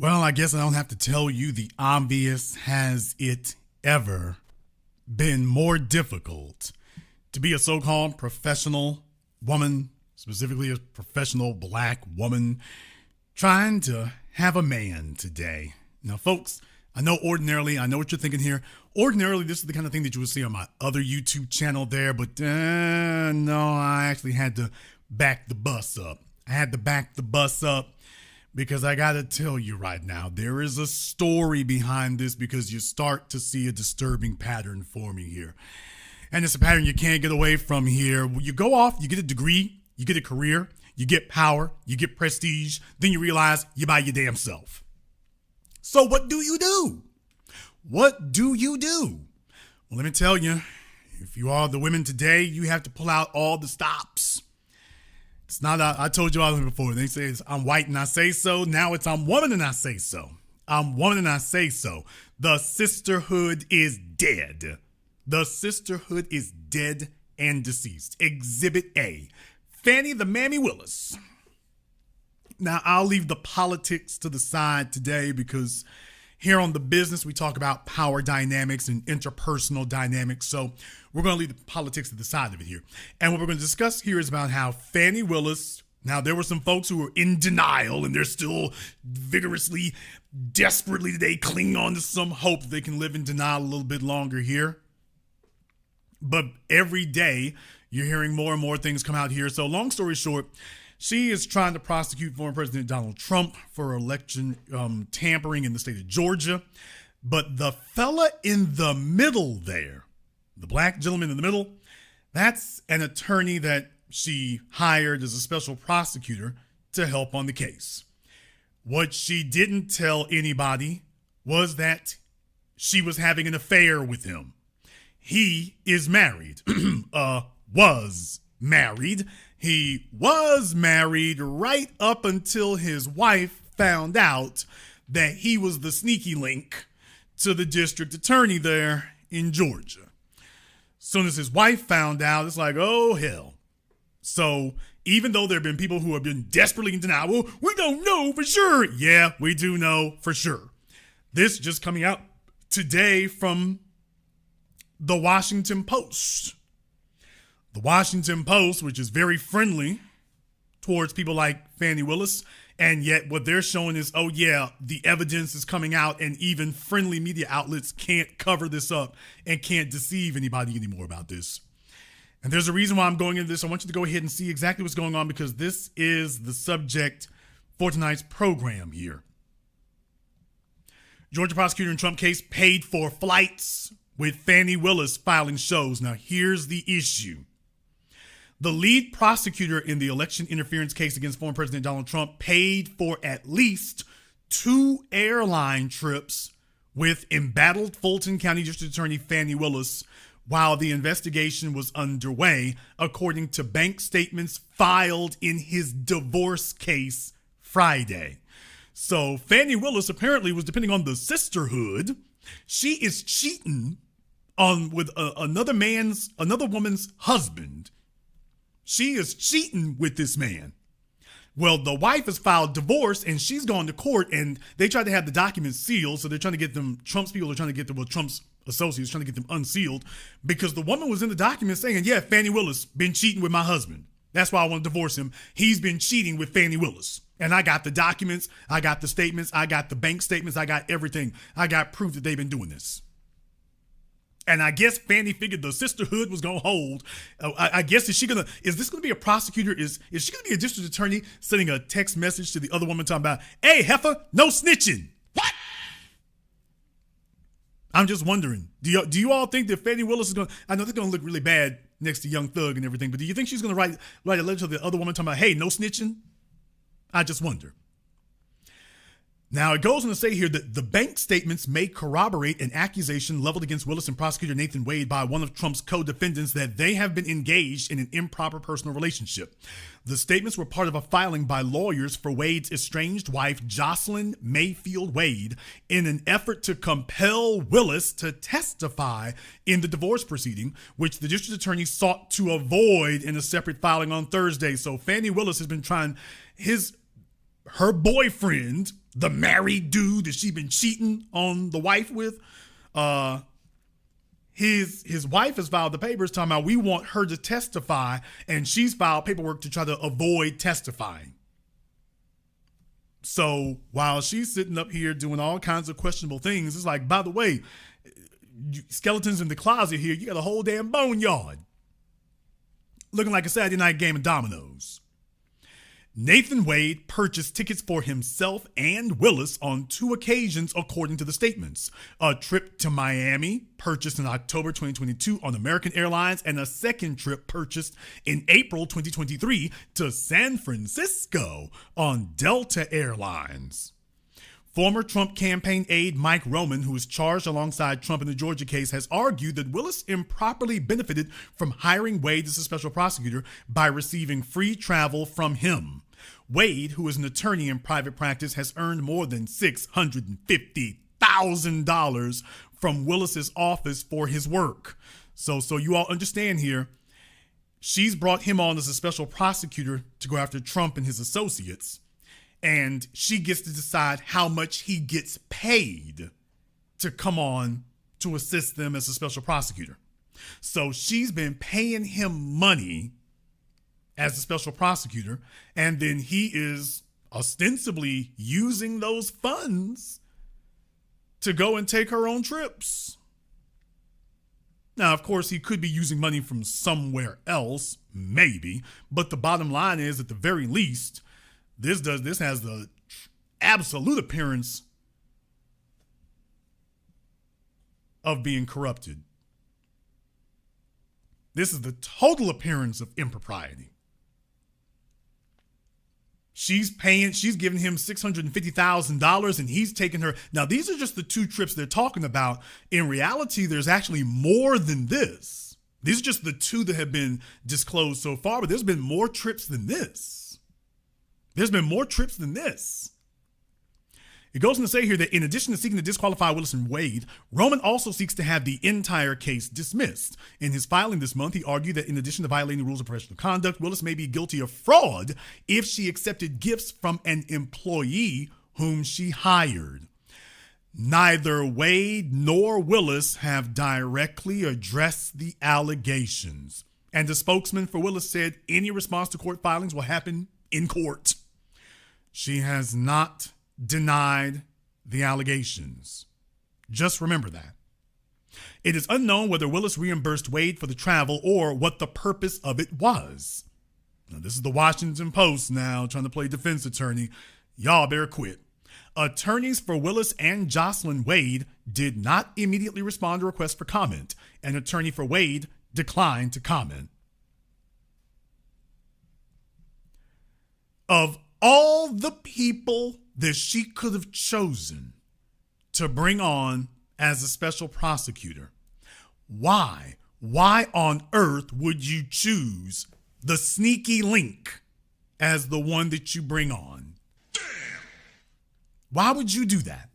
Well, I guess I don't have to tell you the obvious. Has it ever been more difficult to be a so-called professional woman, specifically a professional black woman, trying to have a man today? Now, folks, I know what you're thinking here. Ordinarily, this is the kind of thing that you would see on my other YouTube channel there, but no, I actually had to back the bus up. Because I got to tell you right now, there is a story behind this because you start to see a disturbing pattern forming here. And it's a pattern you can't get away from here. You go off, you get a degree, you get a career, you get power, you get prestige, then you realize you're by your damn self. So what do you do? What do you do? Well, let me tell you, if you are the women today, you have to pull out all the stops. It's not, I told you all before, they say it's, I'm white and I say so. Now it's I'm woman and I say so. I'm woman and I say so. The sisterhood is dead. The sisterhood is dead and deceased. Exhibit A, Fanny the Mammy Willis. Now, I'll leave the politics to the side today because here on The Business, we talk about power dynamics and interpersonal dynamics. So we're going to leave the politics to the side of it here. And what we're going to discuss here is about how Fanny Willis, now there were some folks who were in denial and they're still vigorously, desperately today clinging on to some hope that they can live in denial a little bit longer here. But every day you're hearing more and more things come out here. So long story short, she is trying to prosecute former President Donald Trump for election tampering in the state of Georgia. But the fella in the middle there, the black gentleman in the middle, that's an attorney that she hired as a special prosecutor to help on the case. What she didn't tell anybody was that she was having an affair with him. He is married, was married. He was married right up until his wife found out that he was the sneaky link to the district attorney there in Georgia. Soon as his wife found out, it's like, oh, hell. So even though there have been people who have been desperately in denial, well, we don't know for sure. Yeah, we do know for sure. This just coming out today from the Washington Post. The Washington Post, which is very friendly towards people like Fanny Willis, and yet what they're showing is, oh yeah, the evidence is coming out and even friendly media outlets can't cover this up and can't deceive anybody anymore about this. And there's a reason why I'm going into this. I want you to go ahead and see exactly what's going on because this is the subject for tonight's program here. Georgia prosecutor in Trump case paid for flights with Fanny Willis filing shows. Now here's the issue. The lead prosecutor in the election interference case against former President Donald Trump paid for at least 2 airline trips with embattled Fulton County District Attorney Fanny Willis while the investigation was underway, according to bank statements filed in his divorce case Friday. So Fanny Willis apparently was depending on the sisterhood. She is cheating with another woman's husband. She is cheating with this man. Well, the wife has filed divorce and she's gone to court and they tried to have the documents sealed. So they're trying to get them, Trump's people are trying to get them, well, Trump's associates trying to get them unsealed because the woman was in the document saying, yeah, Fanny Willis been cheating with my husband. That's why I want to divorce him. He's been cheating with Fanny Willis. And I got the documents, I got the statements, I got the bank statements, I got everything. I got proof that they've been doing this. And I guess Fanny figured the sisterhood was going to hold. I guess, is this going to be a prosecutor? Is she going to be a district attorney sending a text message to the other woman talking about, hey, heifer, no snitching? What? I'm just wondering, do you all think that Fanny Willis is going to, I know they're going to look really bad next to Young Thug and everything, but do you think she's going to write a letter to the other woman talking about, hey, no snitching? I just wonder. Now, it goes on to say here that the bank statements may corroborate an accusation leveled against Willis and prosecutor Nathan Wade by one of Trump's co-defendants that they have been engaged in an improper personal relationship. The statements were part of a filing by lawyers for Wade's estranged wife, Jocelyn Mayfield Wade, in an effort to compel Willis to testify in the divorce proceeding, which the district attorney sought to avoid in a separate filing on Thursday. So Fanny Willis has been trying, her boyfriend the married dude that she been cheating on the wife with, his wife has filed the papers talking about we want her to testify, and she's filed paperwork to try to avoid testifying. So while she's sitting up here doing all kinds of questionable things, it's like, by the way, skeletons in the closet here, you got a whole damn boneyard. Looking like a Saturday night game of dominoes. Nathan Wade purchased tickets for himself and Willis on 2 occasions, according to the statements. A trip to Miami, purchased in October 2022 on American Airlines, and a second trip purchased in April 2023 to San Francisco on Delta Airlines. Former Trump campaign aide Mike Roman, who is charged alongside Trump in the Georgia case, has argued that Willis improperly benefited from hiring Wade as a special prosecutor by receiving free travel from him. Wade, who is an attorney in private practice, has earned more than $650,000 from Willis's office for his work. So you all understand here, she's brought him on as a special prosecutor to go after Trump and his associates. And she gets to decide how much he gets paid to come on to assist them as a special prosecutor. So she's been paying him money as a special prosecutor, and then he is ostensibly using those funds to go and take her on trips. Now, of course, he could be using money from somewhere else, maybe, but the bottom line is, at the very least, this has the absolute appearance of being corrupted. This is the total appearance of impropriety. She's giving him $650,000 and he's taking her. Now, these are just the 2 trips they're talking about. In reality, there's actually more than this. These are just the 2 that have been disclosed so far, but there's been more trips than this. There's been more trips than this. It goes on to say here that in addition to seeking to disqualify Willis and Wade, Roman also seeks to have the entire case dismissed. In his filing this month, he argued that in addition to violating the rules of professional conduct, Willis may be guilty of fraud if she accepted gifts from an employee whom she hired. Neither Wade nor Willis have directly addressed the allegations. And the spokesman for Willis said any response to court filings will happen in court. She has not denied the allegations. Just remember that. It is unknown whether Willis reimbursed Wade for the travel or what the purpose of it was. Now, this is the Washington Post now trying to play defense attorney. Y'all better quit. Attorneys for Willis and Jocelyn Wade did not immediately respond to requests for comment. An attorney for Wade declined to comment. Of all the people that she could have chosen to bring on as a special prosecutor, why on earth would you choose the sneaky link as the one that you bring on? Why would you do that?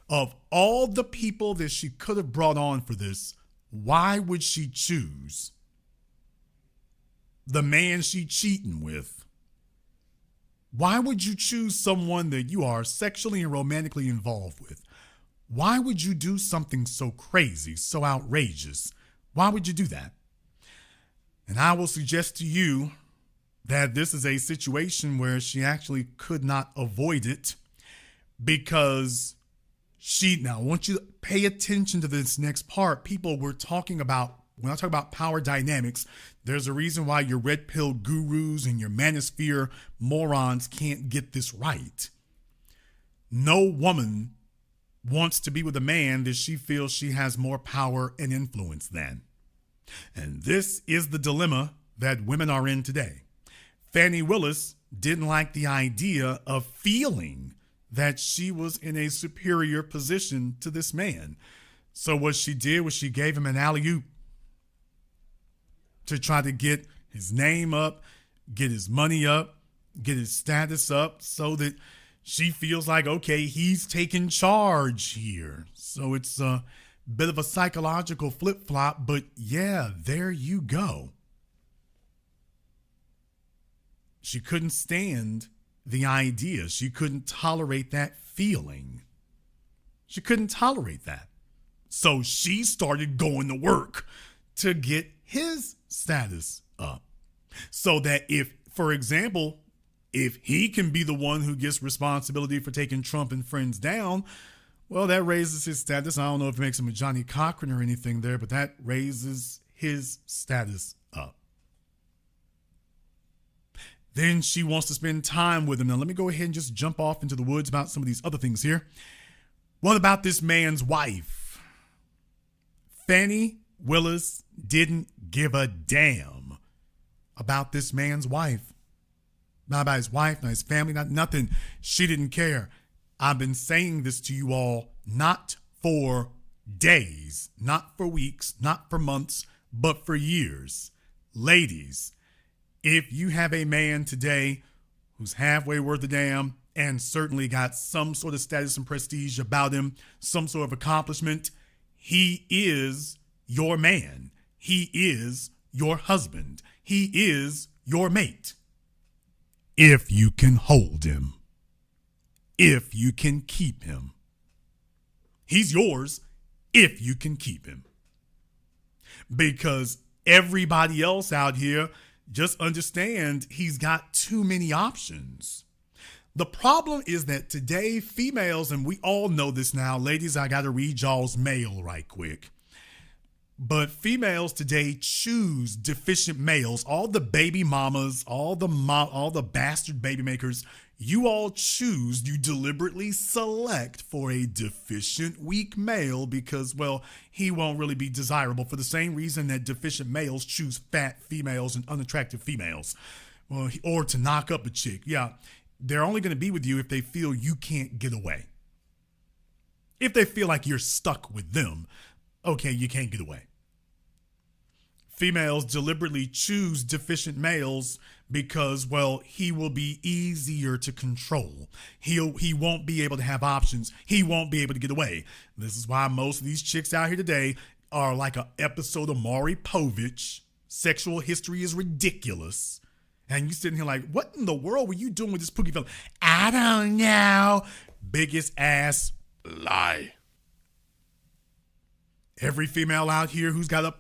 Of all the people that she could have brought on for this, why would she choose the man she cheating with? Why would you choose someone that you are sexually and romantically involved with? Why would you do something so crazy, so outrageous? Why would you do that? And I will suggest to you that this is a situation where she actually could not avoid it, because now I want you to pay attention to this next part. People, we're talking about, when I talk about power dynamics, there's a reason why your red pill gurus and your manosphere morons can't get this right. No woman wants to be with a man that she feels she has more power and influence than. And this is the dilemma that women are in today. Fanny Willis didn't like the idea of feeling that she was in a superior position to this man. So what she did was she gave him an alley-oop to try to get his name up, get his money up, get his status up, so that she feels like, okay, he's taking charge here. So it's a bit of a psychological flip-flop, but yeah, there you go. She couldn't stand the idea. She couldn't tolerate that feeling. She couldn't tolerate that. So she started going to work to get his status up. So that if, for example, if he can be the one who gets responsibility for taking Trump and friends down, well, that raises his status. I don't know if it makes him a Johnny Cochran or anything there, but that raises his status up. Then she wants to spend time with him. Now, let me go ahead and just jump off into the woods about some of these other things here. What about this man's wife? Fanny Willis didn't give a damn about this man's wife. Not about his wife, not his family, not nothing. She didn't care. I've been saying this to you all, not for days, not for weeks, not for months, but for years. Ladies, if you have a man today who's halfway worth a damn and certainly got some sort of status and prestige about him, some sort of accomplishment, he is your man. He is your husband. He is your mate. If you can hold him. If you can keep him. He's yours if you can keep him. Because everybody else out here, just understand he's got too many options. The problem is that today females, and we all know this now, ladies, I got to read y'all's mail right quick. But females today choose deficient males. All the baby mamas, all the bastard baby makers, you all choose, you deliberately select for a deficient, weak male because, well, he won't really be desirable for the same reason that deficient males choose fat females and unattractive females. Well, or to knock up a chick. Yeah, they're only going to be with you if they feel you can't get away. If they feel like you're stuck with them, okay, you can't get away. Females deliberately choose deficient males because, well, he will be easier to control. He won't be able to have options. He won't be able to get away. This is why most of these chicks out here today are like an episode of Maury Povich. Sexual history is ridiculous. And you sitting here like, what in the world were you doing with this pookie fella? I don't know. Biggest ass lie. Every female out here who's got a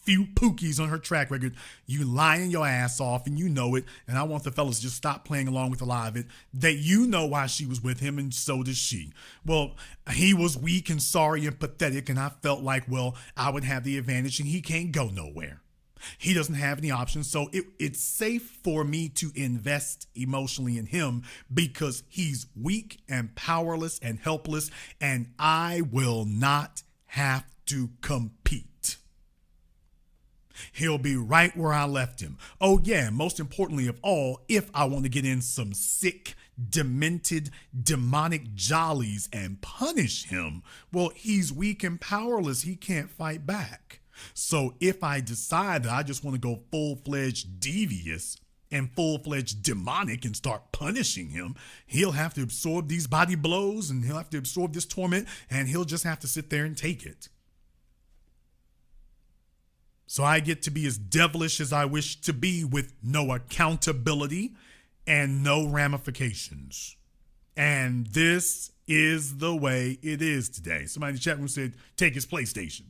few pookies on her track record, you lying your ass off and you know it. And I want the fellas to just stop playing along with the lie of it, that you know why she was with him and so does she. Well, he was weak and sorry and pathetic and I felt like, well, I would have the advantage and he can't go nowhere. He doesn't have any options. So it's safe for me to invest emotionally in him because he's weak and powerless and helpless and I will not have to compete. He'll be right where I left him. Oh yeah, most importantly of all, if I want to get in some sick, demented, demonic jollies and punish him, well, he's weak and powerless. He can't fight back. So if I decide that I just want to go full-fledged devious and full-fledged demonic and start punishing him, he'll have to absorb these body blows and he'll have to absorb this torment and he'll just have to sit there and take it. So I get to be as devilish as I wish to be with no accountability and no ramifications. And this is the way it is today. Somebody in the chat room said, take his PlayStation.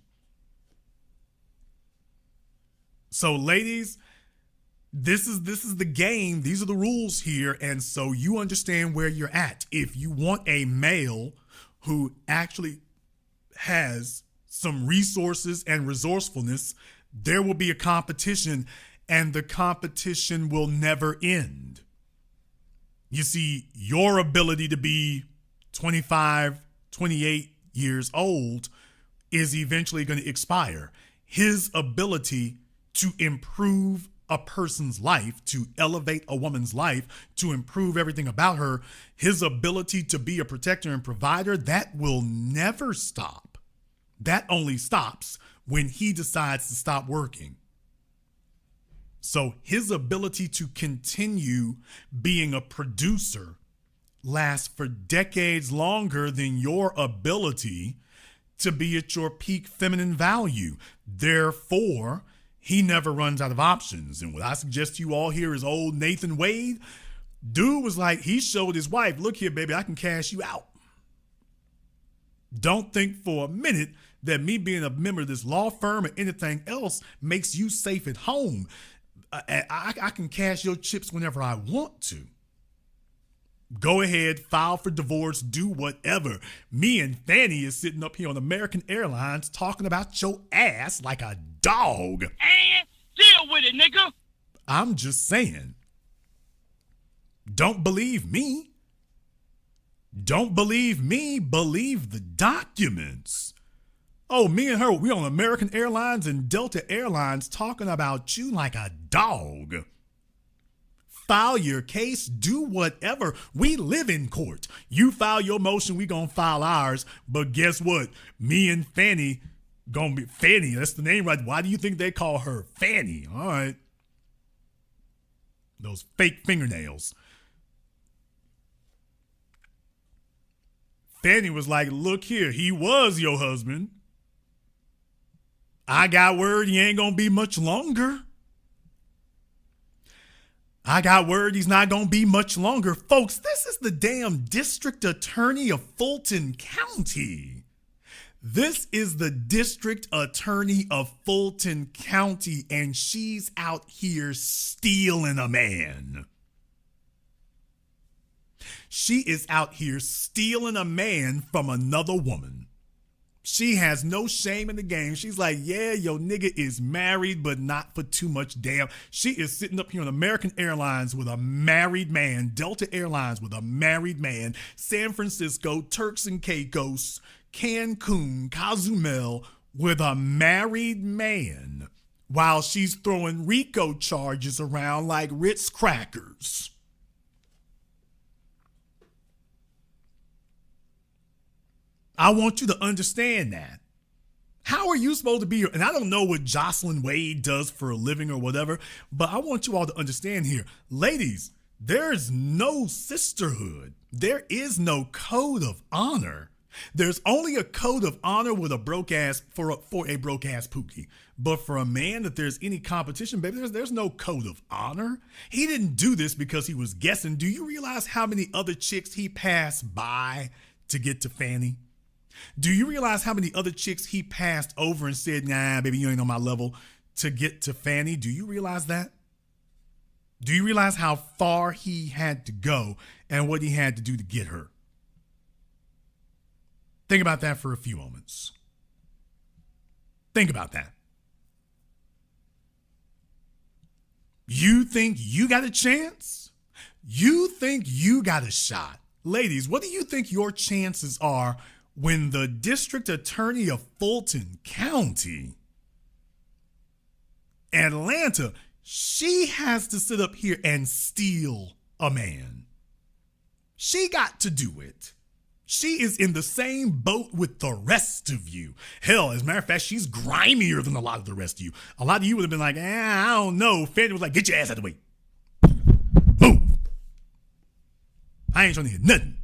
So ladies, this is the game. These are the rules here. And so you understand where you're at. If you want a male who actually has some resources and resourcefulness, there will be a competition and the competition will never end. You see, your ability to be 25, 28 years old is eventually going to expire. His ability to improve a person's life, to elevate a woman's life, to improve everything about her, his ability to be a protector and provider, that will never stop. That only stops when he decides to stop working. So his ability to continue being a producer lasts for decades longer than your ability to be at your peak feminine value. Therefore, he never runs out of options. And what I suggest to you all here is old Nathan Wade, Dude was like, he showed his wife, look here, baby, I can cash you out. Don't think for a minute that me being a member of this law firm or anything else makes you safe at home. I can cash your chips whenever I want to. Go ahead, file for divorce, do whatever. Me and Fanny is sitting up here on American Airlines talking about your ass like a dog. And deal with it, nigga. I'm just saying. Don't believe me. Don't believe me, believe the documents. Oh, me and her, we on American Airlines and Delta Airlines talking about you like a dog. File your case, do whatever. We live in court. You file your motion, we gonna file ours. But guess what? Me and Fanny gonna be Fanny. That's the name, right? Why do you think they call her Fanny? All right. Those fake fingernails. Fanny was like, look here, he was your husband. I got word he ain't gonna be much longer. I got word he's not gonna be much longer. Folks, this is the damn district attorney of Fulton County. This is the district attorney of Fulton County, and she's out here stealing a man. She is out here stealing a man from another woman. She has no shame in the game. She's like, yeah, your nigga is married, but not for too much damn. She is sitting up here on American Airlines with a married man, Delta Airlines with a married man, San Francisco, Turks and Caicos, Cancun, Cozumel with a married man, while she's throwing RICO charges around like Ritz crackers. I want you to understand that. How are you supposed to be here? And I don't know what Jocelyn Wade does for a living or whatever, but I want you all to understand here. Ladies, there's no sisterhood. There is no code of honor. There's only a code of honor with a broke ass for a broke ass pookie. But for a man that there's any competition, baby, there's no code of honor. He didn't do this because he was guessing. Do you realize how many other chicks he passed by to get to Fanny? Do you realize how many other chicks he passed over and said, nah, baby, you ain't on my level to get to Fanny? Do you realize that? Do you realize how far he had to go and what he had to do to get her? Think about that for a few moments. Think about that. You think you got a chance? You think you got a shot? Ladies, what do you think your chances are when the district attorney of Fulton County, Atlanta, she has to sit up here and steal a man? She got to do it. She is in the same boat with the rest of you. Hell, as a matter of fact, she's grimier than a lot of the rest of you. A lot of you would have been like, I don't know. Fanny was like, get your ass out of the way. Move. I ain't trying to hear nothing.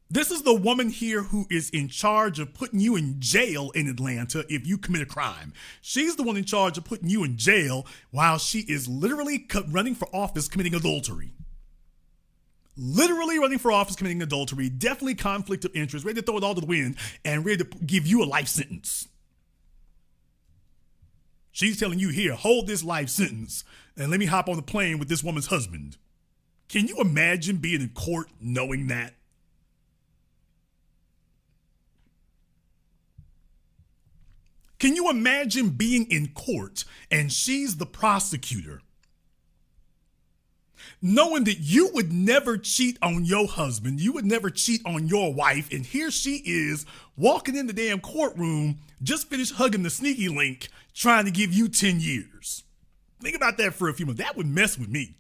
This is the woman here who is in charge of putting you in jail in Atlanta if you commit a crime. She's the one in charge of putting you in jail while she is literally running for office committing adultery. Literally running for office committing adultery, definitely conflict of interest, ready to throw it all to the wind and ready to give you a life sentence. She's telling you, here, hold this life sentence and let me hop on the plane with this woman's husband. Can you imagine being in court knowing that? Can you imagine being in court and she's the prosecutor, knowing that you would never cheat on your husband, you would never cheat on your wife, and here she is walking in the damn courtroom, just finished hugging the sneaky link, trying to give you 10 years. Think about that for a few minutes. That would mess with me.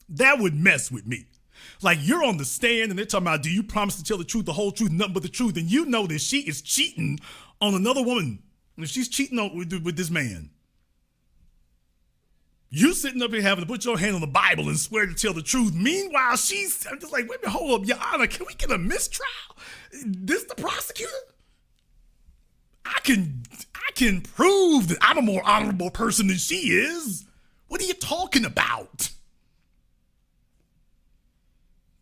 That would mess with me. Like, you're on the stand and they're talking about, do you promise to tell the truth, the whole truth, nothing but the truth? And you know that she is cheating on another woman. And she's cheating with this man. You sitting up here having to put your hand on the Bible and swear to tell the truth. Meanwhile, I'm just like, wait a minute, hold up, Your Honor, can we get a mistrial? This the prosecutor? I can prove that I'm a more honorable person than she is. What are you talking about?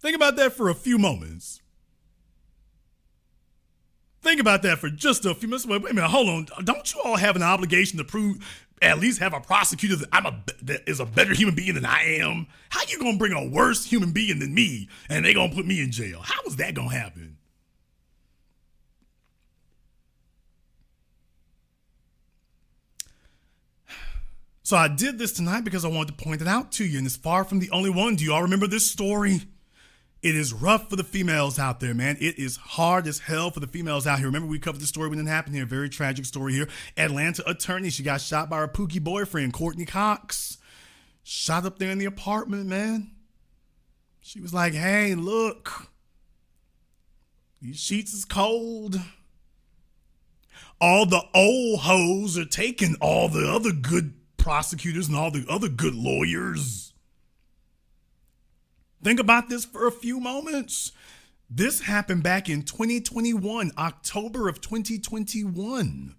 Think about that for a few moments. Think about that for just a few minutes. Wait a minute, hold on. Don't you all have an obligation to prove, at least have a prosecutor that is a better human being than I am? How you gonna bring a worse human being than me and they gonna put me in jail? How is that gonna happen? So I did this tonight because I wanted to point it out to you, and it's far from the only one. Do you all remember this story? It is rough for the females out there, man. It is hard as hell for the females out here. Remember, we covered the story when it happened here. Very tragic story here. Atlanta attorney, she got shot by her pookie boyfriend, Courtney Cox. Shot up there in the apartment, man. She was like, hey, look. These sheets is cold. All the old hoes are taking all the other good prosecutors and all the other good lawyers. Think about this for a few moments. This happened back in 2021, October of 2021.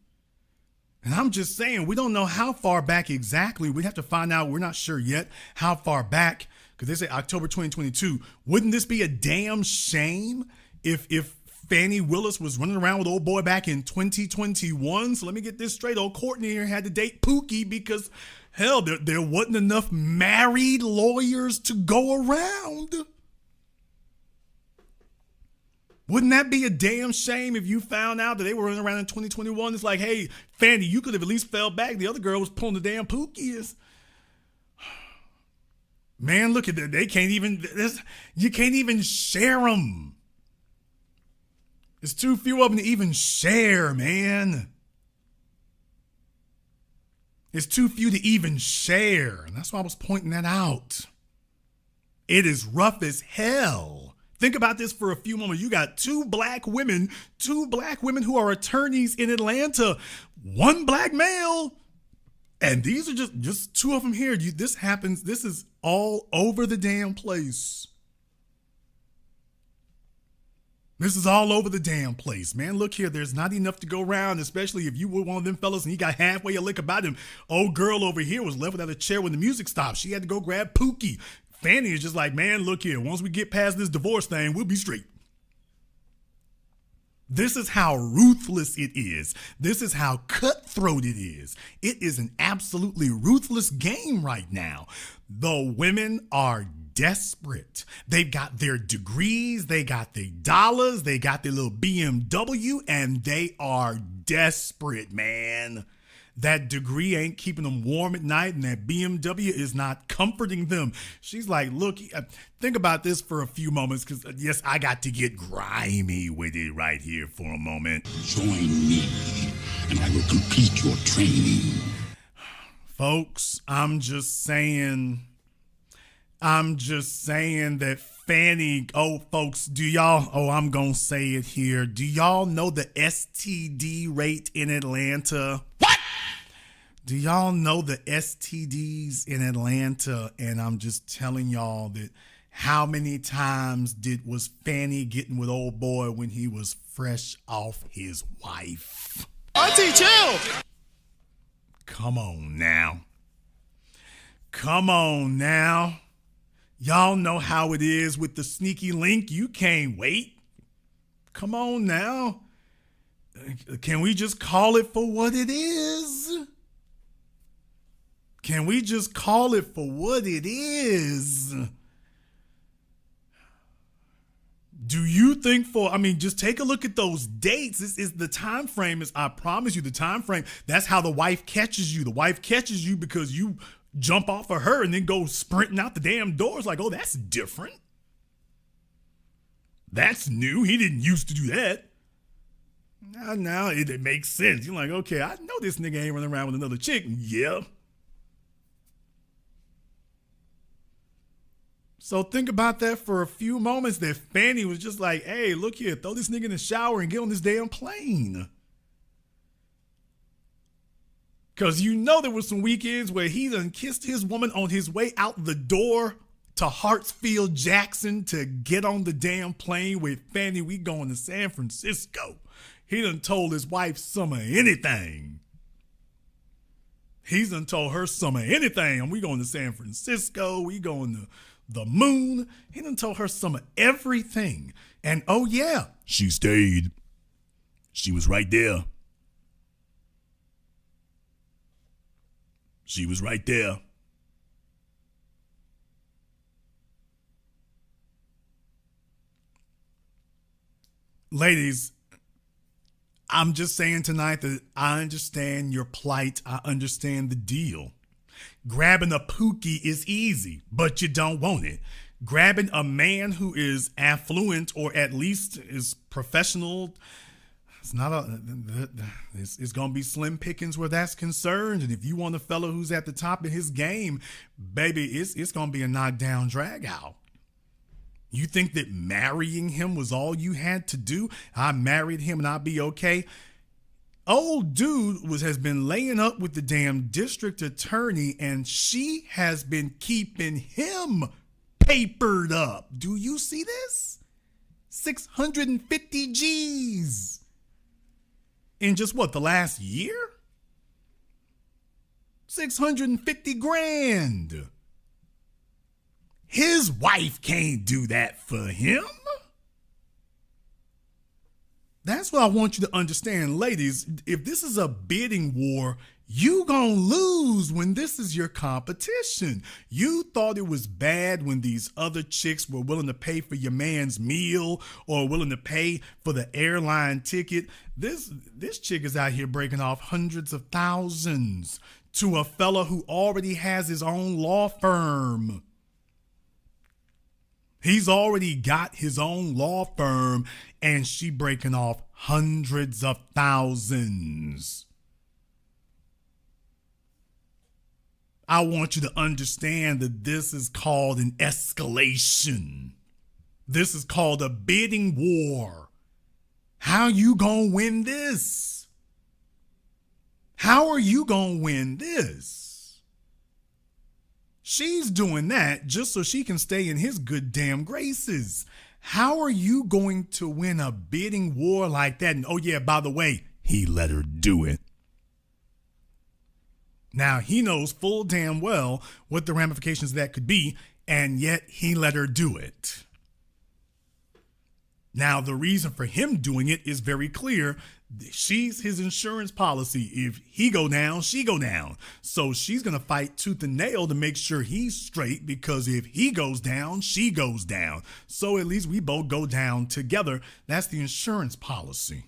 And I'm just saying, we don't know how far back exactly. We have to find out. We're not sure yet how far back, because they say October 2022. Wouldn't this be a damn shame if Fanny Willis was running around with old boy back in 2021? So let me get this straight. Old Courtney here had to date Pookie because, hell, there wasn't enough married lawyers to go around. Wouldn't that be a damn shame if you found out that they were running around in 2021? It's like, hey, Fanny, you could have at least fell back. The other girl was pulling the damn Pookies. Man, look at that. They can't even, you can't even share them. There's too few of them to even share, man. There's too few to even share. And that's why I was pointing that out. It is rough as hell. Think about this for a few moments. You got two black women who are attorneys in Atlanta, one black male. And these are just two of them here. This happens. This is all over the damn place. This is all over the damn place, man. Look here, there's not enough to go around, especially if you were one of them fellas and you got halfway a lick about him. Old girl over here was left without a chair when the music stopped. She had to go grab Pookie. Fanny is just like, man, look here, once we get past this divorce thing, we'll be straight. This is how ruthless it is. This is how cutthroat it is. It is an absolutely ruthless game right now. The women are desperate. They've got their degrees, they got their dollars, they got their little BMW, and they are desperate, man. That degree ain't keeping them warm at night, and that BMW is not comforting them. She's like, look, think about this for a few moments, because yes, I got to get grimy with it right here for a moment. Join me, and I will complete your training. Folks, I'm just saying that Fanny, folks, I'm going to say it here. Do y'all know the STD rate in Atlanta? What? Do y'all know the STDs in Atlanta? And I'm just telling y'all that how many times was Fanny getting with old boy when he was fresh off his wife? Auntie, chill. Come on now. Y'all know how it is with the sneaky link. You can't wait. Come on now. Can we just call it for what it is? Can we just call it for what it is? Do you think just take a look at those dates. This is the time frame. I promise you, the time frame. That's how the wife catches you. The wife catches you because you jump off of her and then go sprinting out the damn doors like, oh, that's different. That's new. He didn't used to do that. Now it makes sense. You're like, okay, I know this nigga ain't running around with another chick. Yeah. So think about that for a few moments, that Fanny was just like, hey, look here, throw this nigga in the shower and get on this damn plane. Because you know there were some weekends where he done kissed his woman on his way out the door to Hartsfield Jackson to get on the damn plane with Fanny. We going to San Francisco. He done told his wife some of anything. He's done told her some of anything. We going to San Francisco. We going to the moon. He done told her some of everything. And oh yeah, she stayed. She was right there. She was right there. Ladies, I'm just saying tonight that I understand your plight. I understand the deal. Grabbing a pookie is easy, but you don't want it. Grabbing a man who is affluent or at least is professional, it's going to be slim pickings where that's concerned. And if you want a fellow who's at the top of his game, baby, it's going to be a knockdown drag out. You think that marrying him was all you had to do? I married him and I'll be okay. Old dude has been laying up with the damn district attorney and she has been keeping him papered up. Do you see this? 650 G's. In just what, the last year? 650 grand. His wife can't do that for him. That's what I want you to understand, ladies. If this is a bidding war, you gonna lose when this is your competition. You thought it was bad when these other chicks were willing to pay for your man's meal or willing to pay for the airline ticket. This chick is out here breaking off hundreds of thousands to a fella who already has his own law firm. He's already got his own law firm and she breaking off hundreds of thousands. I want you to understand that this is called an escalation. This is called a bidding war. How you gonna win this? How are you gonna win this? She's doing that just so she can stay in his good damn graces. How are you going to win a bidding war like that? And oh yeah, by the way, he let her do it. Now, he knows full damn well what the ramifications of that could be, and yet he let her do it. Now, the reason for him doing it is very clear. She's his insurance policy. If he go down, she go down. So she's going to fight tooth and nail to make sure he's straight, because if he goes down, she goes down. So at least we both go down together. That's the insurance policy.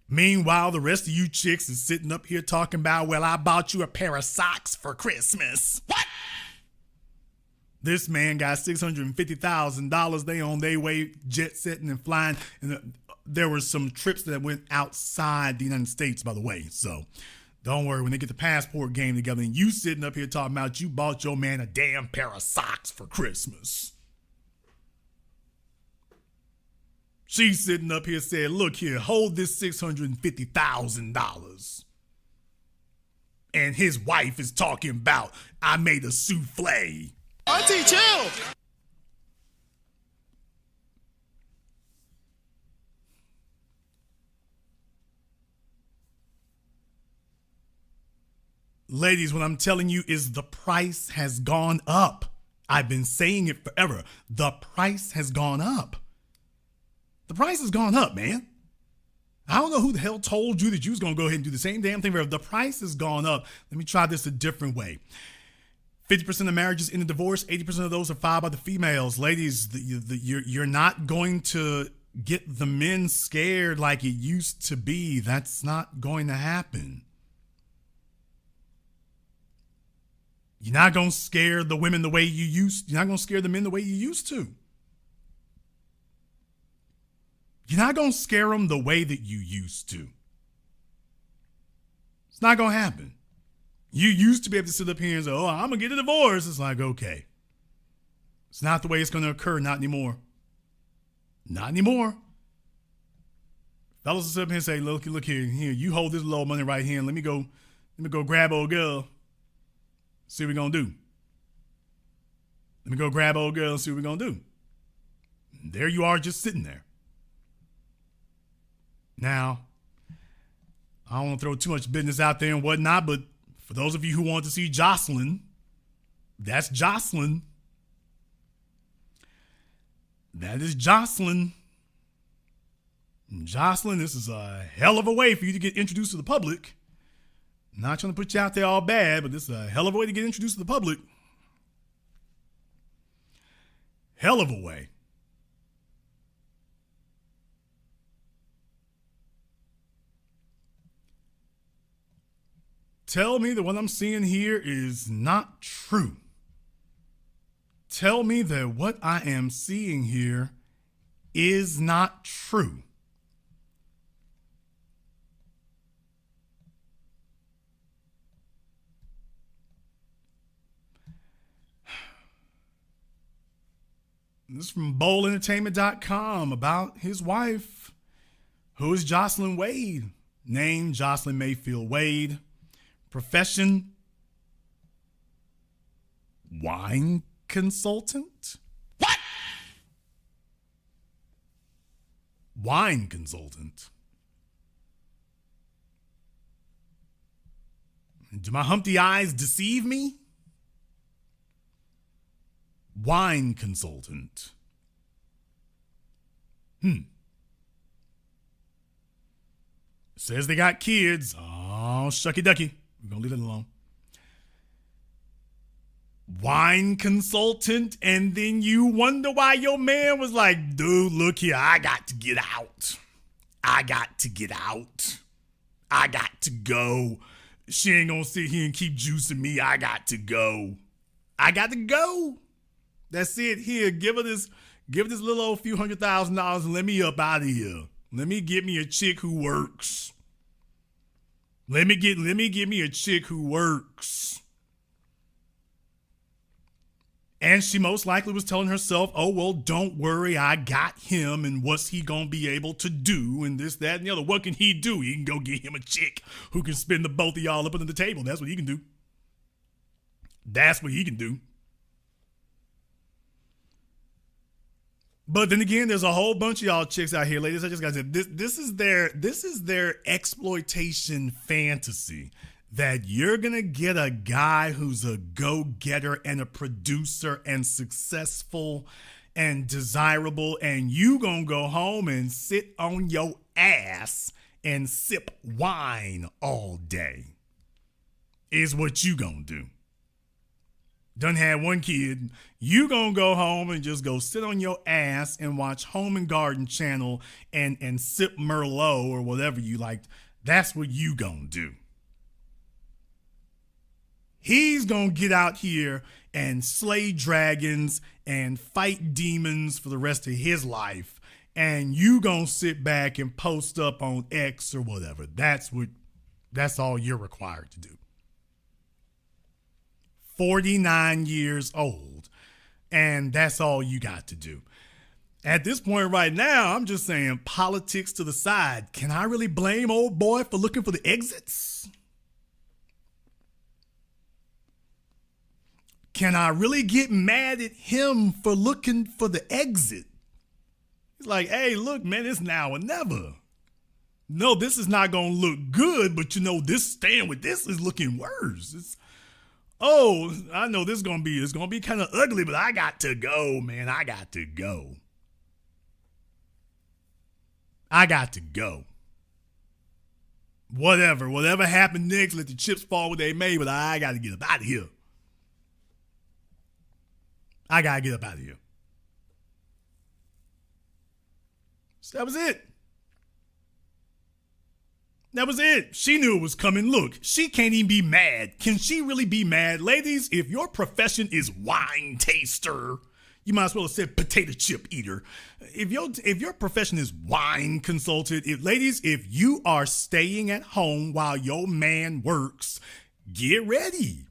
Meanwhile, the rest of you chicks is sitting up here talking about, well, I bought you a pair of socks for Christmas. What? This man got $650,000. They on their way jet setting and flying. And there were some trips that went outside the United States, by the way. So don't worry, when they get the passport game together and you sitting up here talking about you bought your man a damn pair of socks for Christmas. She's sitting up here saying, look here, hold this $650,000. And his wife is talking about, I made a souffle. Auntie, chill. Ladies, what I'm telling you is the price has gone up. I've been saying it forever. The price has gone up. The price has gone up, man. I don't know who the hell told you that you was going to go ahead and do the same damn thing. The price has gone up. Let me try this a different way. 50% of marriages end in divorce. 80% of those are filed by the females. Ladies, you're not going to get the men scared like it used to be. That's not going to happen. You're not going to scare the women the way you used. You're not going to scare the men the way you used to. You're not going to scare them the way that you used to. It's not going to happen. You used to be able to sit up here and say, oh, I'm going to get a divorce. It's like, okay. It's not the way it's going to occur. Not anymore. Not anymore. Fellas will sit up here and say, look here, you hold this little money right here and let me go grab old girl. See what we're going to do. Let me go grab old girl and see what we're going to do. And there you are just sitting there. Now, I don't want to throw too much business out there and whatnot, but for those of you who want to see Jocelyn, that's Jocelyn. That is Jocelyn. Jocelyn, this is a hell of a way for you to get introduced to the public. Not trying to put you out there all bad, but this is a hell of a way to get introduced to the public. Hell of a way. Tell me that what I'm seeing here is not true. Tell me that what I am seeing here is not true. This is from bowlentertainment.com about his wife, who is Jocelyn Wade, named Jocelyn Mayfield Wade. Profession, wine consultant? What? Wine consultant. Do my Humpty eyes deceive me? Wine consultant. Says they got kids. Oh, shucky ducky. We're going to leave it alone. Wine consultant, and then you wonder why your man was like, dude, look here, I got to get out. I got to get out. I got to go. She ain't going to sit here and keep juicing me. I got to go. I got to go. That's it. Here, give her this little old few $100,000 and let me up out of here. Let me get me a chick who works. Let me get me a chick who works. And she most likely was telling herself, oh, well, don't worry, I got him, and what's he gonna be able to do, and this, that, and the other. What can he do? He can go get him a chick who can spin the both of y'all up under the table. That's what he can do. That's what he can do. But then again, there's a whole bunch of y'all chicks out here, ladies. I just gotta say, this is their exploitation fantasy, that you're gonna get a guy who's a go-getter and a producer and successful and desirable, and you gonna go home and sit on your ass and sip wine all day. Is what you gonna do. Done had one kid, you gonna go home and just go sit on your ass and watch Home and Garden Channel and sip Merlot or whatever you like. That's what you gonna do. He's gonna get out here and slay dragons and fight demons for the rest of his life, and you gonna sit back and post up on X or whatever. That's all you're required to do. 49 years old, and that's all you got to do. At this point right now, I'm just saying, politics to the side. Can I really blame old boy for looking for the exits? Can I really get mad at him for looking for the exit? He's like, hey, look, man, it's now or never. No, this is not going to look good, but this staying with this is looking worse. I know it's going to be kind of ugly, but I got to go, man. I got to go. I got to go. Whatever happened next, let the chips fall where they may, but I got to get up out of here. I got to get up out of here. So that was it. That was it. She knew it was coming. Look, she can't even be mad. Can she really be mad? Ladies, if your profession is wine taster, you might as well have said potato chip eater. If your profession is wine consultant, if you are staying at home while your man works, get ready.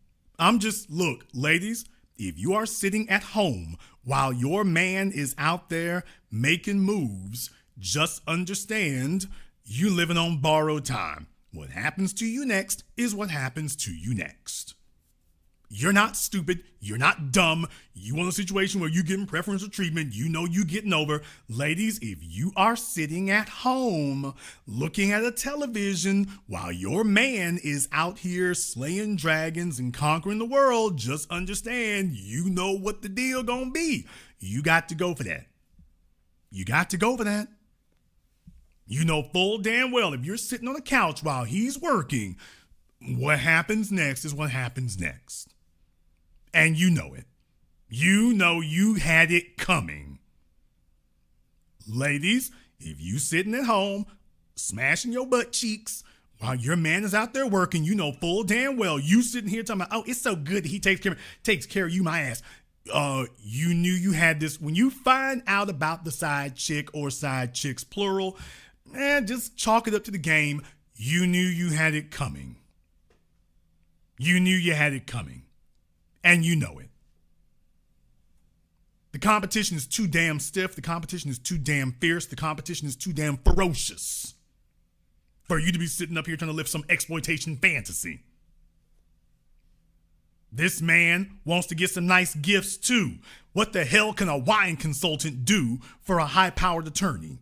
Look, ladies, if you are sitting at home while your man is out there making moves, just understand you living on borrowed time. What happens to you next is what happens to you next. You're not stupid. You're not dumb. You want a situation where you're getting preferential treatment. You know you getting over. Ladies, if you are sitting at home looking at a television while your man is out here slaying dragons and conquering the world, just understand you know what the deal gonna be. You got to go for that. You got to go for that. You know full damn well if you're sitting on the couch while he's working, what happens next is what happens next. And you know it. You know you had it coming. Ladies, if you sitting at home smashing your butt cheeks while your man is out there working, you know full damn well you sitting here talking about, oh, it's so good that he takes care of you, my ass. You knew you had this. When you find out about the side chick or side chicks plural, just chalk it up to the game. You knew you had it coming. You knew you had it coming. And you know it. The competition is too damn stiff. The competition is too damn fierce. The competition is too damn ferocious for you to be sitting up here trying to live some exploitation fantasy. This man wants to get some nice gifts too. What the hell can a wine consultant do for a high-powered attorney?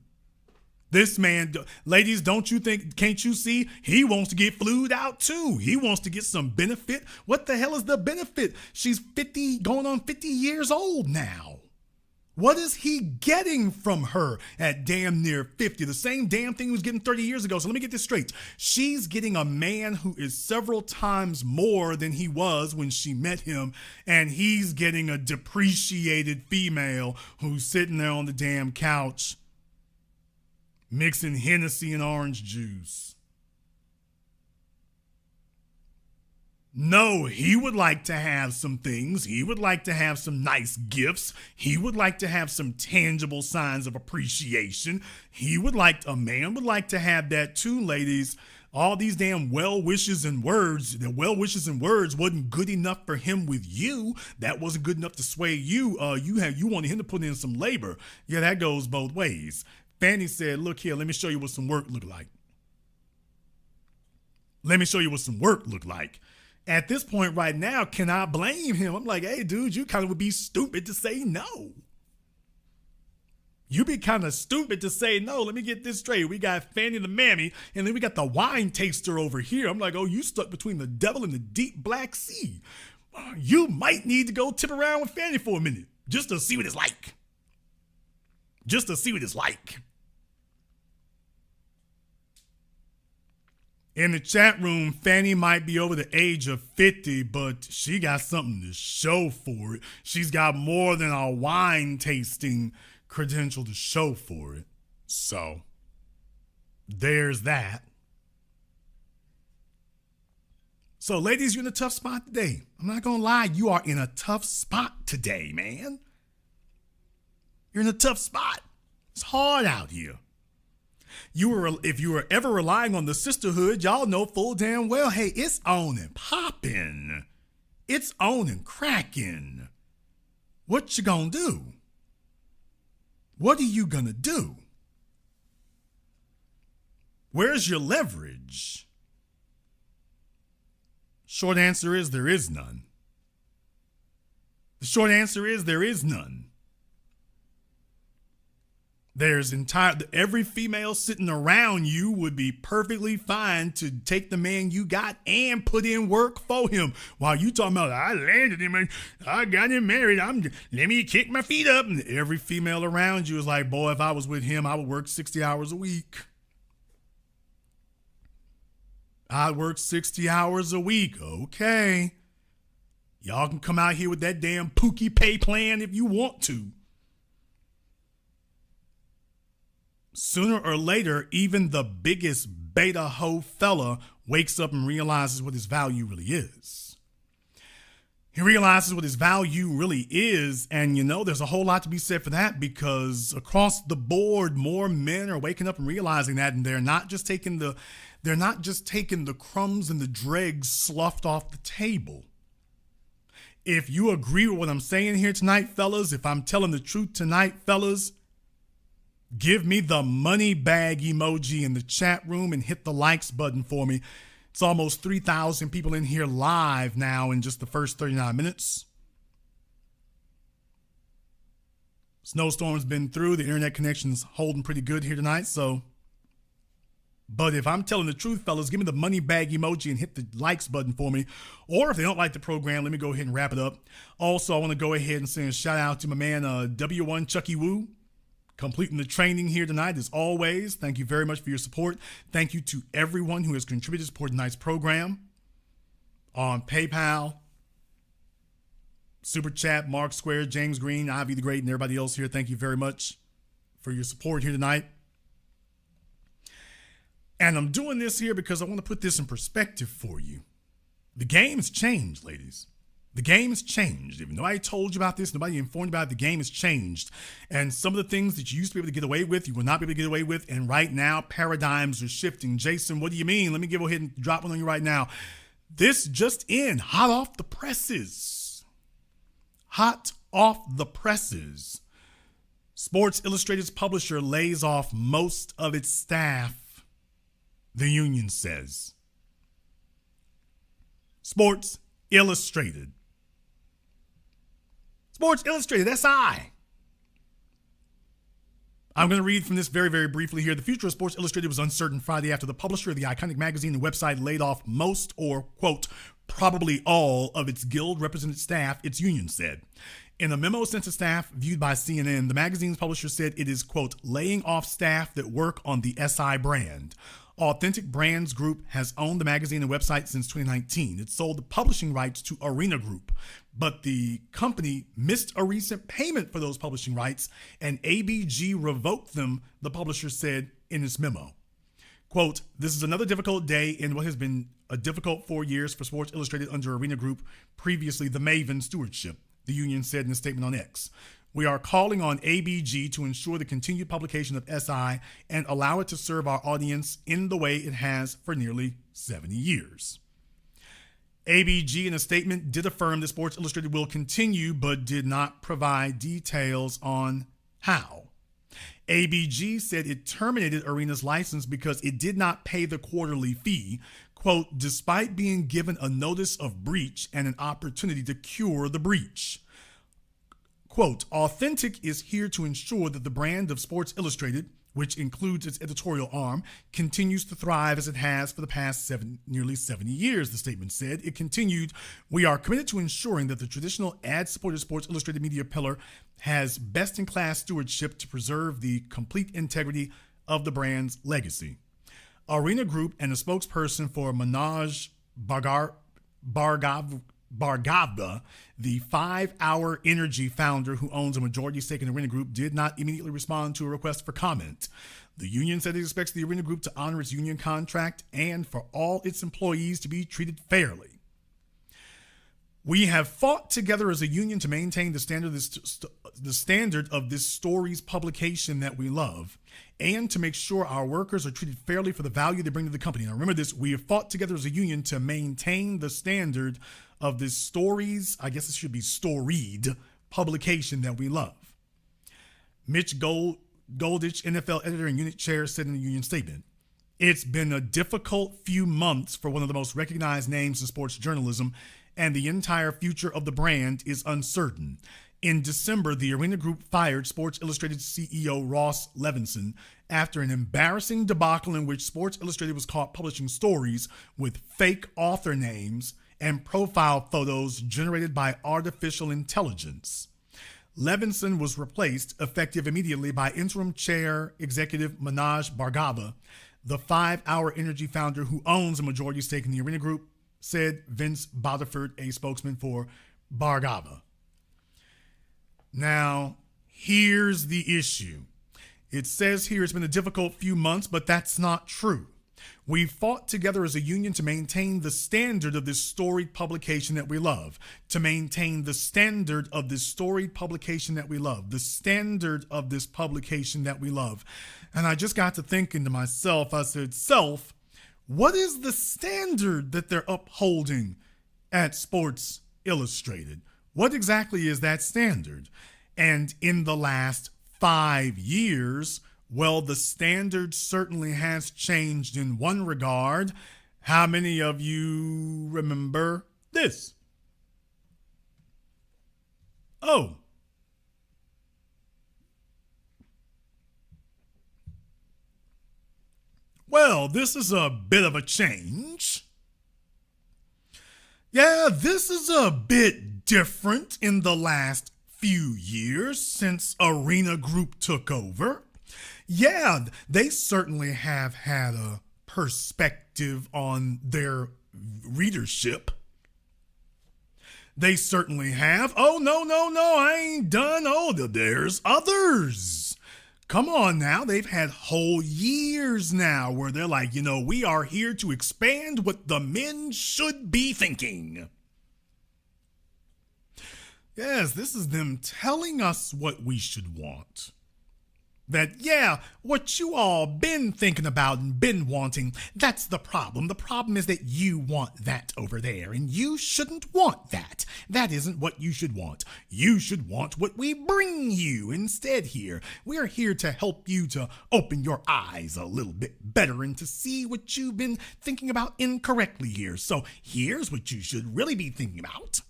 This man, ladies, can't you see? He wants to get flued out too. He wants to get some benefit. What the hell is the benefit? She's 50, going on 50 years old now. What is he getting from her at damn near 50? The same damn thing he was getting 30 years ago. So let me get this straight. She's getting a man who is several times more than he was when she met him. And he's getting a depreciated female who's sitting there on the damn couch mixing Hennessy and orange juice. No, he would like to have some things. He would like to have some nice gifts. He would like to have some tangible signs of appreciation. A man would like to have that too, ladies. All these damn well wishes and words, the well wishes and words wasn't good enough for him with you. That wasn't good enough to sway you. You wanted him to put in some labor. Yeah, that goes both ways. Fanny said, look here, let me show you what some work look like. Let me show you what some work look like. At this point right now, can I blame him? I'm like, hey, dude, you kind of would be stupid to say no. You'd be kind of stupid to say no. Let me get this straight. We got Fanny the mammy, and then we got the wine taster over here. I'm like, oh, you stuck between the devil and the deep black sea. You might need to go tip around with Fanny for a minute just to see what it's like. Just to see what it's like. In the chat room, Fanny might be over the age of 50, but she got something to show for it. She's got more than a wine tasting credential to show for it. So, there's that. So, ladies, you're in a tough spot today. I'm not going to lie. You are in a tough spot today, man. You're in a tough spot. It's hard out here. If you were ever relying on the Sisterhood, y'all know full damn well, hey, it's on and popping. It's on and cracking. What you gonna do? What are you gonna do? Where's your leverage? Short answer is there is none. The short answer is there is none. Every female sitting around you would be perfectly fine to take the man you got and put in work for him. While you talking about, I landed him and I got him married. Let me kick my feet up. And every female around you is like, boy, if I was with him, I would work 60 hours a week. I'd work 60 hours a week. Okay. Y'all can come out here with that damn Pookie pay plan if you want to. Sooner or later, even the biggest beta hoe fella wakes up and realizes what his value really is. He realizes what his value really is, and there's a whole lot to be said for that, because across the board, more men are waking up and realizing that, and they're not just taking the crumbs and the dregs sloughed off the table. If you agree with what I'm saying here tonight, fellas, if I'm telling the truth tonight, fellas, give me the money bag emoji in the chat room and hit the likes button for me. It's almost 3,000 people in here live now in just the first 39 minutes. Snowstorm's been through. The internet connection's holding pretty good here tonight, so. But if I'm telling the truth, fellas, give me the money bag emoji and hit the likes button for me. Or if they don't like the program, let me go ahead and wrap it up. Also, I want to go ahead and send a shout out to my man, W1 Chucky Woo, completing the training here tonight as always. Thank you very much for your support. Thank you to everyone who has contributed to support tonight's program on PayPal, Super Chat, Mark Square, James Green, Ivy the Great, and everybody else here. Thank you very much for your support here tonight. And I'm doing this here because I want to put this in perspective for you. The game's changed, ladies. The game has changed. If nobody told you about this, nobody informed you about it, the game has changed. And some of the things that you used to be able to get away with, you will not be able to get away with. And right now, paradigms are shifting. Jason, what do you mean? Let me go ahead and drop one on you right now. This just in, hot off the presses. Hot off the presses. Sports Illustrated's publisher lays off most of its staff, the union says. Sports Illustrated. Sports Illustrated, SI. I'm going to read from this very, very briefly here. The future of Sports Illustrated was uncertain Friday after the publisher of the iconic magazine and website laid off most or, quote, probably all of its guild-represented staff, its union said. In a memo sent to staff viewed by CNN, the magazine's publisher said it is, quote, laying off staff that work on the SI brand. Authentic Brands Group has owned the magazine and website since 2019. It sold the publishing rights to Arena Group, but the company missed a recent payment for those publishing rights, and ABG revoked them, the publisher said in its memo. Quote, this is another difficult day in what has been a difficult 4 years for Sports Illustrated under Arena Group, previously the Maven stewardship, the union said in a statement on X. We are calling on ABG to ensure the continued publication of SI and allow it to serve our audience in the way it has for nearly 70 years. ABG in a statement did affirm that Sports Illustrated will continue, but did not provide details on how. ABG said it terminated Arena's license because it did not pay the quarterly fee, quote, despite being given a notice of breach and an opportunity to cure the breach. Quote, Authentic is here to ensure that the brand of Sports Illustrated, which includes its editorial arm, continues to thrive as it has for the past nearly 70 years, the statement said. It continued, we are committed to ensuring that the traditional ad-supported Sports Illustrated media pillar has best-in-class stewardship to preserve the complete integrity of the brand's legacy. Arena Group and a spokesperson for Manoj Bhargava, the 5 Hour Energy founder who owns a majority stake in Arena Group, did not immediately respond to a request for comment. The union said it expects the Arena Group to honor its union contract and for all its employees to be treated fairly. We have fought together as a union to maintain the standard of this story's publication that we love, and to make sure our workers are treated fairly for the value they bring to the company. Now remember this, we have fought together as a union to maintain the standard of this story's, I guess it should be storied, publication that we love. Mitch Goldich, NFL editor and unit chair, said in the union statement, it's been a difficult few months for one of the most recognized names in sports journalism, and the entire future of the brand is uncertain. In December, the Arena Group fired Sports Illustrated CEO Ross Levinson after an embarrassing debacle in which Sports Illustrated was caught publishing stories with fake author names and profile photos generated by artificial intelligence. Levinson was replaced, effective immediately, by interim chair executive Manoj Bhargava, the 5 Hour Energy founder who owns a majority stake in the Arena Group, said Vince Boderford, a spokesman for Bhargava. Now, here's the issue. It says here it's been a difficult few months, but that's not true. We fought together as a union to maintain the standard of this storied publication that we love. To maintain the standard of this storied publication that we love. The standard of this publication that we love. And I just got to thinking to myself, I said, self, what is the standard that they're upholding at Sports Illustrated? What exactly is that standard? And in the last 5 years, well, the standard certainly has changed in one regard, How many of you remember this? Oh. Well, this is a bit of a change. Yeah, this is a bit different in the last few years since Arena Group took over. Yeah, they certainly have had a perspective on their readership. They certainly have. Oh, no, I ain't done. Oh, there's others. Come on now. They've had whole years now where they're like, we are here to expand what the men should be thinking. Yes, this is them telling us what we should want. That, yeah, what you all been thinking about and been wanting, that's the problem. The problem is that you want that over there, and you shouldn't want that. That isn't what you should want. You should want what we bring you instead here. We're here to help you to open your eyes a little bit better and to see what you've been thinking about incorrectly here. So here's what you should really be thinking about.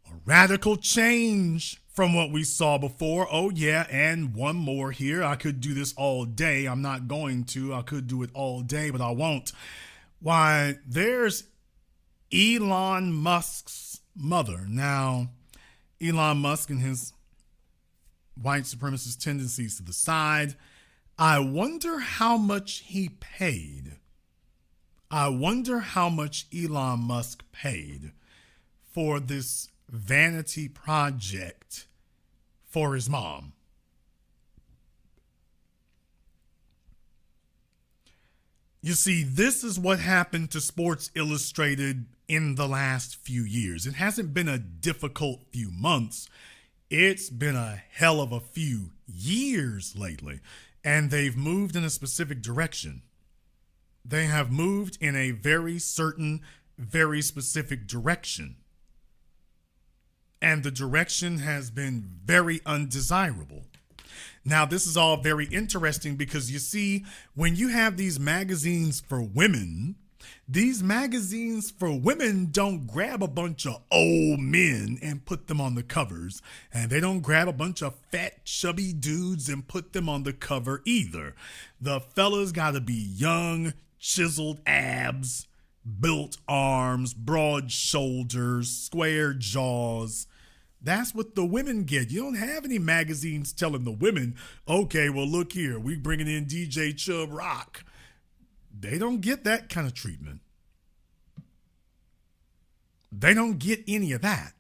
A radical change from what we saw before. Oh, yeah, and one more here. I could do this all day. I'm not going to. I could do it all day, but I won't. Why, there's Elon Musk's mother. Now, Elon Musk and his white supremacist tendencies to the side. I wonder how much he paid. I wonder how much Elon Musk paid for this vanity project for his mom. You see, this is what happened to Sports Illustrated in the last few years. It hasn't been a difficult few months. It's been a hell of a few years lately, and they've moved in a specific direction. They have moved in a very certain, very specific direction. And the direction has been very undesirable. Now, this is all very interesting because you see, when you have these magazines for women, these magazines for women don't grab a bunch of old men and put them on the covers. And they don't grab a bunch of fat, chubby dudes and put them on the cover either. The fellas gotta be young, chiseled abs, built arms, broad shoulders, square jaws. That's what the women get. You don't have any magazines telling the women, okay, well, look here, we bringing in DJ Chubb Rock. They don't get that kind of treatment. They don't get any of that.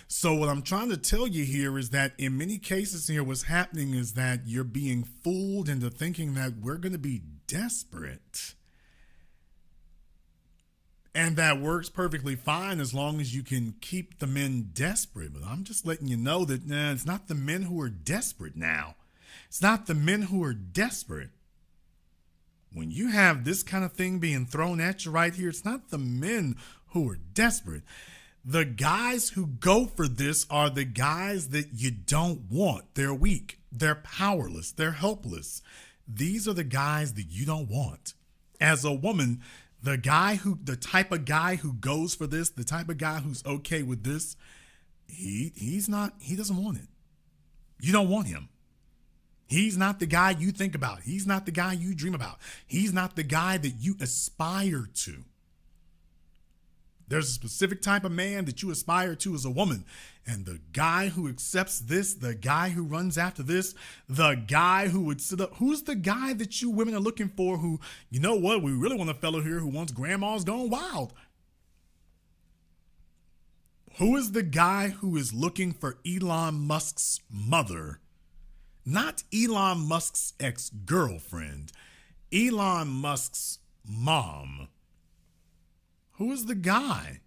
So what I'm trying to tell you here is that in many cases here, what's happening is that you're being fooled into thinking that we're going to be desperate. And that works perfectly fine as long as you can keep the men desperate. But I'm just letting you know that it's not the men who are desperate now. It's not the men who are desperate. When you have this kind of thing being thrown at you right here, it's not the men who are desperate. The guys who go for this are the guys that you don't want. They're weak. They're powerless. They're helpless. These are the guys that you don't want. As a woman, the type of guy who goes for this, the type of guy who's okay with this, he doesn't want it. You don't want him. He's not the guy you think about. He's not the guy you dream about. He's not the guy that you aspire to. There's a specific type of man that you aspire to as a woman. And the guy who accepts this, the guy who runs after this, the guy who would sit up, who's the guy that you women are looking for who, you know what, we really want a fellow here who wants grandma's gone wild. Who is the guy who is looking for Elon Musk's mother? Not Elon Musk's ex-girlfriend, Elon Musk's mom. Who is the guy?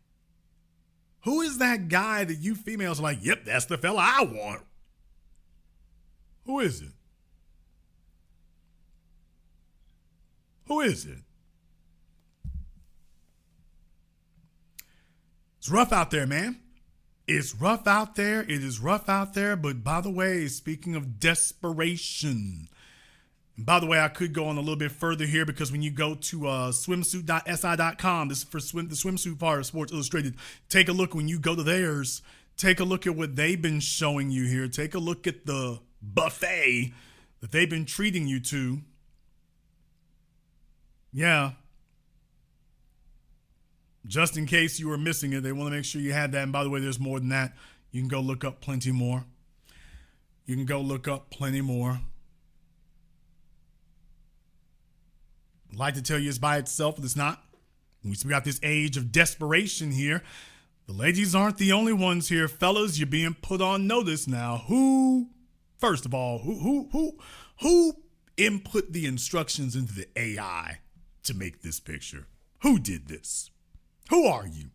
Who is that guy that you females are like, yep, that's the fella I want? Who is it? Who is it? It's rough out there, man. It's rough out there. It is rough out there. But by the way, speaking of desperation, And by the way, I could go on a little bit further here because when you go to swimsuit.si.com, this is for the swimsuit part of Sports Illustrated, take a look when you go to theirs. Take a look at what they've been showing you here. Take a look at the buffet that they've been treating you to. Yeah. Just in case you were missing it, they want to make sure you had that. And by the way, there's more than that. You can go look up plenty more. You can go look up plenty more. I'd like to tell you it's by itself, but it's not. We got this age of desperation here. The ladies aren't the only ones here. Fellas, you're being put on notice now. First of all, who input the instructions into the AI to make this picture? Who did this? Who are you?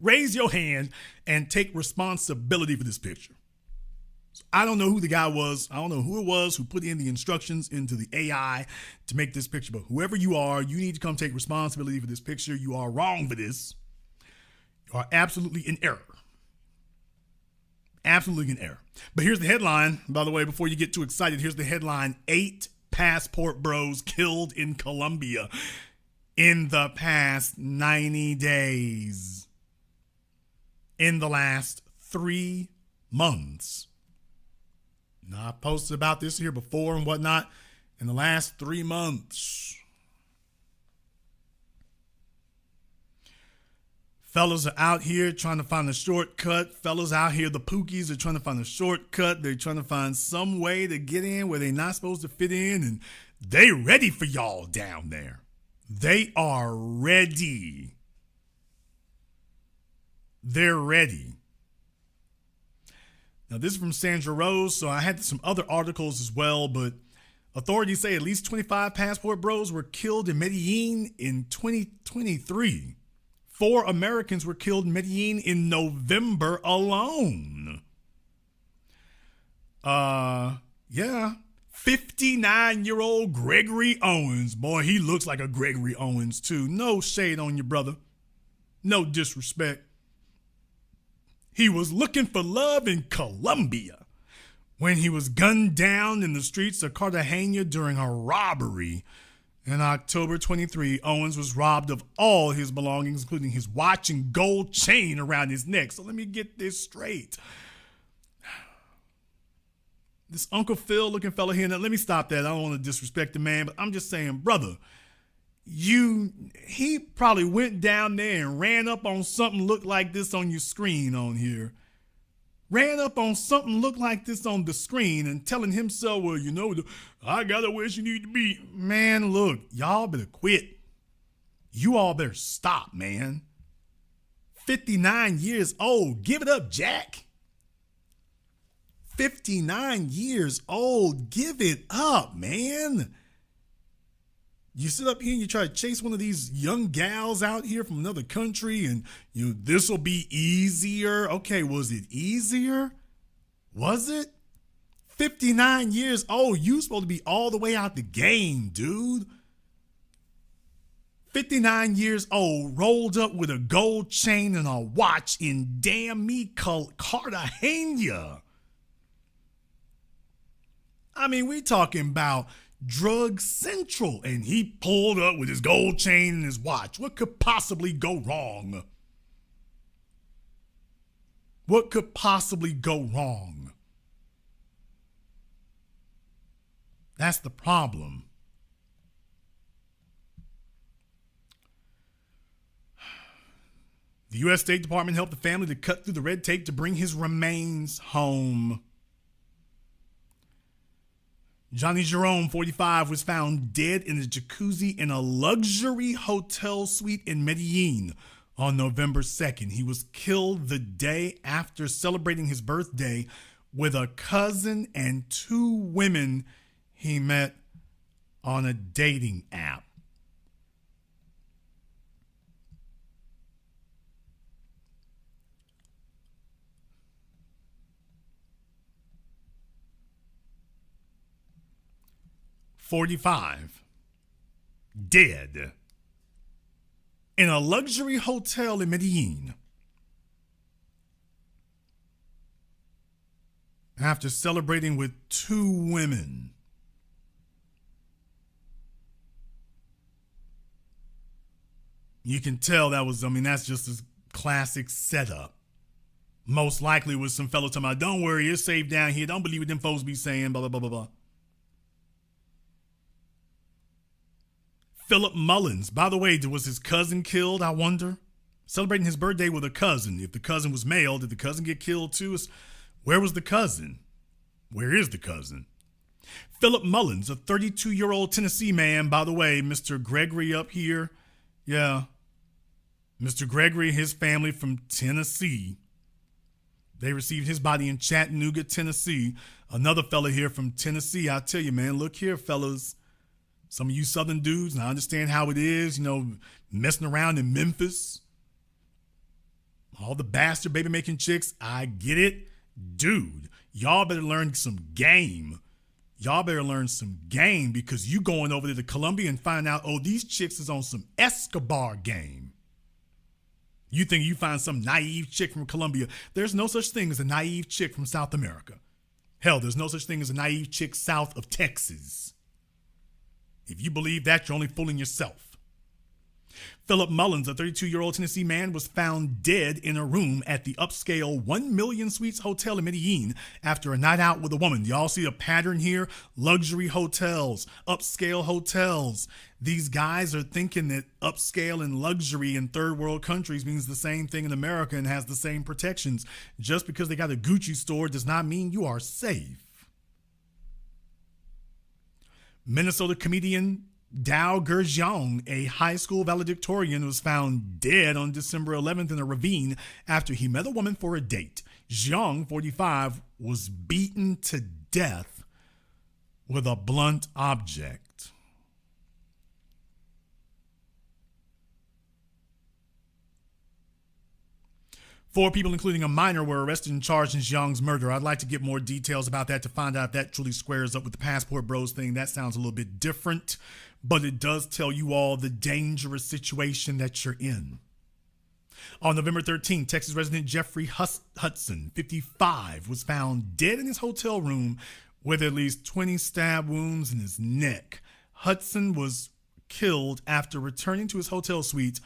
Raise your hand and take responsibility for this picture. I don't know who the guy was. I don't know who it was who put in the instructions into the AI to make this picture. But whoever you are, you need to come take responsibility for this picture. You are wrong for this. You are absolutely in error. Absolutely in error. But here's the headline. By the way, before you get too excited, here's the headline. 8 passport bros killed in Colombia in the past 90 days. In the last 3 months. Now, I posted about this here before and whatnot. In the last 3 months. Fellas are out here trying to find a shortcut. Fellas out here, the Pookies, are trying to find a shortcut. They're trying to find some way to get in where they're not supposed to fit in. And they ready for y'all down there. They are ready. They're ready. Now, this is from Sandra Rose, so I had some other articles as well, but authorities say at least 25 passport bros were killed in Medellin in 2023. 4 Americans were killed in Medellin in November alone. 59-year-old Gregory Owens. Boy, he looks like a Gregory Owens, too. No shade on your brother. No disrespect. He was looking for love in Colombia when he was gunned down in the streets of Cartagena during a robbery. In October 23, Owens was robbed of all his belongings, including his watch and gold chain around his neck. So let me get this straight. This Uncle Phil looking fella here, now let me stop that. I don't want to disrespect the man, but I'm just saying, brother, he probably went down there and ran up on something looked like this on your screen on here. Ran up on something looked like this on the screen and telling himself, well, you know, I got to where you need to be. Man, look, y'all better quit. You all better stop, man. 59 years old. Give it up, Jack. 59 years old. Give it up, man. You sit up here and you try to chase one of these young gals out here from another country and this will be easier. Okay, was it easier? Was it? 59 years old. You supposed to be all the way out the game, dude. 59 years old, rolled up with a gold chain and a watch in damn me Cartagena. I mean, we talking about Drug Central, and he pulled up with his gold chain and his watch. What could possibly go wrong? What could possibly go wrong? That's the problem. The U.S. State Department helped the family to cut through the red tape to bring his remains home. Johnny Jerome, 45, was found dead in a jacuzzi in a luxury hotel suite in Medellin on November 2nd. He was killed the day after celebrating his birthday with a cousin and 2 women he met on a dating app. "45, dead in a luxury hotel in Medellin after celebrating with 2 women You can tell that's just a classic setup. Most likely was some fellow talking about, don't worry, it's safe down here. Don't believe what them folks be saying, blah, blah, blah, blah, blah. Philip Mullins. By the way, was his cousin killed, I wonder? Celebrating his birthday with a cousin. If the cousin was male, did the cousin get killed too? Where was the cousin? Where is the cousin? Philip Mullins, a 32-year-old Tennessee man, by the way, Mr. Gregory up here. Yeah. Mr. Gregory, his family from Tennessee. They received his body in Chattanooga, Tennessee. Another fella here from Tennessee. I tell you, man, look here, fellas. Some of you Southern dudes, and I understand how it is, messing around in Memphis. All the bastard baby making chicks, I get it. Dude, y'all better learn some game. Y'all better learn some game because you going over there to Colombia and find out, these chicks is on some Escobar game. You think you find some naive chick from Colombia. There's no such thing as a naive chick from South America. Hell, there's no such thing as a naive chick south of Texas. If you believe that, you're only fooling yourself. Philip Mullins, a 32-year-old Tennessee man, was found dead in a room at the upscale 1 Million Suites Hotel in Medellin after a night out with a woman. Y'all see a pattern here? Luxury hotels, upscale hotels. These guys are thinking that upscale and luxury in third world countries means the same thing in America and has the same protections. Just because they got a Gucci store does not mean you are safe. Minnesota comedian Dow Gerjeong, a high school valedictorian, was found dead on December 11th in a ravine after he met a woman for a date. Jeong, 45, was beaten to death with a blunt object. Four people, including a minor, were arrested and charged in Jeong's murder. I'd like to get more details about that to find out if that truly squares up with the passport bros thing. That sounds a little bit different, but it does tell you all the dangerous situation that you're in. On November 13th, Texas resident Jeffrey Hudson, 55, was found dead in his hotel room with at least 20 stab wounds in his neck. Hudson was killed after returning to his hotel suite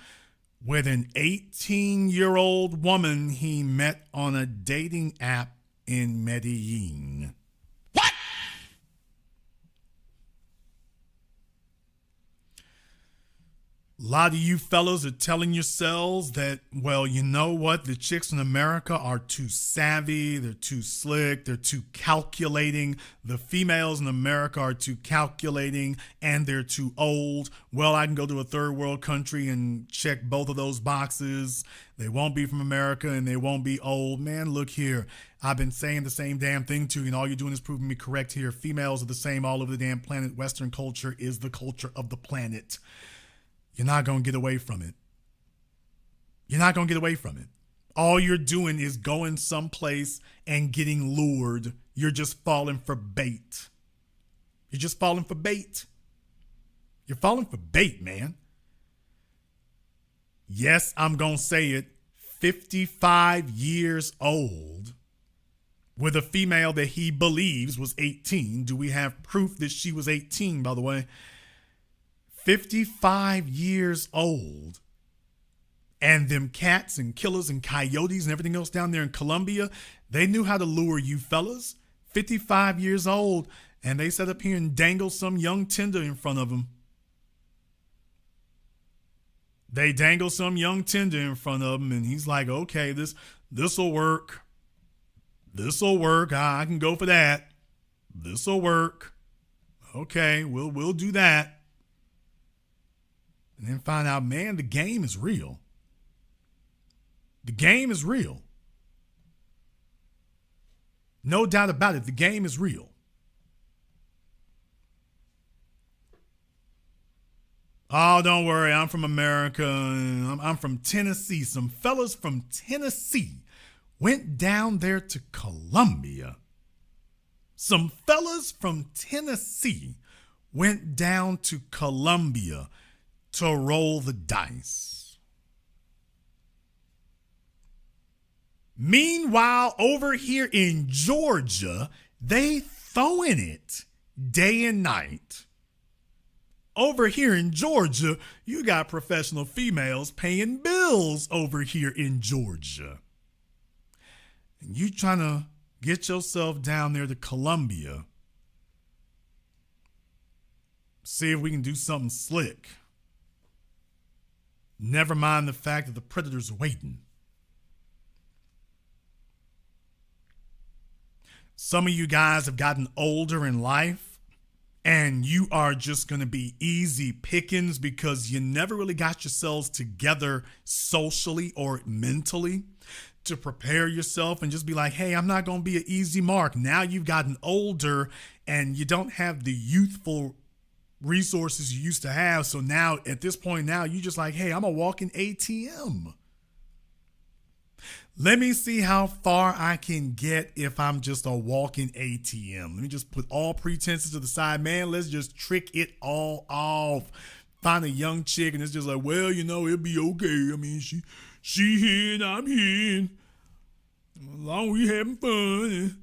with an 18-year-old woman he met on a dating app in Medellin. What? A lot of you fellows are telling yourselves that, well, you know what? The chicks in America are too savvy. They're too slick. They're too calculating. The females in America are too calculating and they're too old. Well, I can go to a third world country and check both of those boxes. They won't be from America and they won't be old. Man, look here. I've been saying the same damn thing to you, and all you're doing is proving me correct here. Females are the same all over the damn planet. Western culture is the culture of the planet. You're not going to get away from it. You're not going to get away from it. All you're doing is going someplace and getting lured. You're just falling for bait. You're just falling for bait. You're falling for bait, man. Yes, I'm going to say it. 55 years old with a female that he believes was 18. Do we have proof that she was 18, by the way? 55 years old, and them cats and killers and coyotes and everything else down there in Colombia, they knew how to lure you fellas. 55 years old, and they sat up here and dangled some young tender in front of them. They dangled some young tender in front of him, and he's like, okay, this'll work. This'll work. I can go for that. This'll work. Okay, we'll do that. And then find out, man, the game is real. The game is real. No doubt about it. The game is real. Oh, don't worry. I'm from America. I'm from Tennessee. Some fellas from Tennessee went down there to Colombia. Some fellas from Tennessee went down to Colombia to roll the dice. Meanwhile, over here in Georgia, they throwing it day and night. Over here in Georgia, you got professional females paying bills over here in Georgia. And you trying to get yourself down there to Columbia. See if we can do something slick. Never mind the fact that the predator's waiting. Some of you guys have gotten older in life and you are just going to be easy pickings because you never really got yourselves together socially or mentally to prepare yourself and just be like, hey, I'm not going to be an easy mark. Now you've gotten older and you don't have the youthful resources you used to have. So now at this point now, you just like, hey, I'm a walking ATM. Let me see how far I can get if I'm just a walking ATM. Let me just put all pretenses to the side. Man, let's just trick it all off. Find a young chick and it's just like, well, you know, it'll be okay. I mean, she here and I'm here. And as long as we having fun, and,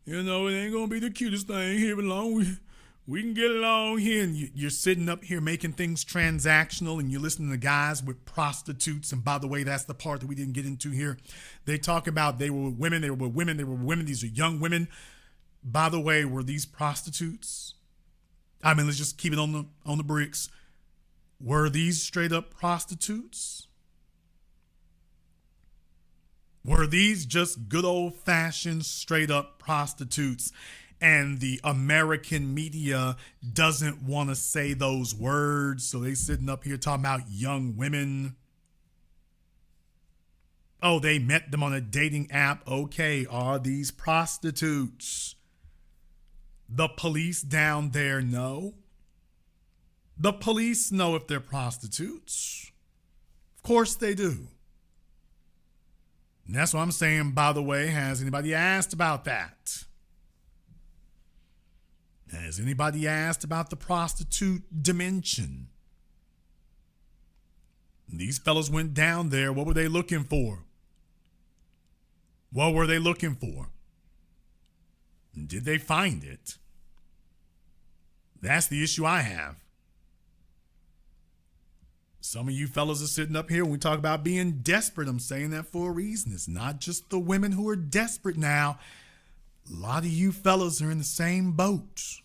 you know, it ain't going to be the cutest thing here, but as long as we can get along here. And you're sitting up here making things transactional and you're listening to guys with prostitutes. And by the way, that's the part that we didn't get into here. They talk about they were women. These are young women. By the way, were these prostitutes? I mean, let's just keep it on the bricks. Were these straight up prostitutes? Were these just good old fashioned straight up prostitutes? And the American media doesn't want to say those words. So they sitting up here talking about young women. Oh, they met them on a dating app. Okay, are these prostitutes? The police down there know. The police know if they're prostitutes. Of course they do. And that's what I'm saying, by the way. Has anybody asked about that? Has anybody asked about the prostitute dimension? These fellas went down there. What were they looking for? What were they looking for? Did they find it? That's the issue I have. Some of you fellas are sitting up here when we talk about being desperate. I'm saying that for a reason. It's not just the women who are desperate now. A lot of you fellas are in the same boat.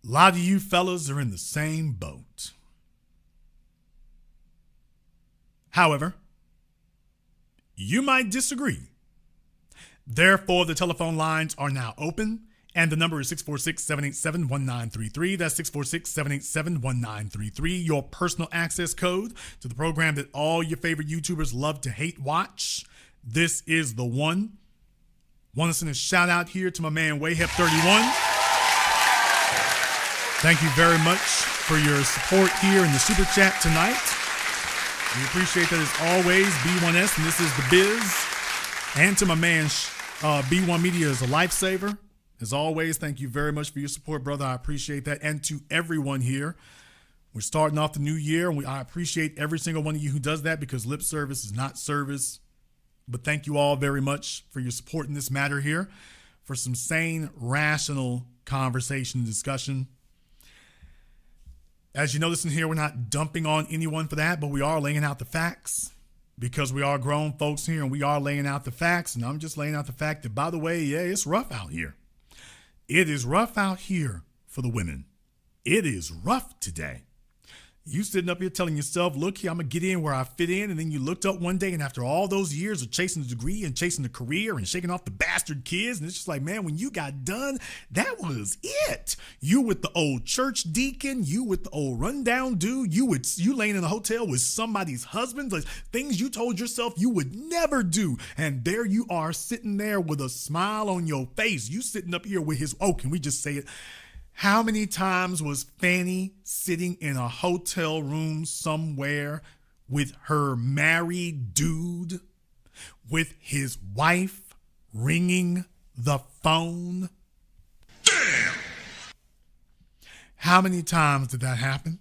A lot of you fellas are in the same boat. However, you might disagree. Therefore, the telephone lines are now open, and the number is 646-787-1933. That's 646-787-1933. Your personal access code to the program that all your favorite YouTubers love to hate watch. This is the one. Want to send a shout out here to my man Wayhep31. Thank you very much for your support here in the super chat tonight. We appreciate that as always. B1S, and this is The Biz. And to my man B1 Media is a lifesaver. As always, thank you very much for your support, brother. I appreciate that. And to everyone here, we're starting off the new year, and I appreciate every single one of you who does that because lip service is not service. But thank you all very much for your support in this matter here, for some sane, rational conversation and discussion. As you notice in here, we're not dumping on anyone for that, but we are laying out the facts because we are grown folks here and we are laying out the facts. And I'm just laying out the fact that, by the way, yeah, it's rough out here. It is rough out here for the women. It is rough today. You sitting up here telling yourself, look here, I'm going to get in where I fit in. And then you looked up one day and after all those years of chasing the degree and chasing the career and shaking off the bastard kids. And it's just like, man, when you got done, that was it. You with the old church deacon, you with the old rundown dude, you laying in a hotel with somebody's husband, like things you told yourself you would never do. And there you are sitting there with a smile on your face. You sitting up here with can we just say it? How many times was Fanny sitting in a hotel room somewhere with her married dude, with his wife ringing the phone? Damn! How many times did that happen?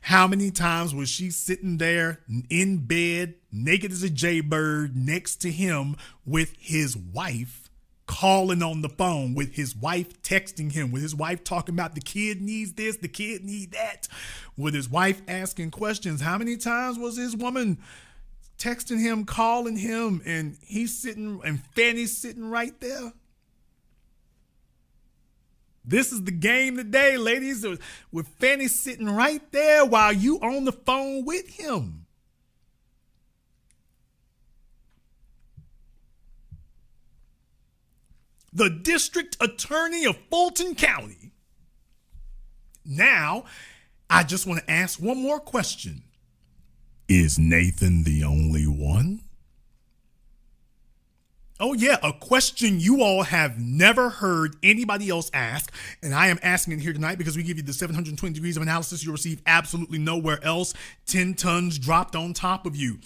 How many times was she sitting there in bed, naked as a jaybird, next to him with his wife, calling on the phone, with his wife texting him, with his wife talking about the kid needs this, the kid need that, with his wife asking questions. How many times was his woman texting him, calling him, and he's sitting, and Fanny's sitting right there? This is the game today, ladies, with Fanny sitting right there while you on the phone with him. The district attorney of Fulton County. Now, I just want to ask one more question. Is Nathan the only one? Oh yeah, a question you all have never heard anybody else ask, and I am asking it here tonight because we give you the 720 degrees of analysis you'll receive absolutely nowhere else, 10 tons dropped on top of you.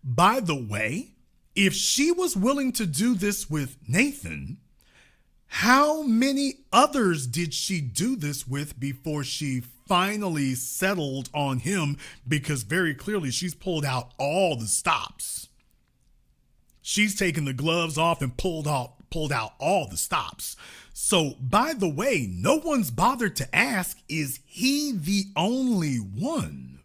By the way, if she was willing to do this with Nathan, how many others did she do this with before she finally settled on him? Because very clearly she's pulled out all the stops. She's taken the gloves off and pulled out all the stops. So, by the way, no one's bothered to ask, is he the only one?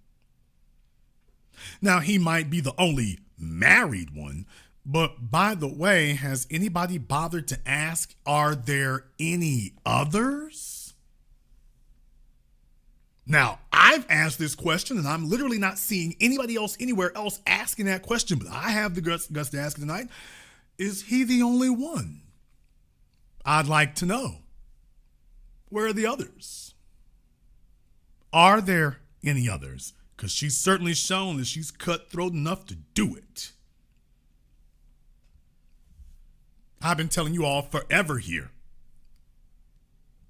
Now, he might be the only married one, but by the way, has anybody bothered to ask, are there any others? Now, I've asked this question, and I'm literally not seeing anybody else anywhere else asking that question, but I have the guts to ask it tonight. Is he the only one? I'd like to know. Where are the others? Are there any others? Because she's certainly shown that she's cutthroat enough to do it. I've been telling you all forever here.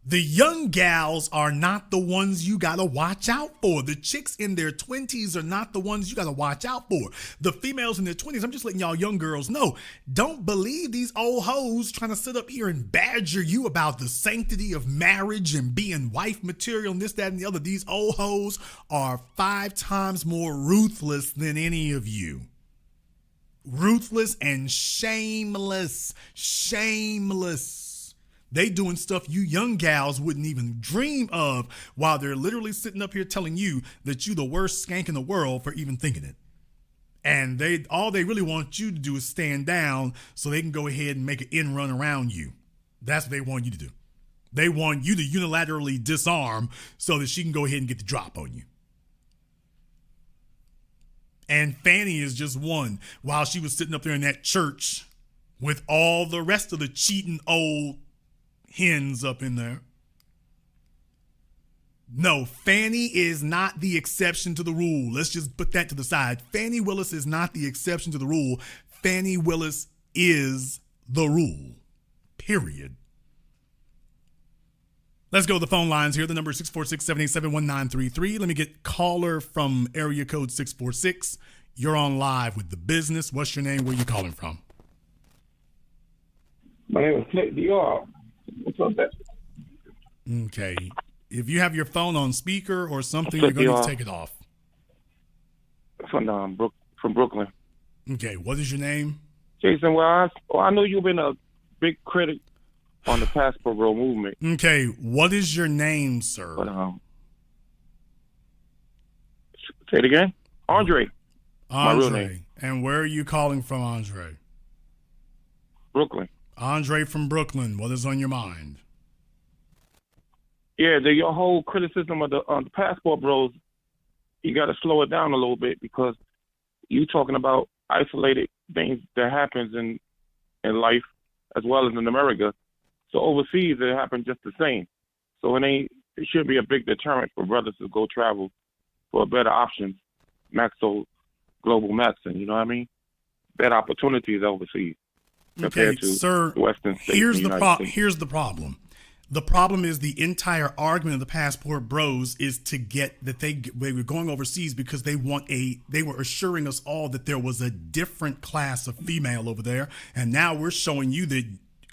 The young gals are not the ones you gotta watch out for. The chicks in their 20s are not the ones you gotta watch out for. The females in their 20s, I'm just letting y'all young girls know, don't believe these old hoes trying to sit up here and badger you about the sanctity of marriage and being wife material and this, that, and the other. These old hoes are 5 times more ruthless than any of you. Ruthless and shameless. They doing stuff you young gals wouldn't even dream of, while they're literally sitting up here telling you that you the worst skank in the world for even thinking it. And all they really want you to do is stand down so they can go ahead and make an end run around you. That's what they want you to do. They want you to unilaterally disarm so that she can go ahead and get the drop on you. And Fanny is just one, while she was sitting up there in that church with all the rest of the cheating old hens up in there. No, Fanny is not the exception to the rule. Let's just put that to the side. Fanny Willis is not the exception to the rule. Fanny Willis is the rule. Period. Let's go to the phone lines here. The number is 646-787-1933. Let me get caller from area code 646. You're on live with The Business. What's your name? Where you calling from? My name is Clint DR. What's up, that? Okay. If you have your phone on speaker or something, you're going to take it off. From Brooklyn. Okay. What is your name? Jason, well, I know you've been a big critic on the passport bro movement. Okay. What is your name, sir? But, say it again. Andre. My real name. And where are you calling from, Andre? Brooklyn. Andre from Brooklyn. What is on your mind? Yeah, your whole criticism of the passport bros, you got to slow it down a little bit, because you talking about isolated things that happens in life as well as in America. So overseas, it happened just the same. So it should be a big deterrent for brothers to go travel for better options, global maxing, you know what I mean? Better opportunities overseas. Okay, sir, Western states, here's the problem. The problem is the entire argument of the passport bros is to get that they were going overseas because they were assuring us all that there was a different class of female over there. And now we're showing you that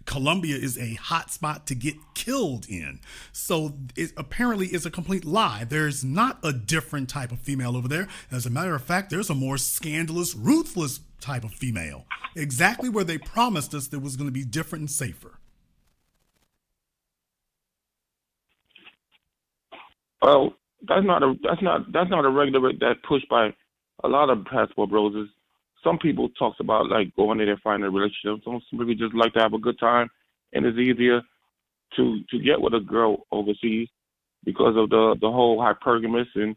Colombia is a hot spot to get killed in. So it apparently is a complete lie. There's not a different type of female over there. As a matter of fact, there's a more scandalous, ruthless type of female. Exactly where they promised us that was going to be different and safer. Well, that's not a regular that pushed by a lot of passport bros. Some people talks about like going in there and finding a relationship. Some people just like to have a good time, and it's easier to get with a girl overseas because of the whole hypergamous and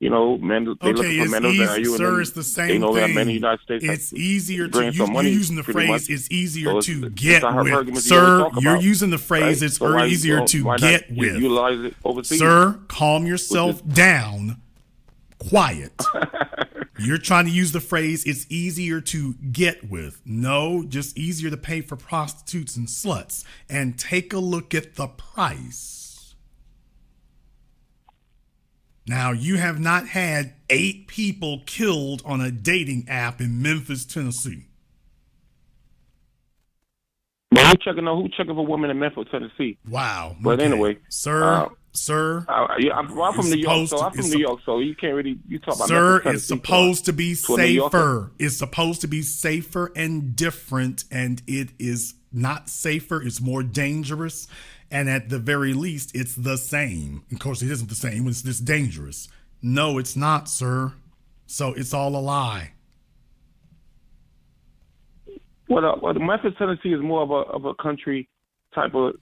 men. They look for men that are you, sir. And it's the same they know thing. that men in the United States. It's easier to bring some money. You're using the phrase. Much. It's easier So to it's get the with, hypergamous sir. You're about, using the phrase. Right? It's So easier to why get not with. Utilize it overseas, sir. Calm yourself down. Quiet. You're trying to use the phrase, it's easier to get with. No, just easier to pay for prostitutes and sluts. And take a look at the price. Now, you have not had 8 people killed on a dating app in Memphis, Tennessee. But who checking for women in Memphis, Tennessee? Wow. But okay. anyway, Sir, I'm from New York, so you can't really talk about. Sir, Memphis, it's supposed to be safer. It's supposed to be safer and different, and it is not safer. It's more dangerous, and at the very least, it's the same. Of course, it isn't the same. It's this dangerous. No, it's not, sir. So it's all a lie. Well, Memphis, Tennessee is more of a country type of.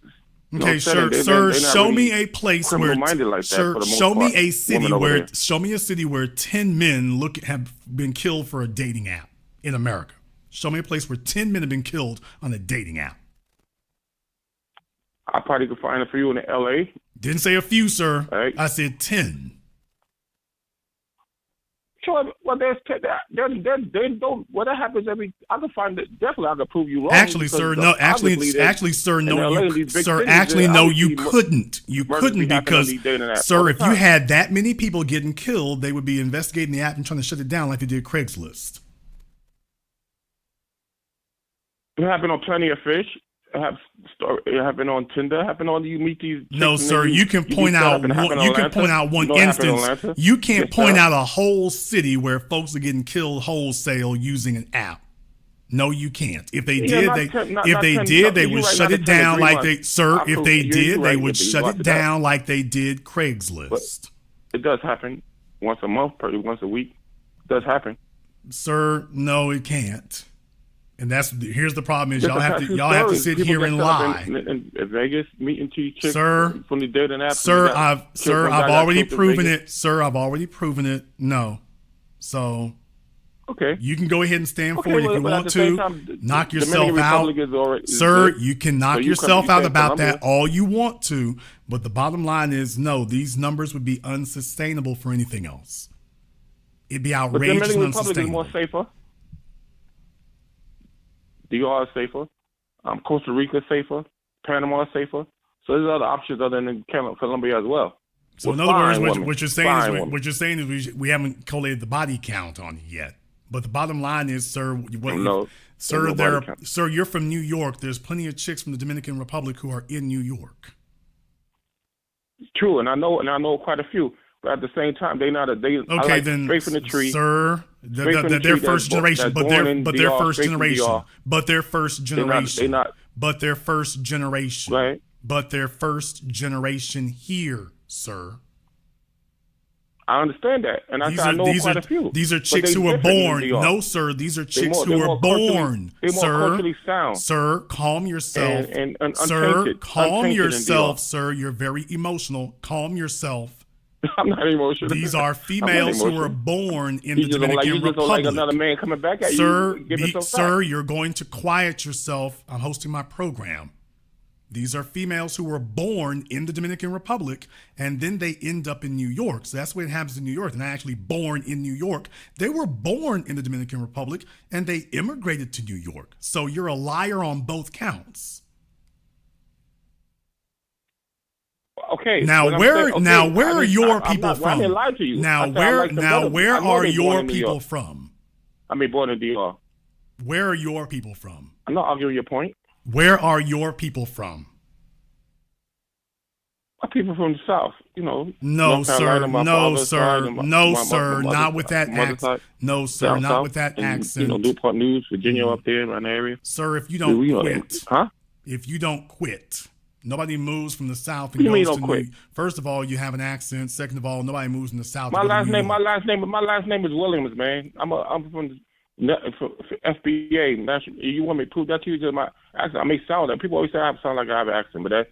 Okay, sir, show me a place where, show me a city where 10 men have been killed for a dating app in America. Show me a place where 10 men have been killed on a dating app. I probably could find a few in L.A. Didn't say a few, sir. Right. I said 10. Sure, well, they don't. Well, that happens every. I can find it. Definitely, I can prove you wrong. Actually, sir, no. Actually, sir, no. You couldn't. You couldn't because, sir, if you had that many people getting killed, they would be investigating the app and trying to shut it down like they did Craigslist. It happened on Plenty of Fish. It happened on Tinder. It happened on you meet these. No, sir. You can point out one instance. You can't point out a whole city where folks are getting killed wholesale using an app. No, you can't. If they did, they would shut it down like they. Sir, if they did, they would shut it down like they did Craigslist. It does happen once a month, probably once a week. It does happen. Sir, no, it can't. And here's the problem is y'all have to sit here and lie. In Vegas, meeting two chicks from the dating app. I've already proven it. Sir, I've already proven it. No. So okay. You can go ahead and stand for it if you want to. Knock yourself out. Sir, you can knock yourself out about that all you want to. But the bottom line is no, these numbers would be unsustainable for anything else. It'd be outrageous and unsustainable. Is more safer. DR is safer. Costa Rica is safer. Panama is safer. So there's other options other than Colombia as well. So in other words, what you're saying is we haven't collated the body count on it yet. But the bottom line is, sir, sir, you're from New York. There's plenty of chicks from the Dominican Republic who are in New York. True, and I know quite a few. But at the same time, straight from the tree, sir. They're first generation, but they're first generation. But they're first generation. But they're first generation. Right. But they're first generation here, sir. I understand that, and I know quite a few. These are chicks who are born. No, sir. These are chicks who are born. They're more culturally sound. Sir, calm yourself. And sir, calm yourself, sir. You're very emotional. Calm yourself. I'm not emotional. These are females who were born in the Dominican Republic. Like another man coming back at you. Sir, you're going to quiet yourself. I'm hosting my program. These are females who were born in the Dominican Republic, and then they end up in New York. So that's what happens in New York. They're not actually born in New York. They were born in the Dominican Republic, and they immigrated to New York. So you're a liar on both counts. Okay. Now where are your people from? I didn't lie to you. Now where are your people from? I mean, born in DR. Where are your people from? I'm not arguing your point. Where are your people from? My people from the South, No, North sir. Carolina, No, sir. side, No, sir. my Not with that accent. No, sir. Not with that accent. Newport News, Virginia, up there around the area. Sir, if you don't quit. Huh? If you don't quit. Nobody moves from the South What and do you mean goes don't to quit? New. First of all, you have an accent. Second of all, nobody moves from the South. My to go last to New name, York. my last name is Williams, man. I'm from FBA. You want me to prove that to you? Just my accent. I may sound like people always say I sound like I have an accent, but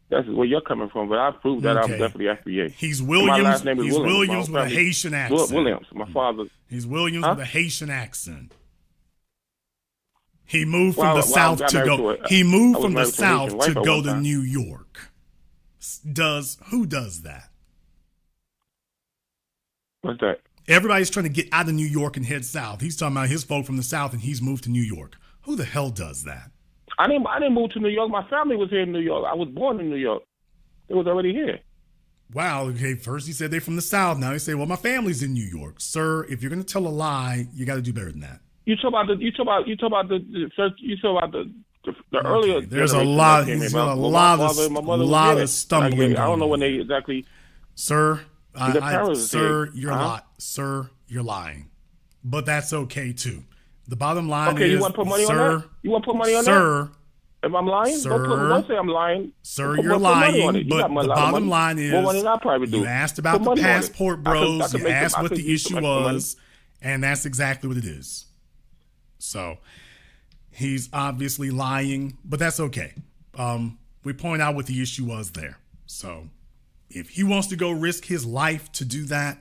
that's where you're coming from. But I proved that I'm definitely FBA. He's Williams. My last name is he's Williams with a Haitian accent. Williams. My father. He's Williams with a Haitian accent. He moved from the I South got to married go. to He moved I was from the married to a Haitian South wife to at go one to time. New York. Who does that? What's that? Everybody's trying to get out of New York and head south. He's talking about his folk from the South and he's moved to New York. Who the hell does that? I didn't move to New York. My family was here in New York. I was born in New York. It was already here. Wow. Okay. First he said they're from the South. Now he say, well, my family's in New York. Sir, if you're going to tell a lie, you got to do better than that. You talk about the earlier. There's a lot. There's a lot of stumbling. I don't know when they exactly. Sir, Sir, you're lying. But that's okay too. The bottom line okay, is, you want to put money on that? You want to put money on sir, that? If I'm lying, don't say I'm lying. Sir, you're lying. But the bottom line is, more money than I probably do. You asked about the passport bros. You asked what the issue was, and that's exactly what it is. So he's obviously lying, but that's okay. We point out what the issue was there. So if he wants to go risk his life to do that,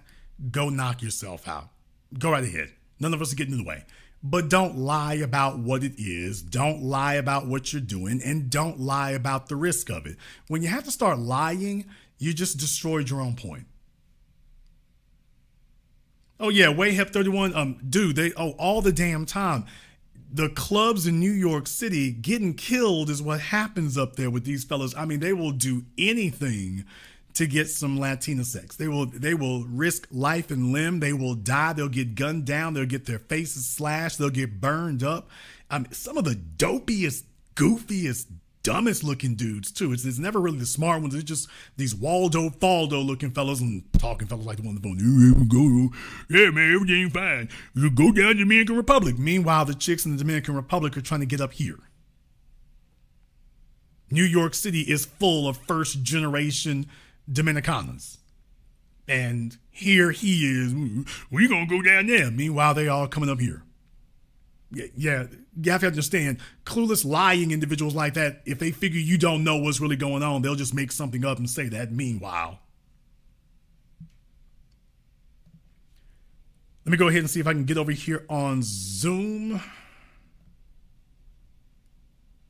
go knock yourself out. Go right ahead. None of us are getting in the way. But don't lie about what it is. Don't lie about what you're doing. And don't lie about the risk of it. When you have to start lying, you just destroyed your own point. Oh, yeah, Wayhep 31. Dude, all the damn time. The clubs in New York City, getting killed is what happens up there with these fellas. I mean, they will do anything to get some Latina sex. They will risk life and limb. They will die. They'll get gunned down. They'll get their faces slashed. They'll get burned up. I mean, some of the dopiest, goofiest, dumbest looking dudes too. It's never really the smart ones. It's just these Waldo Faldo looking fellas and talking fellas like the one on the phone. Yeah, man, everything's fine. You go down to the Dominican Republic. Meanwhile, the chicks in the Dominican Republic are trying to get up here. New York City is full of first generation Dominicanas. And here he is, we gonna go down there. Meanwhile, they all coming up here. Yeah, you have to understand, clueless, lying individuals like that, if they figure you don't know what's really going on, they'll just make something up and say that. Meanwhile, let me go ahead and see if I can get over here on Zoom.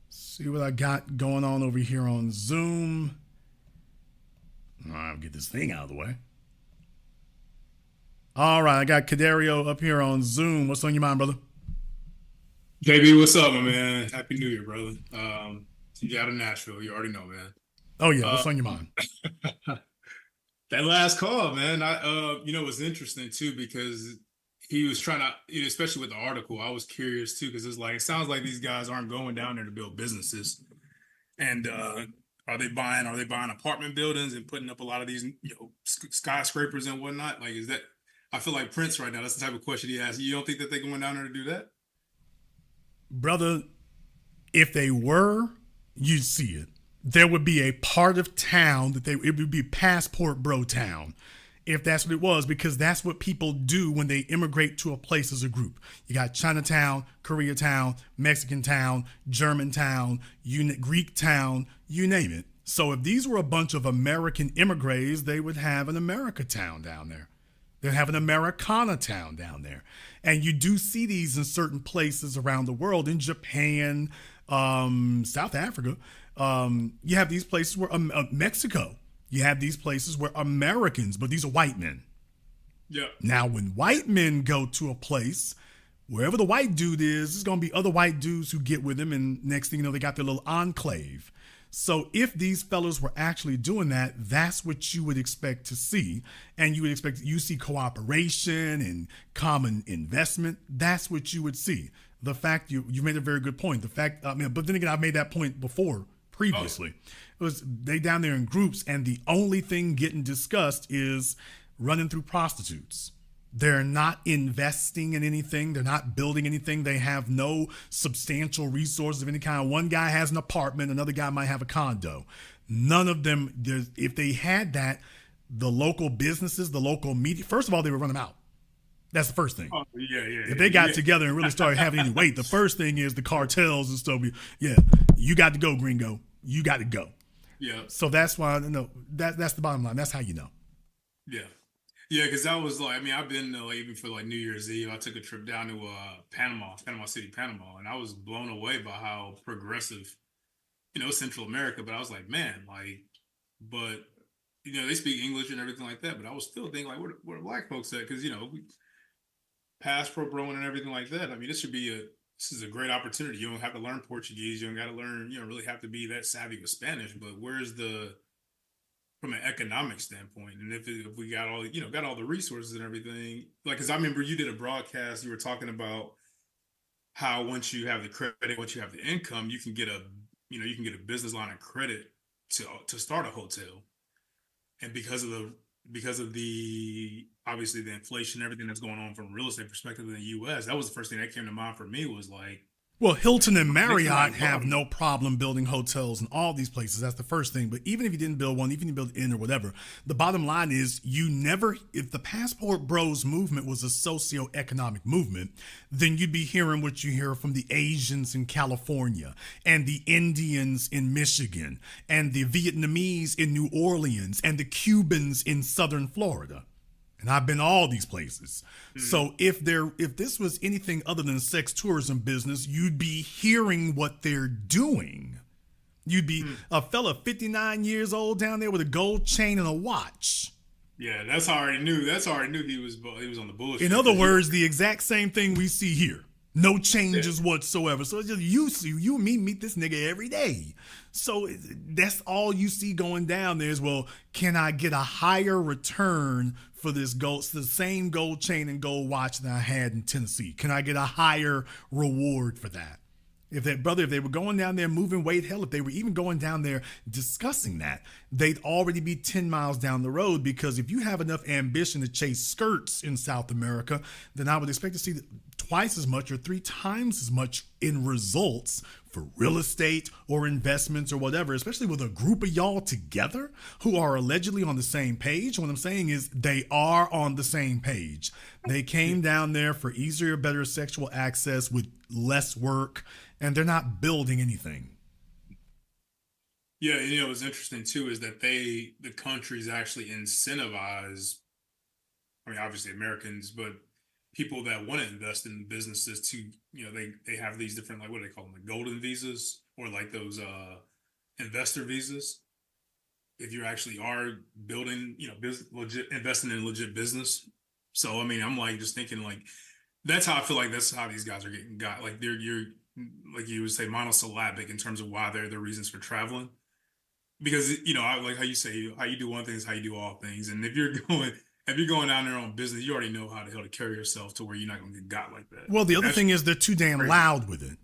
See what I got going on over here on Zoom. I'll get this thing out of the way. All right, I got Cadario up here on Zoom. What's on your mind, brother? JB, what's up, my man? Happy New Year, brother. You out of Nashville, you already know, man. Oh yeah, what's on your mind? That last call, man. It was interesting too because he was trying to, especially with the article. I was curious too because it sounds like these guys aren't going down there to build businesses, and are they buying apartment buildings and putting up a lot of these skyscrapers and whatnot? Like, is that? I feel like Prince right now. That's the type of question he asked. You don't think that they're going down there to do that? Brother, if they were, you'd see it. There would be a part of town it would be passport bro town, if that's what it was, because that's what people do when they immigrate to a place as a group. You got Chinatown, Koreatown, Mexican town, German town, Greek town, you name it. So if these were a bunch of American immigrants, they would have an America town down there. They'd have an Americana town down there. And you do see these in certain places around the world, in Japan, South Africa. You have these places where Mexico, you have these places where Americans, but these are white men. Yeah. Now, when white men go to a place, wherever the white dude is, there's going to be other white dudes who get with him. And next thing you know, they got their little enclave. So if these fellas were actually doing that, that's what you would expect to see. And you would expect, you see cooperation and common investment. That's what you would see. The fact you made a very good point. The fact, but then again, I made that point previously. It was they down there in groups, and the only thing getting discussed is running through prostitutes. They're not investing in anything. They're not building anything. They have no substantial resources of any kind. One guy has an apartment. Another guy might have a condo. None of them, if they had that, the local businesses, the local media, first of all, they would run them out. That's the first thing. Oh, yeah. If they got together and really started having any weight, the first thing is the cartels and stuff. Yeah, you got to go, gringo. You got to go. Yeah. So that's why, that's the bottom line. That's how you know. Yeah. Yeah, because that was like, I mean, I've been even for like New Year's Eve, I took a trip down to Panama City, Panama, and I was blown away by how progressive, Central America. But I was like, man, but they speak English and everything like that. But I was still thinking, like, where the black folks at? Because we passport broing and everything like that. I mean, this is a great opportunity. You don't have to learn Portuguese. You don't got to learn. You don't really have to be that savvy with Spanish. But where's from an economic standpoint, and if we got all the resources and everything, like, because I remember you did a broadcast, you were talking about how once you have the credit, once you have the income, you can get a business line of credit to start a hotel, and because of the obviously the inflation, everything that's going on from a real estate perspective in the U.S., that was the first thing that came to mind for me was like. Well, Hilton and Marriott have no problem building hotels in all these places. That's the first thing. But even if you didn't build one, even if you build an inn or whatever, the bottom line is if the Passport Bros movement was a socioeconomic movement, then you'd be hearing what you hear from the Asians in California and the Indians in Michigan and the Vietnamese in New Orleans and the Cubans in Southern Florida. And I've been all these places. So if this was anything other than sex tourism business, you'd be hearing what they're doing. You'd be a fella 59 years old down there with a gold chain and a watch. Yeah, that's how I already knew. He was on the bullshit. In other words, the exact same thing we see here. No changes whatsoever. So it's just you and me meet this nigga every day. So that's all you see going down there is, well, can I get a higher return for the same gold chain and gold watch that I had in Tennessee? Can I get a higher reward for that? If they were going down there moving weight, hell, if they were even going down there discussing that, they'd already be 10 miles down the road, because if you have enough ambition to chase skirts in South America, then I would expect to see twice as much or 3 times as much in results for real estate or investments or whatever, especially with a group of y'all together who are allegedly on the same page. What I'm saying is they are on the same page. They came down there for easier, better sexual access with less work, and they're not building anything. Yeah, what's interesting too is that the countries actually incentivize, I mean, obviously Americans, but people that want to invest in businesses to, they have these different, like, what do they call them, like golden visas, or like those investor visas. If you actually are building, legit, investing in legit business. So, I mean, I'm like just thinking, like, that's how I feel like that's how these guys are getting got. Like you're like you would say monosyllabic in terms of why they're the reasons for traveling. Because, I like how you say how you do one thing is how you do all things. And if you're going down there on business, you already know how the hell to carry yourself to where you're not going to get got like that. Well, the other thing is they're too damn loud with it.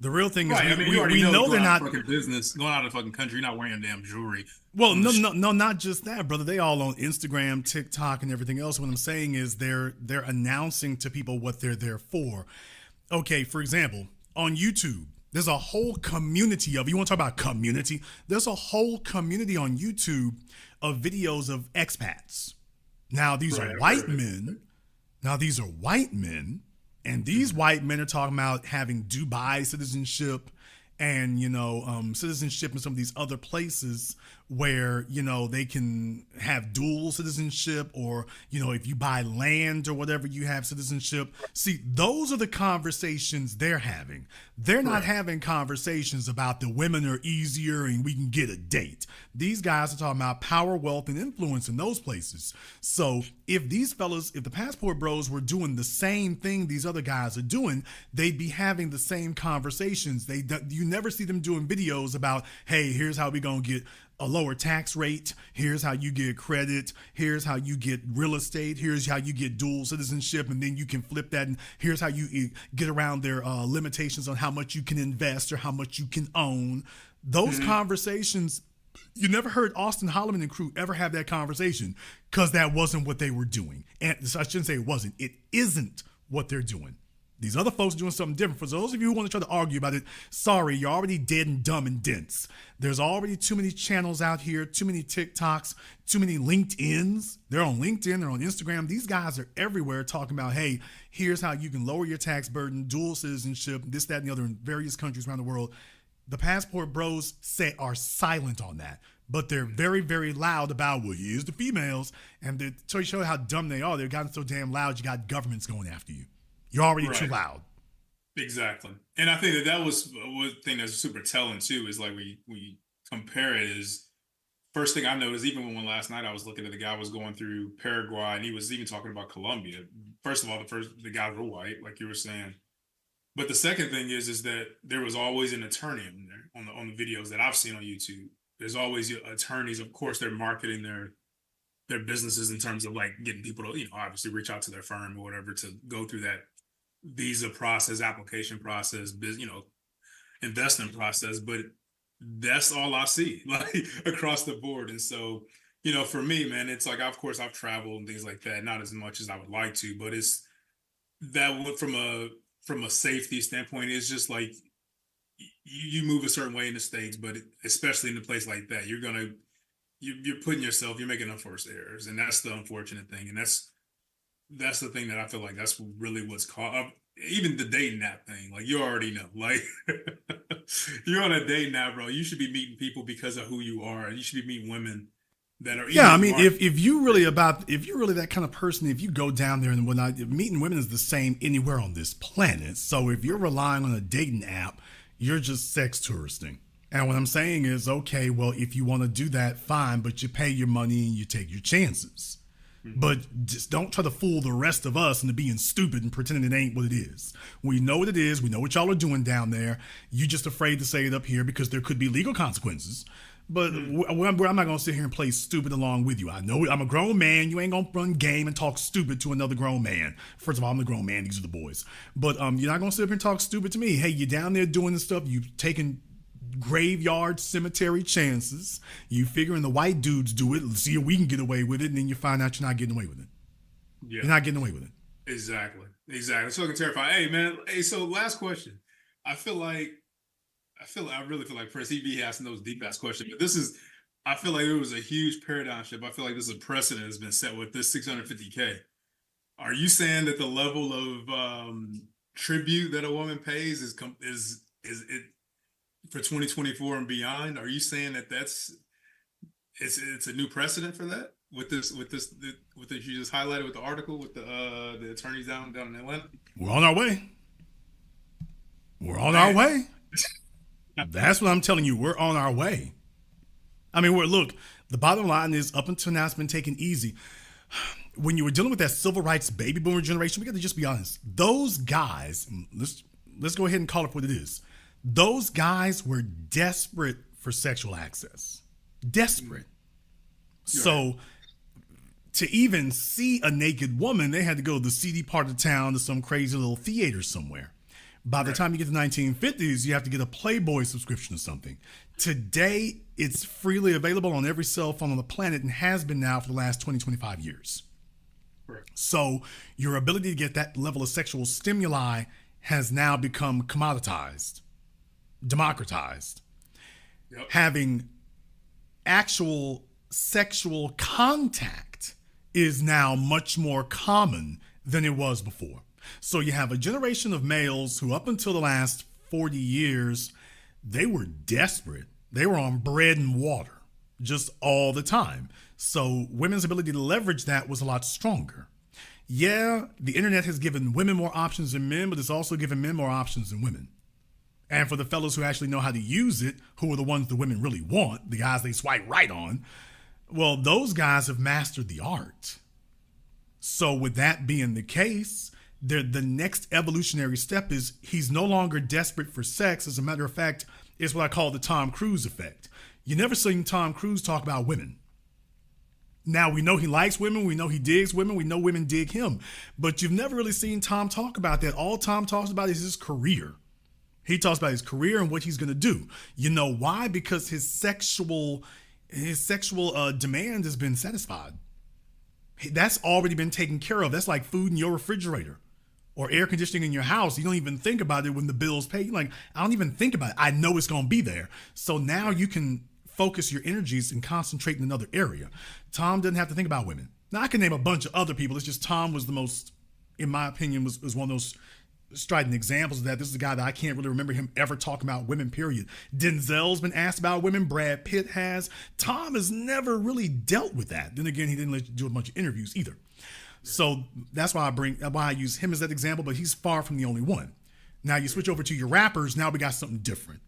The real thing is, right, we know they're not fucking business going out of the fucking country. You're not wearing damn jewelry. Well, no, not just that, brother. They all on Instagram, TikTok, and everything else. What I'm saying is they're announcing to people what they're there for. Okay, for example, on YouTube, there's a whole community of, you want to talk about community? There's a whole community on YouTube of videos of expats. Now, these are white men. Now, these are white men. And these white men are talking about having Dubai citizenship and, citizenship in some of these other places where, they can have dual citizenship, or, if you buy land or whatever, you have citizenship. See, those are the conversations they're having. They're not having conversations about the women are easier and we can get a date. These guys are talking about power, wealth, and influence in those places. So if the Passport Bros were doing the same thing these other guys are doing, they'd be having the same conversations. You never see them doing videos about, hey, here's how we gonna get a lower tax rate. Here's how you get credit. Here's how you get real estate. Here's how you get dual citizenship. And then you can flip that. And here's how you get around their limitations on how much you can invest or how much you can own. Those conversations, you never heard Austin Holloman and crew ever have that conversation, because that wasn't what they were doing. And so I shouldn't say it wasn't. It isn't what they're doing. These other folks doing something different. For those of you who want to try to argue about it, sorry, you're already dead and dumb and dense. There's already too many channels out here, too many TikToks, too many LinkedIns. They're on LinkedIn, they're on Instagram. These guys are everywhere talking about, hey, here's how you can lower your tax burden, dual citizenship, this, that, and the other in various countries around the world. The passport bros are silent on that. But they're very, very loud about, well, here's the females. And to show you how dumb they are, they've gotten so damn loud, you got governments going after you. You're already too loud. Exactly. And I think that was one thing that's super telling, too, is like we compare it is, first thing I noticed, even when last night I was looking at the guy was going through Paraguay, and he was even talking about Colombia. First of all, the guys were white, like you were saying. But the second thing is that there was always an attorney in there on the videos that I've seen on YouTube. There's always attorneys. Of course, they're marketing their businesses in terms of like getting people to, obviously reach out to their firm or whatever to go through that visa process, application process, investment process. But that's all I see, like across the board. And so, for me, man, it's like, of course, I've traveled and things like that, not as much as I would like to, but it's that from a safety standpoint, it's just like, you move a certain way in the States, but especially in a place like that, you're putting yourself, you're making unforced errors. And that's the unfortunate thing. And that's the thing that I feel like that's really what's caught even the dating app thing. Like, you already know, like you're on a dating app, bro. You should be meeting people because of who you are. And you should be meeting women that are. Yeah. I mean, if you're really that kind of person, if you go down there and whatnot, meeting women is the same anywhere on this planet. So if you're relying on a dating app, you're just sex touristing. And what I'm saying is, okay, well, if you want to do that, fine, but you pay your money and you take your chances. Mm-hmm. But just don't try to fool the rest of us into being stupid and pretending it ain't what it is. We know what it is. We know what y'all are doing down there. You're just afraid to say it up here because there could be legal consequences. But I'm not going to sit here and play stupid along with you. I know I'm a grown man. You ain't going to run game and talk stupid to another grown man. First of all, I'm the grown man. These are the boys. But you're not going to sit up here and talk stupid to me. Hey, you're down there doing this stuff. You've taken graveyard cemetery chances. You figuring the white dudes do it. Let's see if we can get away with it. And then you find out you're not getting away with it. Yeah. You're not getting away with it. Exactly. So I can terrify. Hey, man. Hey, so last question. I really feel like Prince, he asking those deep ass questions, but I feel like it was a huge paradigm shift. I feel like this is a precedent has been set with this 650K. Are you saying that the level of tribute that a woman pays is it for 2024 and beyond? Are you saying that it's a new precedent for that with this you just highlighted with the article with the attorneys down in Atlanta? We're on our way. Our way. That's what I'm telling you. We're on our way. I mean, look, the bottom line is up until now it's been taken easy. When you were dealing with that civil rights baby boomer generation, we got to just be honest. Those guys, let's go ahead and call it what it is. Those guys were desperate for sexual access. Desperate. So to even see a naked woman, they had to go to the seedy part of town to some crazy little theater somewhere. By the time you get to the 1950s, you have to get a Playboy subscription or something. Today, it's freely available on every cell phone on the planet and has been now for the last 20, 25 years. Right. So your ability to get that level of sexual stimuli has now become commoditized, democratized. Yep. Having actual sexual contact is now much more common than it was before. So you have a generation of males who up until the last 40 years, they were desperate. They were on bread and water just all the time. So women's ability to leverage that was a lot stronger. Yeah, the internet has given women more options than men, but it's also given men more options than women. And for the fellows who actually know how to use it, who are the ones the women really want, the guys they swipe right on, well, those guys have mastered the art. So with that being the case, the next evolutionary step is he's no longer desperate for sex. As a matter of fact, it's what I call the Tom Cruise effect. You never seen Tom Cruise talk about women. Now, we know he likes women. We know he digs women. We know women dig him. But you've never really seen Tom talk about that. All Tom talks about is his career. He talks about his career and what he's going to do. You know why? Because his sexual demand has been satisfied. That's already been taken care of. That's like food in your refrigerator. or air conditioning in your house. You don't even think about it when the bill's paid. You're like, I don't even think about it. I know it's going to be there. So now you can focus your energies and concentrate in another area. Tom doesn't have to think about women. Now, I can name a bunch of other people. It's just Tom was the most, in my opinion, was one of those strident examples of that. This is a guy that I can't really remember him ever talking about women, period. Denzel's been asked about women. Brad Pitt has. Tom has never really dealt with that. Then again, he didn't do a bunch of interviews either. So that's why I use him as that example, but he's far from the only one. Now you switch over to your rappers. Now we got something different.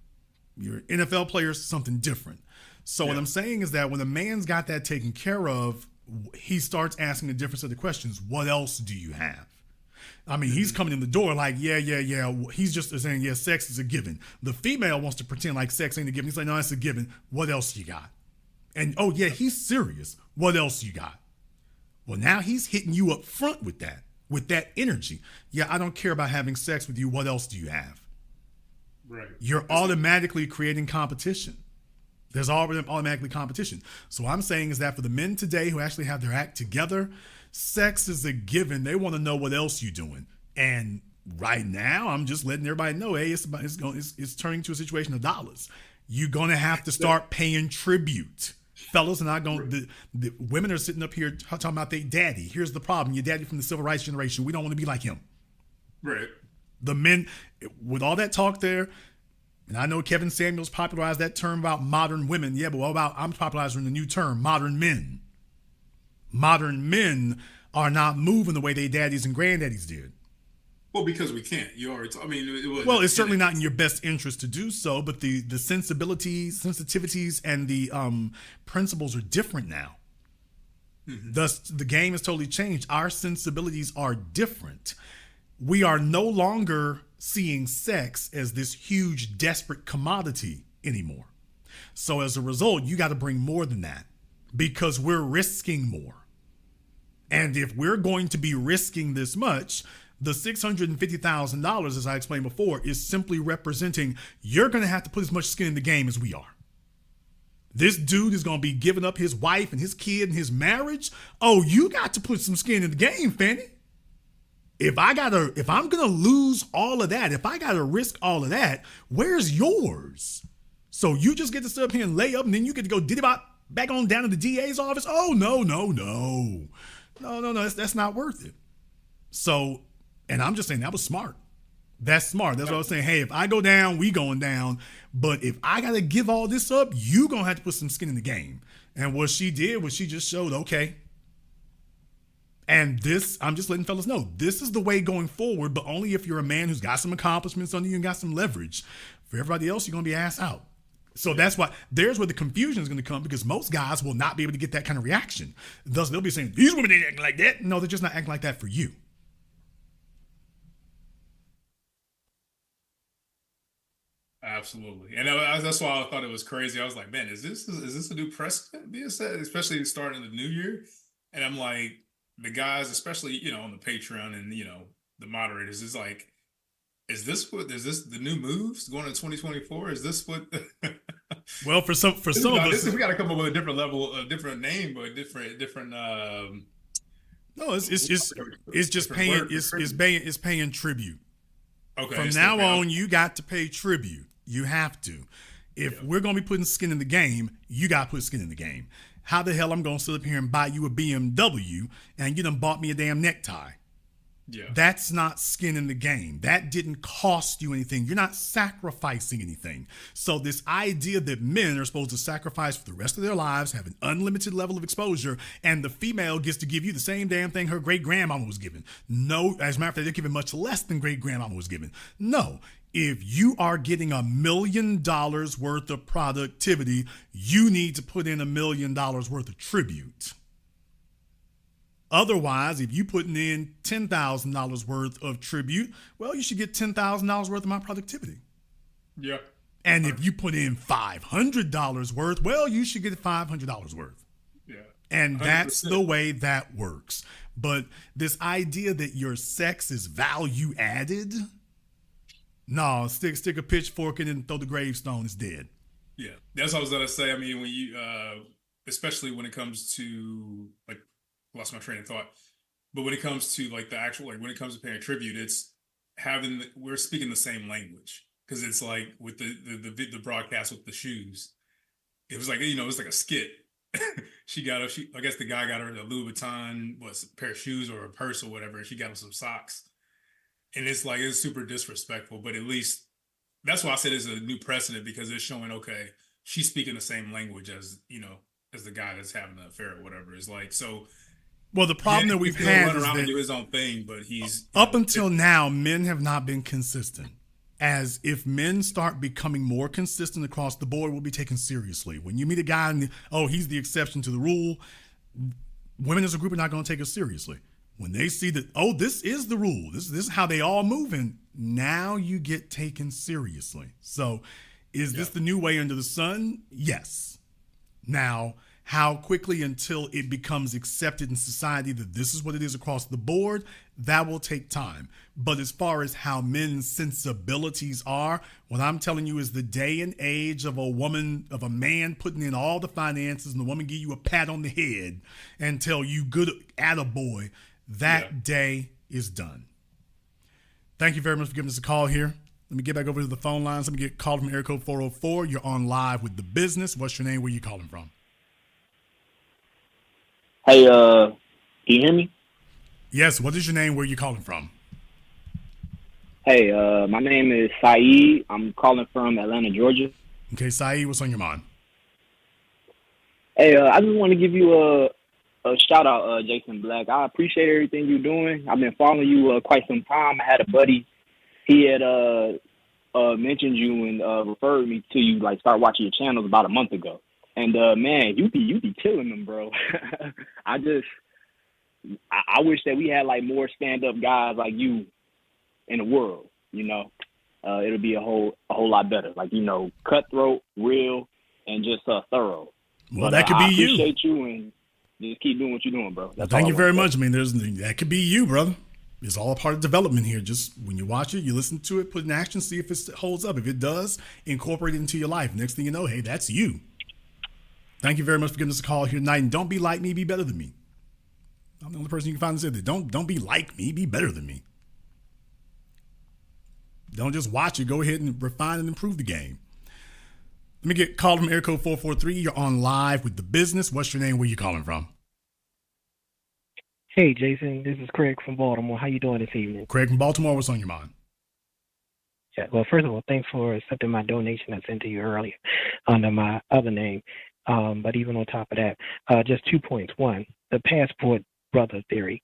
Your NFL players, something different. So what I'm saying is that when a man's got that taken care of, he starts asking a different set of questions. What else do you have? I mean, he's coming in the door like, yeah. He's just saying, yeah, sex is a given. The female wants to pretend like sex ain't a given. He's like, no, it's a given. What else you got? And, oh, yeah, he's serious. What else you got? Well, now he's hitting you up front with that energy. Yeah, I don't care about having sex with you. What else do you have? Right. You're automatically creating competition. There's already automatically competition. So what I'm saying is that for the men today who actually have their act together, sex is a given. They want to know what else you're doing. And right now, I'm just letting everybody know, hey, it's turning to a situation of dollars. You're going to have to start paying tribute. Fellas are not going, the women are sitting up here talking about their daddy. Here's the problem. Your daddy from the civil rights generation. We don't want to be like him. Right. The men, with all that talk there, and I know Kevin Samuels popularized that term about modern women. Yeah, but what about, I'm popularizing the new term, modern men. Modern men are not moving the way their daddies and granddaddies did. Well, because we can't. You already. It's certainly not in your best interest to do so, but the sensibilities, sensitivities, and the principles are different now. Mm-hmm. Thus, the game has totally changed. Our sensibilities are different. We are no longer seeing sex as this huge, desperate commodity anymore. So as a result, you got to bring more than that because we're risking more. And if we're going to be risking this much, the $650,000, as I explained before, is simply representing you're going to have to put as much skin in the game as we are. This dude is going to be giving up his wife and his kid and his marriage. Oh, you got to put some skin in the game, Fanny. If I'm going to lose all of that, if I got to risk all of that, where's yours? So you just get to sit up here and lay up and then you get to go back on down to the DA's office? Oh, no. That's not worth it. So, and I'm just saying that was smart. That's smart. That's what I was saying. Hey, if I go down, we going down. But if I got to give all this up, you going to have to put some skin in the game. And what she did was she just showed, okay. And this, I'm just letting fellas know, this is the way going forward, but only if you're a man who's got some accomplishments under you and got some leverage. For everybody else, you're going to be ass out. So that's why, there's where the confusion is going to come, because most guys will not be able to get that kind of reaction. Thus, they'll be saying, these women ain't acting like that. No, they're just not acting like that for you. Absolutely. And that's why I thought it was crazy. I was like, man, is this a new precedent being set, especially starting the new year? And I'm like, the guys, especially, on the Patreon and, the moderators, is like, is this the new moves going into 2024? Is this what? Well, for some of us, we got to come up with a different level, a different name, but different. No, it's just paying tribute. Okay. From now on, you got to pay tribute. You have to. If we're going to be putting skin in the game, you got to put skin in the game. How the hell I'm going to sit up here and buy you a BMW and you done bought me a damn necktie? Yeah. That's not skin in the game. That didn't cost you anything. You're not sacrificing anything. So this idea that men are supposed to sacrifice for the rest of their lives, have an unlimited level of exposure, and the female gets to give you the same damn thing her great-grandmama was given. No, as a matter of fact, they're giving much less than great-grandmama was given. No. If you are getting $1 million worth of productivity, you need to put in $1 million worth of tribute. Otherwise, if you're putting in $10,000 worth of tribute, well, you should get $10,000 worth of my productivity. Yeah. And if you put in $500 worth, well, you should get $500 worth. Yeah. And that's 100%. The way that works. But this idea that your sex is value added, no, stick a pitchfork in it and throw the gravestone, it's dead. Yeah. That's what I was going to say. I mean, when you, especially when it comes to, like, lost my train of thought. But when it comes to like the actual, like when it comes to paying tribute, it's we're speaking the same language, because it's like with the broadcast with the shoes, it was like, you know, it was like a skit. I guess the guy got her a Louis Vuitton, a pair of shoes or a purse or whatever, and she got him some socks. And it's like, it's super disrespectful, but at least that's why I said it's a new precedent, because it's showing, okay, she's speaking the same language as, you know, as the guy that's having the affair or whatever. It's like, so. Well, the problem that we've had run is around that and do his own thing, but he's up until now, men have not been consistent. As if men start becoming more consistent across the board, we'll be taken seriously. When you meet a guy and he's the exception to the rule, women as a group are not going to take us seriously. When they see that, this is the rule, this is how they all move, and now you get taken seriously. So is this the new way under the sun? Yes. Now, how quickly until it becomes accepted in society that this is what it is across the board, that will take time. But as far as how men's sensibilities are, what I'm telling you is the day and age of a man putting in all the finances and the woman give you a pat on the head and tell you good attaboy, that day is done. Thank you very much for giving us a call here. Let me get back over to the phone lines. Let me get called from area code 404. You're on live with The Business. What's your name? Where you calling from? Hey, can you hear me? Yes. What is your name? Where you calling from? Hey, my name is Saeed. I'm calling from Atlanta, Georgia. Okay, Saeed, what's on your mind? Hey, I just want to give you a shout out, Jason Black. I appreciate everything you're doing. I've been following you quite some time. I had a buddy. He had mentioned you and referred me to you, like start watching your channels about a month ago. And man, you be killing them, bro. I wish that we had like more stand up guys like you in the world. You know, it'll be a whole lot better. Like, you know, cutthroat, real, and just thorough. Well, that could be you. I appreciate you, and just keep doing what you're doing, bro. Well, thank you very much. I mean, that could be you, brother. It's all a part of development here. Just when you watch it, you listen to it, put it in action, see if it holds up. If it does, incorporate it into your life. Next thing you know, hey, that's you. Thank you very much for giving us a call here tonight. And don't be like me, be better than me. I'm the only person you can find that said that. Don't be like me, be better than me. Don't just watch it. Go ahead and refine and improve the game. Let me get called from area code 443. You're on live with The Business. What's your name? Where you calling from? Hey, Jason. This is Craig from Baltimore. How you doing this evening? Craig from Baltimore. What's on your mind? Yeah. Well, first of all, thanks for accepting my donation I sent to you earlier under my other name. But even on top of that, just 2 points. One, the passport brother theory.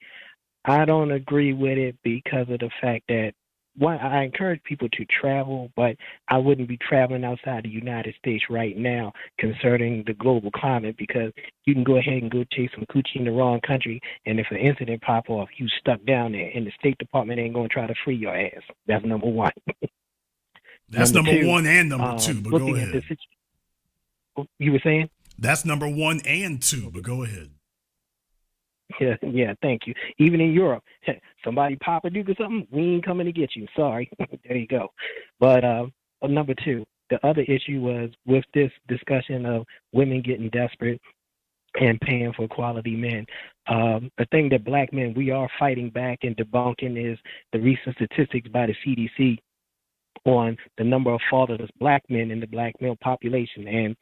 I don't agree with it because of the fact that, one, I encourage people to travel, but I wouldn't be traveling outside the United States right now concerning the global climate, because you can go ahead and go chase some coochie in the wrong country, and if an incident pop off, you stuck down there, and the State Department ain't going to try to free your ass. That's number one. That's number two, one and number two, but go ahead. You were saying? That's number 1 and 2, but go ahead. Yeah, thank you. Even in Europe, somebody pop a duke or something, we ain't coming to get you. Sorry. There you go. But number 2, the other issue was with this discussion of women getting desperate and paying for quality men. The thing that black men, we are fighting back and debunking is the recent statistics by the CDC on the number of fatherless black men in the black male population. And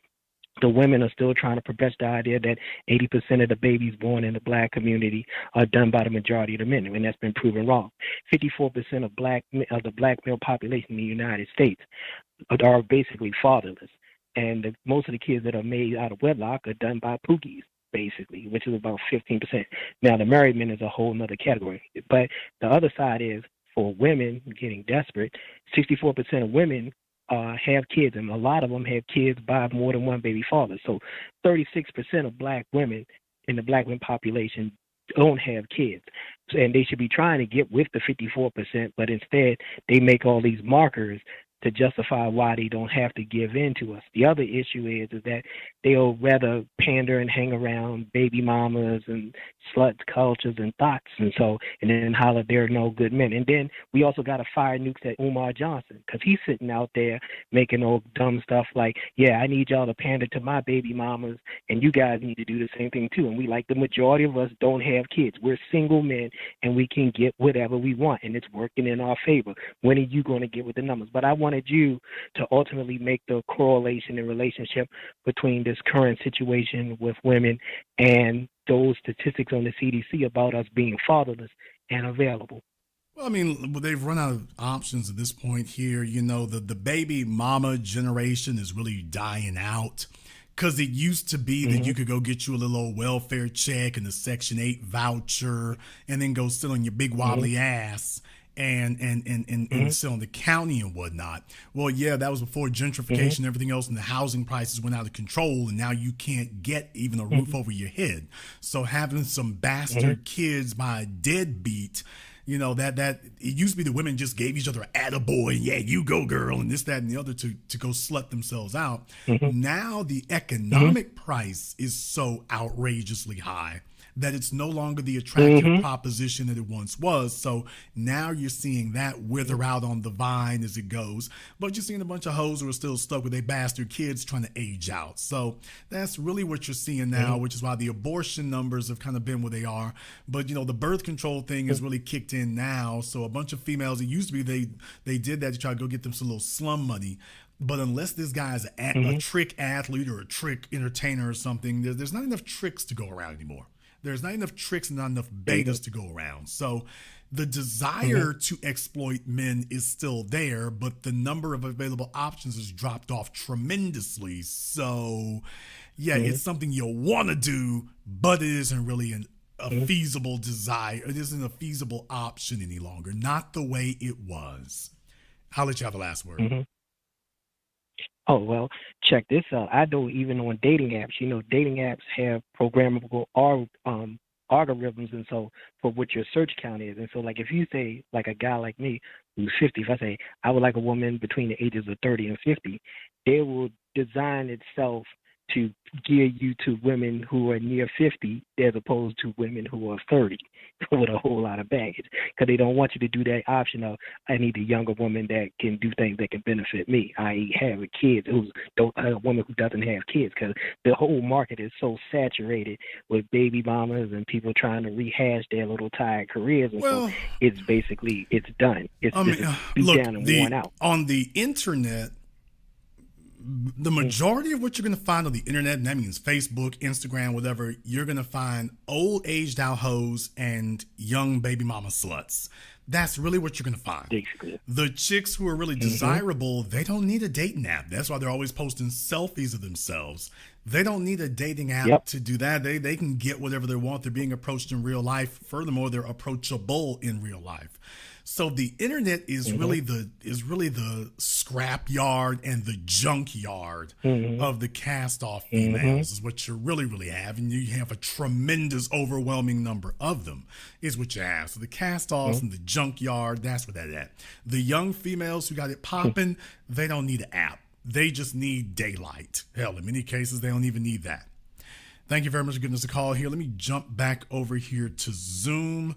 the women are still trying to progress the idea that 80% of the babies born in the black community are done by the majority of the men, and that's been proven wrong. 54% of the black male population in the United States are basically fatherless, and most of the kids that are made out of wedlock are done by pookies, basically, which is about 15%. Now, the married men is a whole other category, but the other side is for women getting desperate. 64% of women have kids, and a lot of them have kids by more than one baby father. So 36% of black women in the black women population don't have kids. And they should be trying to get with the 54%, but instead they make all these markers to justify why they don't have to give in to us. The other issue is that they'll rather pander and hang around baby mamas and sluts, cultures, and thoughts, and then holler there are no good men. And then we also got to fire nukes at Umar Johnson, because he's sitting out there making old dumb stuff like, yeah, I need y'all to pander to my baby mamas, and you guys need to do the same thing too. And we, like the majority of us, don't have kids. We're single men, and we can get whatever we want, and it's working in our favor. When are you going to get with the numbers? But I wanted you to ultimately make the correlation and relationship between this current situation with women and those statistics on the CDC about us being fatherless and available. Well, I mean, they've run out of options at this point here. You know, the baby mama generation is really dying out, because it used to be that you could go get you a little old welfare check and a Section 8 voucher and then go sit on your big wobbly ass and sit on the county and whatnot. Well, yeah, that was before gentrification and everything else, and the housing prices went out of control, and now you can't get even a roof over your head. So having some bastard kids by a deadbeat, you know, that it used to be the women just gave each other an attaboy, yeah, you go girl, and this, that, and the other to go slut themselves out. Now the economic price is so outrageously high that it's no longer the attractive proposition that it once was. So now you're seeing that wither out on the vine as it goes. But you're seeing a bunch of hoes who are still stuck with their bastard kids trying to age out. So that's really what you're seeing now, which is why the abortion numbers have kind of been where they are. But, you know, the birth control thing has really kicked in now. So a bunch of females, it used to be they did that to try to go get them some little slum money. But unless this guy is a trick athlete or a trick entertainer or something, there's not enough tricks to go around anymore. There's not enough tricks and not enough betas to go around. So the desire to exploit men is still there, but the number of available options has dropped off tremendously. So, yeah, it's something you want to do, but it isn't really a feasible desire. It isn't a feasible option any longer. Not the way it was. I'll let you have the last word. Oh, well, check this out. I know even on dating apps, you know, dating apps have programmable algorithms, and so for what your search count is. And so, like, if you say, like, a guy like me who's 50, if I say I would like a woman between the ages of 30 and 50, it will design itself to gear you to women who are near 50 as opposed to women who are 30 with a whole lot of baggage, because they don't want you to do that option of, I need a younger woman that can do things that can benefit me, i.e. have a kid, a woman who doesn't have kids, because the whole market is so saturated with baby mamas and people trying to rehash their little tired careers. And so it's done. It's beat down and worn out. On the internet, the majority of what you're going to find on the internet, and that means Facebook, Instagram, whatever, you're going to find old aged out hoes and young baby mama sluts. That's really what you're going to find. Basically. The chicks who are really desirable, they don't need a dating app. That's why they're always posting selfies of themselves. They don't need a dating app to do that. They can get whatever they want. They're being approached in real life. Furthermore, they're approachable in real life. So the internet is really the scrap yard and the junk yard of the cast off females is what you really have. And you have a tremendous, overwhelming number of them is what you have. So the cast offs and the junk yard, that's what that's at. The young females who got it popping, they don't need an app. They just need daylight. Hell, in many cases, they don't even need that. Thank you very much for giving us a call here. Let me jump back over here to Zoom.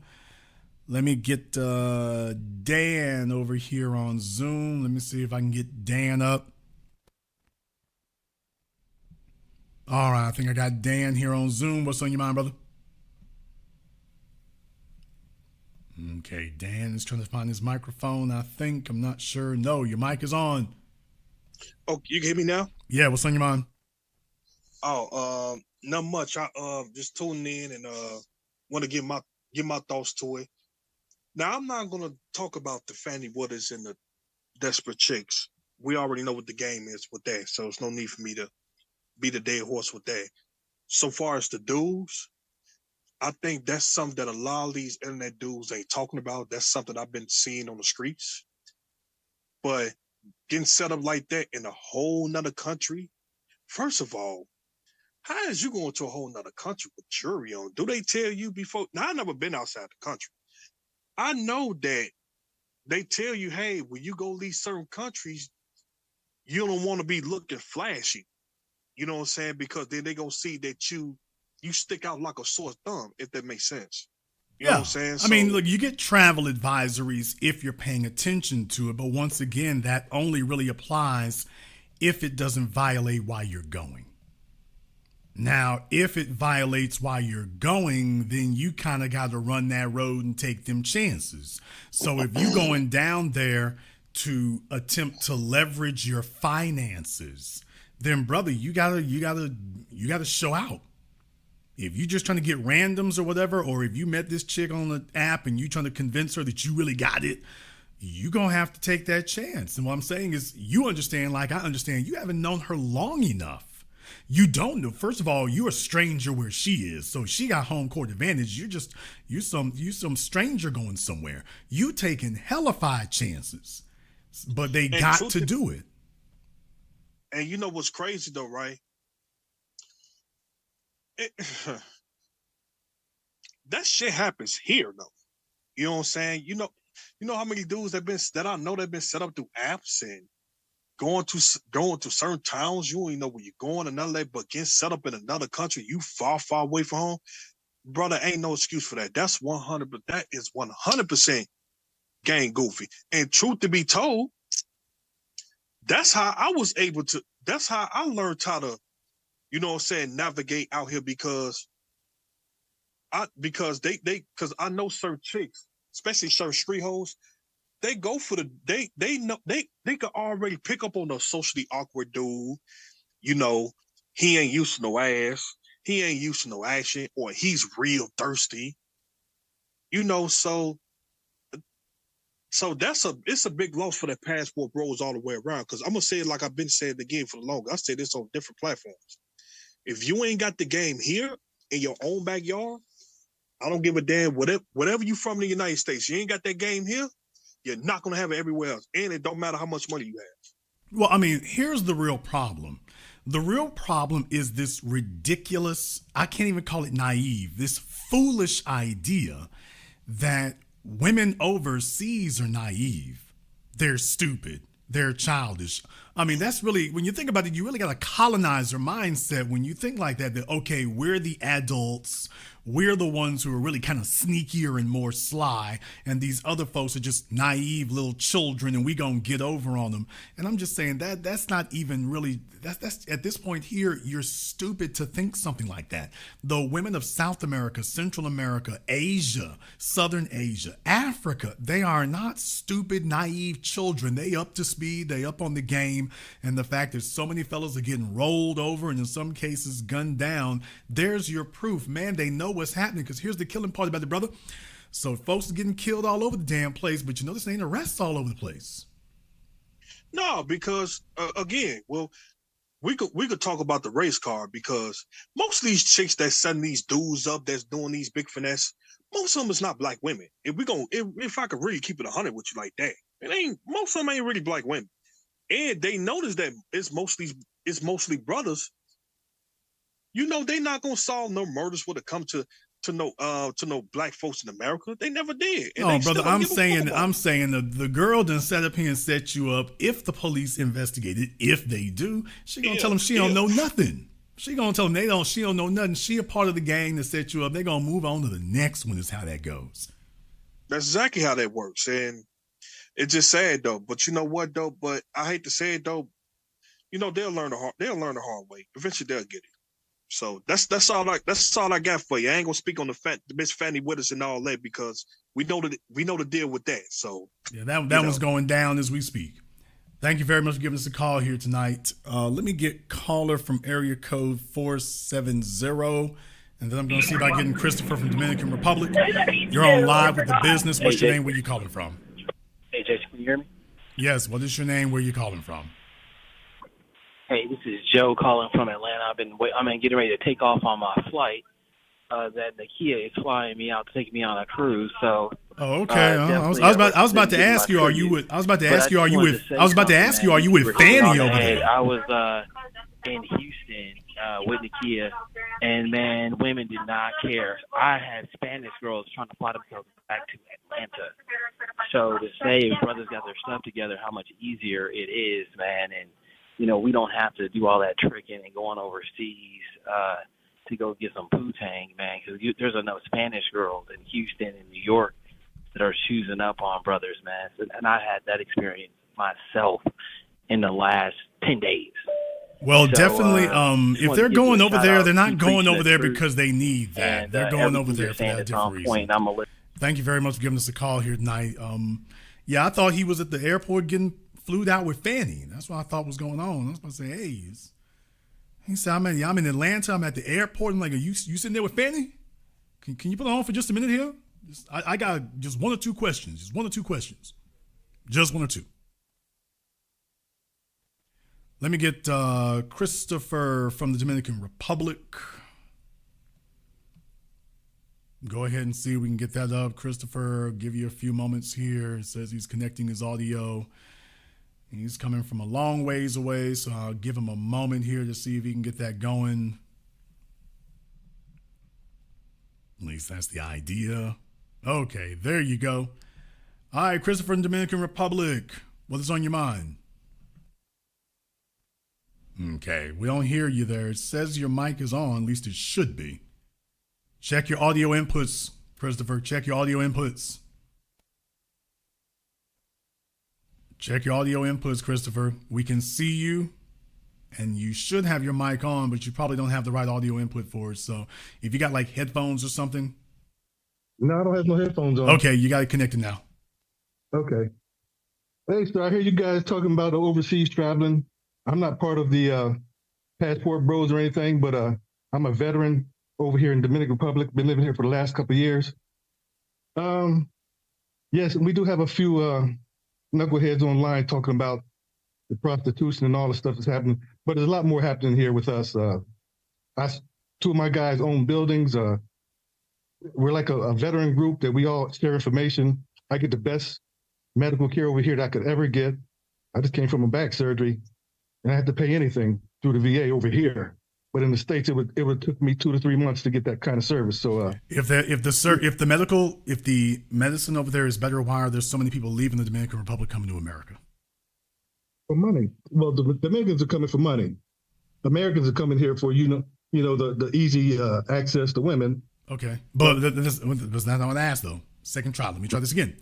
Let me get Dan over here on Zoom. Let me see if I can get Dan up. All right, I think I got Dan here on Zoom. What's on your mind, brother? Okay, Dan is trying to find his microphone, I think. I'm not sure. No, your mic is on. Oh, you can hear me now? Yeah, what's on your mind? Oh, not much. I just tuning in and want to give my thoughts to it. Now, I'm not going to talk about the Fanny Willis and the desperate chicks. We already know what the game is with that, so there's no need for me to be the dead horse with that. So far as the dudes, I think that's something that a lot of these internet dudes ain't talking about. That's something I've been seeing on the streets. But getting set up like that in a whole nother country, first of all, how is you going to a whole nother country with jury on? Do they tell you before? Now, I've never been outside the country. I know that they tell you, hey, when you go leave certain countries, you don't want to be looking flashy. You know what I'm saying? Because then they gonna see that you stick out like a sore thumb, if that makes sense. You know what I'm saying? I mean, look, you get travel advisories if you're paying attention to it, but once again, that only really applies if it doesn't violate while you're going. Now, if it violates while you're going, then you kind of got to run that road and take them chances. So if you're going down there to attempt to leverage your finances, then brother, you gotta show out. If you're just trying to get randoms or whatever, or if you met this chick on the app and you trying to convince her that you really got it, you're going to have to take that chance. And what I'm saying is, you understand, like I understand, you haven't known her long enough. You don't know. First of all, you're a stranger where she is. So she got home court advantage. You some stranger going somewhere. You taking hellified chances, but they got to do it. And you know what's crazy though, right? That shit happens here though. You know what I'm saying? You know how many dudes that I know that been set up through apps and going to certain towns. You don't even know where you're going and none of that, but getting set up in another country, you far away from home, brother. Ain't no excuse for that. That's 100. That is 100% gang goofy. And truth to be told, that's how I was able to. That's how I learned how to, you know what I'm saying, navigate out here because I know certain chicks, especially certain street hoes, they go for they know they can already pick up on a socially awkward dude. You know, he ain't used to no ass, he ain't used to no action, or he's real thirsty. So it's a big loss for that passport bros all the way around. Because I'm gonna say it like I've been saying again for the longest. I say this on different platforms. If you ain't got the game here in your own backyard, I don't give a damn. Whatever you from the United States, you ain't got that game here, you're not gonna have it everywhere else. And it don't matter how much money you have. Well, I mean, here's the real problem. The real problem is this ridiculous, I can't even call it naive, this foolish idea that women overseas are naive. They're stupid. They're childish. I mean, that's really, when you think about it, you really got a colonizer mindset when you think like that, okay, we're the adults. We're the ones who are really kind of sneakier and more sly. And these other folks are just naive little children and we gonna get over on them. And I'm just saying that's not even really, that's at this point here, you're stupid to think something like that. The women of South America, Central America, Asia, Southern Asia, Africa, they are not stupid, naive children. They up to speed, they up on the game. And the fact that so many fellas are getting rolled over and in some cases gunned down, there's your proof, man. They know what's happening, because here's the killing part about it, brother. So folks are getting killed all over the damn place, but you know this ain't arrests all over the place. No, because again, well, we could talk about the race card, because most of these chicks that send these dudes up that's doing these big finesse, most of them is not black women. If I could really keep it 100 with you like that, most of them ain't really black women. And they notice that it's mostly brothers. You know, they not gonna solve no murders when it comes to no black folks in America. They never did. And no, brother, I'm saying the girl done set up here and set you up. If the police investigated, if they do, she gonna tell them she don't know nothing. She gonna tell them she don't know nothing. She a part of the gang that set you up. They gonna move on to the next one. Is how that goes. That's exactly how that works. And it's just sad though. But you know what though? But I hate to say it though. You know, they'll learn the hard way. Eventually they'll get it. So that's all I got for you. I ain't gonna speak on the Miss Fanny Willis and all that, because we know the deal with that. So yeah, that one's going down as we speak. Thank you very much for giving us a call here tonight. Let me get caller from area code 470, and then I'm gonna see about getting Christopher from Dominican Republic. You're on live with the business. What's your name? Where you calling from? Hey Jason, can you hear me? Yes. What is your name? Where you calling from? Hey, this is Joe calling from Atlanta. I'm getting ready to take off on my flight. That Nakia is flying me out to take me on a cruise. So. Oh, okay. I was about to ask you, are you with Fanny over there? I was in Houston with Nakia, and man, women did not care. I had Spanish girls trying to fly themselves back to Atlanta. So to say if brothers got their stuff together, how much easier it is, man. And we don't have to do all that tricking and going overseas to go get some Poo-Tang, man, because there's enough Spanish girls in Houston and New York that are choosing up on brothers, man. And I had that experience myself in the last 10 days. Well, So, definitely, if they're going over there, they're not Keep going preaching over the there truth. because they need that. And, They're going over everything there you're for saying that is on different point. reason. I'm a Thank you very much for giving us a call here tonight. Yeah, I thought he was at the airport getting flued out with Fanny. That's what I thought was going on. I was about to say, hey, he said, I'm in Atlanta. I'm at the airport. I'm like, are you sitting there with Fanny? Can you put on for just a minute here? I got just one or two questions. Just one or two questions. Just one or two. Let me get Christopher from the Dominican Republic. Go ahead and see if we can get that up. Christopher, give you a few moments here. It says he's connecting his audio. He's coming from a long ways away, so I'll give him a moment here to see if he can get that going. At least that's the idea. Okay, there you go. All right, Christopher in the Dominican Republic. What is on your mind? Okay, we don't hear you there. It says your mic is on, at least it should be. Check your audio inputs, Christopher. Check your audio inputs. Check your audio inputs, Christopher. We can see you, and you should have your mic on, but you probably don't have the right audio input for it. So if you got like headphones or something. No, I don't have no headphones on. Okay, you got it connected now. Okay. Hey, so I hear you guys talking about overseas traveling. I'm not part of the Passport Bros or anything, but I'm a veteran over here in Dominican Republic. Been living here for the last couple of years. Yes, we do have a few knuckleheads online talking about the prostitution and all the stuff that's happening, but there's a lot more happening here with us. Two of my guys own buildings. We're like a veteran group that we all share information. I get the best medical care over here that I could ever get. I just came from a back surgery, and I had to pay anything through the VA over here. But in the States, it would took me 2 to 3 months to get that kind of service. So if the medicine over there is better, why are there so many people leaving the Dominican Republic coming to America? For money. Well, the Dominicans are coming for money. Americans are coming here for the easy access to women. Okay, but that's not what I asked though. Second try. Let me try this again.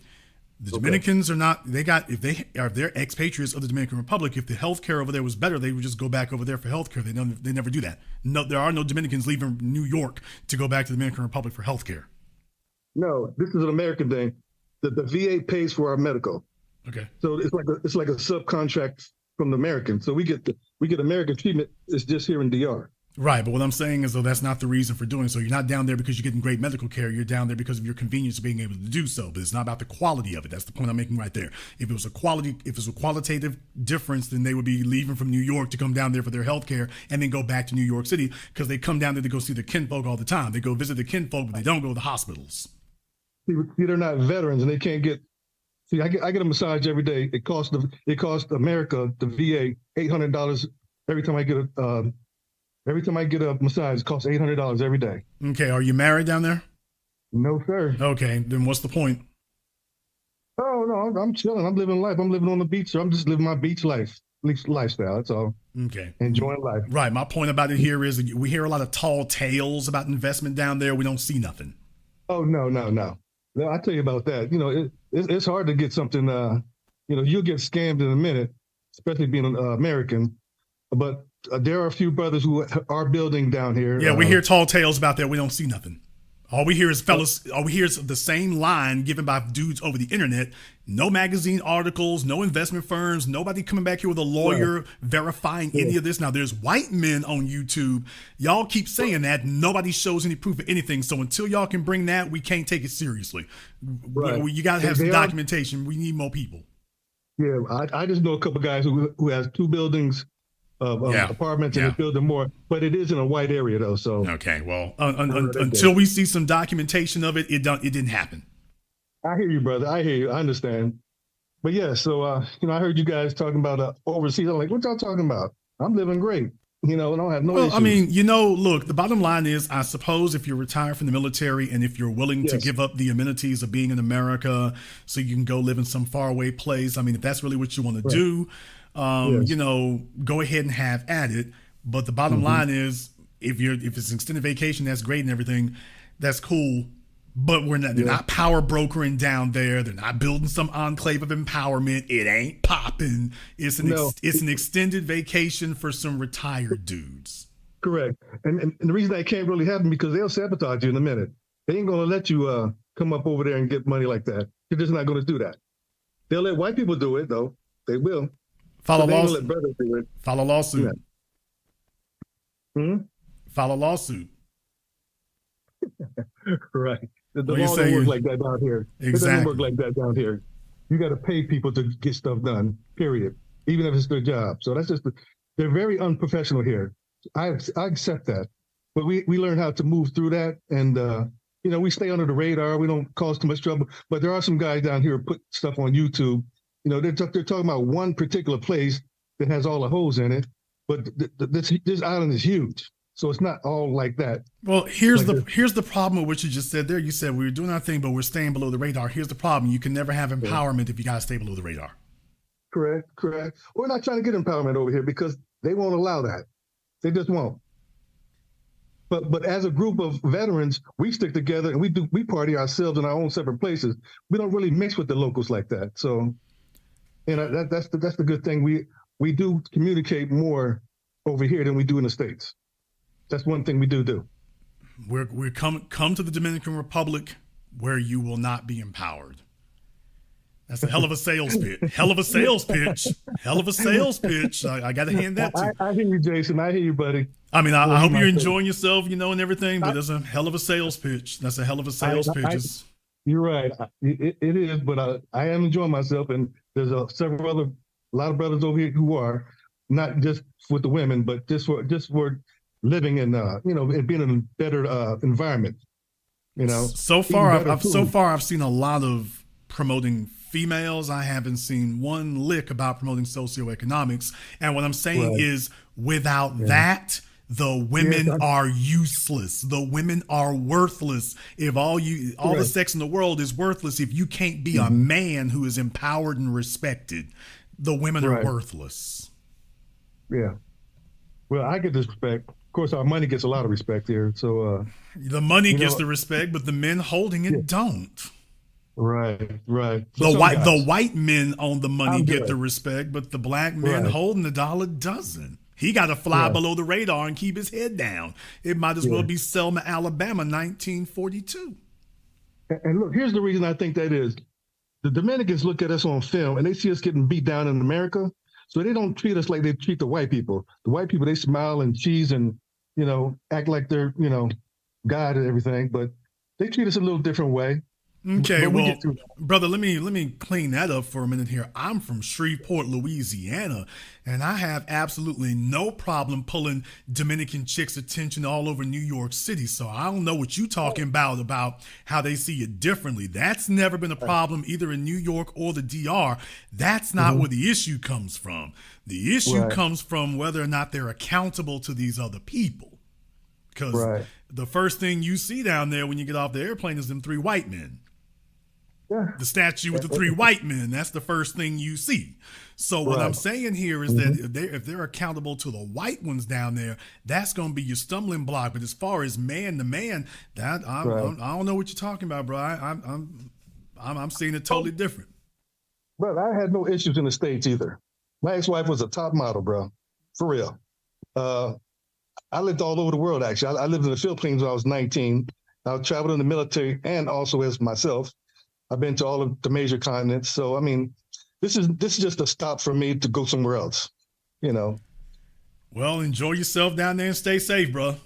The Dominicans are not. If they're expatriates of the Dominican Republic, if the healthcare over there was better, they would just go back over there for healthcare. They never do that. No, there are no Dominicans leaving New York to go back to the Dominican Republic for healthcare. No, this is an American thing. The VA pays for our medical. Okay. So it's like a subcontract from the Americans. So we get American treatment. It's just here in DR. Right, but what I'm saying is, though, that's not the reason for doing so. You're not down there because you're getting great medical care. You're down there because of your convenience of being able to do so. But it's not about the quality of it. That's the point I'm making right there. If it was a qualitative difference, then they would be leaving from New York to come down there for their health care and then go back to New York City because they come down there to go see their kinfolk all the time. They go visit the kinfolk, but they don't go to the hospitals. See, they're not veterans, and they can't get. See, I get a massage every day. It costs America, the VA, $800 every time I get a. Every time I get a massage, it costs $800 every day. Okay, are you married down there? No, sir. Okay, then what's the point? Oh, no, I'm chilling. I'm living life. I'm living on the beach, so I'm just living my beach lifestyle. That's all. Okay. Enjoying life. Right. My point about it here is we hear a lot of tall tales about investment down there. We don't see nothing. Oh, no. I tell you about that. It's hard to get something. You'll get scammed in a minute, especially being an American. But there are a few brothers who are building down here. Yeah, we hear tall tales about that. We don't see nothing. All we hear is the same line given by dudes over the internet. No magazine articles, no investment firms, nobody coming back here with a lawyer verifying any of this. Now, there's white men on YouTube. Y'all keep saying that. Nobody shows any proof of anything. So until y'all can bring that, we can't take it seriously. Right. You got to have some documentation. We need more people. Yeah, I just know a couple guys who has 2 buildings. Apartments and building more, but it is in a white area though. So okay, well, until we see some documentation of it, it didn't happen. I hear you, brother. I hear you. I understand. But yeah, so I heard you guys talking about overseas. I'm like, what y'all talking about? I'm living great. I don't have no issues. I mean, look, the bottom line is, I suppose if you're retired from the military and if you're willing to give up the amenities of being in America so you can go live in some faraway place, I mean, if that's really what you want to do, You know, go ahead and have at it. But the bottom line is, if it's an extended vacation, that's great and everything, that's cool. But they're not power brokering down there. They're not building some enclave of empowerment. It ain't popping. It's an extended vacation for some retired dudes. Correct. And the reason that can't really happen because they'll sabotage you in a minute. They ain't gonna let you come up over there and get money like that. They're just not gonna do that. They'll let white people do it though. They will. File a lawsuit. Let brothers do it. File a lawsuit. Yeah. File a lawsuit. Right. The law don't work like that down here. Exactly. It doesn't work like that down here. You got to pay people to get stuff done, period, even if it's their job. So that's just, they're very unprofessional here. I accept that. But we learn how to move through that. And, you know, we stay under the radar. We don't cause too much trouble. But there are some guys down here who put stuff on YouTube. You know, they're talking about one particular place that has all the holes in it. But this island is huge. So it's not all like that. Well, here's the problem with what you just said there. You said we were doing our thing, but we're staying below the radar. Here's the problem. You can never have empowerment if you got to stay below the radar. Correct. We're not trying to get empowerment over here because they won't allow that. They just won't. But as a group of veterans, we stick together and we party ourselves in our own separate places. We don't really mix with the locals like that. So, you know, that's the good thing. We do communicate more over here than we do in the States. That's one thing we do. We're come to the Dominican Republic where you will not be empowered. That's a hell of a sales pitch. Hell of a sales pitch. Hell of a sales pitch. I got to hand that to you. I hear you, Jason. I hear you, buddy. I mean, I hope you're enjoying yourself, you know, and everything, but that's a hell of a sales pitch. That's a hell of a sales pitch. You're right. It is, but I am enjoying myself, and there's a lot of brothers over here who are not just with the women, but just for living in, you know, and being in a better environment. You know, so far I've seen a lot of promoting females. I haven't seen one lick about promoting socioeconomics. And what I'm saying is, without that, the women are useless. The women are worthless. If all the sex in the world is worthless, if you can't be a man who is empowered and respected, the women are worthless. Yeah. Well, I get this respect. Of course, our money gets a lot of respect here. So the money gets the respect, but the men holding it don't. Right. The white men on the money get the respect, but the black man holding the dollar doesn't. He got to fly below the radar and keep his head down. It might as well be Selma, Alabama, 1942. And look, here's the reason I think that is. The Dominicans look at us on film and they see us getting beat down in America. So they don't treat us like they treat the white people. The white people, they smile and cheese and, you know, act like they're, you know, God and everything. But they treat us a little different way. Okay, well, brother, let me clean that up for a minute here. I'm from Shreveport, Louisiana, and I have absolutely no problem pulling Dominican chicks' attention all over New York City. So I don't know what you're talking about how they see it differently. That's never been a problem either in New York or the DR. That's not where the issue comes from. The issue comes from whether or not they're accountable to these other people. Because the first thing you see down there when you get off the airplane is them three white men. The statue with the three white men, that's the first thing you see. So what I'm saying here is that if they're accountable to the white ones down there, that's going to be your stumbling block. But as far as man to man, that I don't know what you're talking about, bro. I'm seeing it totally different. Bro, I had no issues in the States either. My ex-wife was a top model, bro. For real. I lived all over the world, actually. I lived in the Philippines when I was 19. I traveled in the military and also as myself. I've been to all of the major continents. So, I mean, this is just a stop for me to go somewhere else, you know. Well, enjoy yourself down there and stay safe, bro.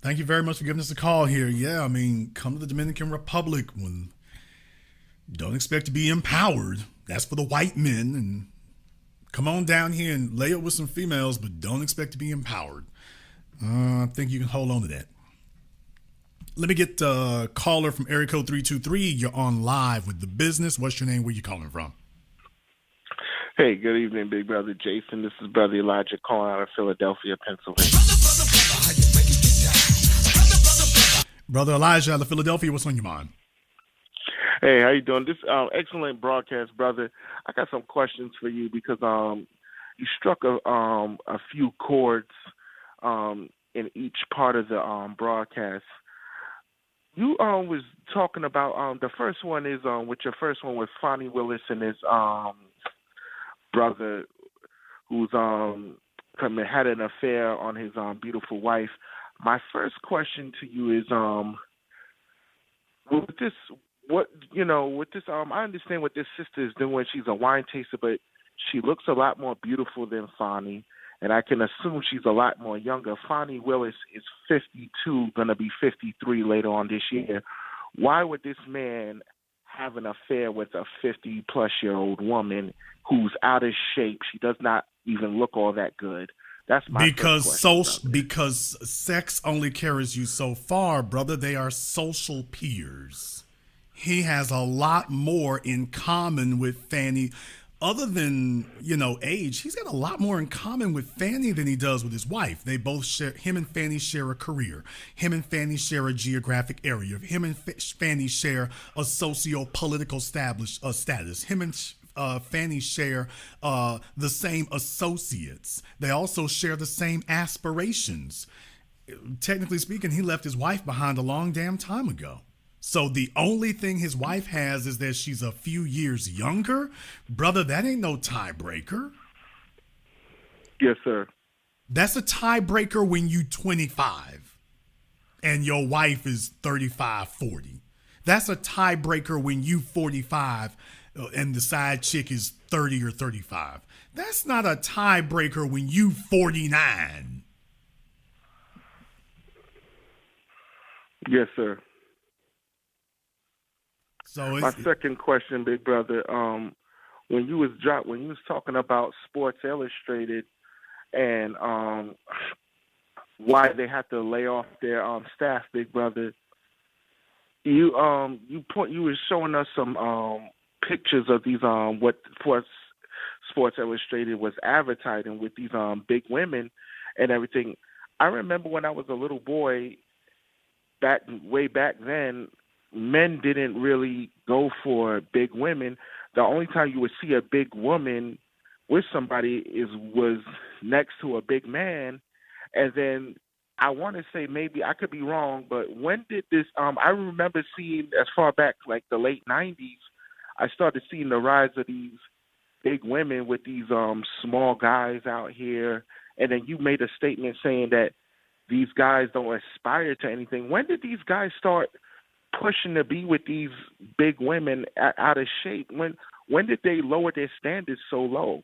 Thank you very much for giving us a call here. Yeah, I mean, come to the Dominican Republic when you don't expect to be empowered. That's for the white men. And come on down here and lay up with some females, but don't expect to be empowered. I think you can hold on to that. Let me get a caller from area code 323. You're on live with The Business. What's your name? Where you calling from? Hey, good evening, big brother Jason. This is brother Elijah calling out of Philadelphia, Pennsylvania. Brother Elijah out of Philadelphia, what's on your mind? Hey, how you doing? This excellent broadcast, brother. I got some questions for you because struck a few chords in each part of the broadcast. You was talking about the first one is with your first one with Fanny Willis and his brother who's had an affair on his beautiful wife. My first question to you is with this I understand what this sister is doing. She's a wine taster, but she looks a lot more beautiful than Fanny, and I can assume she's a lot more younger. Fanny Willis is 52, going to be 53 later on this year. Why would this man have an affair with a 50-plus-year-old woman who's out of shape? She does not even look all that good. That's my first question, because sex only carries you so far, brother. They are social peers. He has a lot more in common with Fanny. Other than, age, he's got a lot more in common with Fanny than he does with his wife. They both share, him and Fanny share a career. Him and Fanny share a geographic area. Him and Fanny share a socio-political status. Him and Fanny share the same associates. They also share the same aspirations. Technically speaking, he left his wife behind a long damn time ago. So the only thing his wife has is that she's a few years younger. Brother, that ain't no tiebreaker. Yes, sir. That's a tiebreaker when you 25 and your wife is 35, 40. That's a tiebreaker when you 45 and the side chick is 30 or 35. That's not a tiebreaker when you 49. Yes, sir. So my second question, big brother, when you was talking about Sports Illustrated and why they had to lay off their staff, big brother, you were showing us some pictures of these what Sports Illustrated was advertising with these big women and everything. I remember when I was a little boy, way back then, men didn't really go for big women. The only time you would see a big woman with somebody was next to a big man. And then I want to say, maybe I could be wrong, but when did this? I remember seeing as far back like the late 90s. I started seeing the rise of these big women with these small guys out here. And then you made a statement saying that these guys don't aspire to anything. When did these guys start pushing to be with these big women out of shape? When did they lower their standards so low?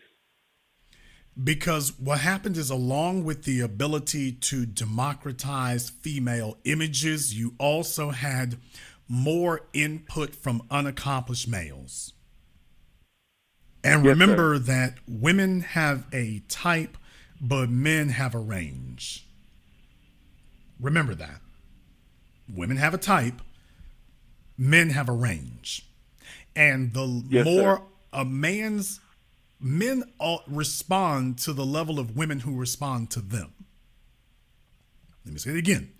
Because what happened is, along with the ability to democratize female images, you also had more input from unaccomplished males. And remember that women have a type, but men have a range. Remember that. Women have a type, men have a range. And the more men respond to the level of women who respond to them. Let me say it again.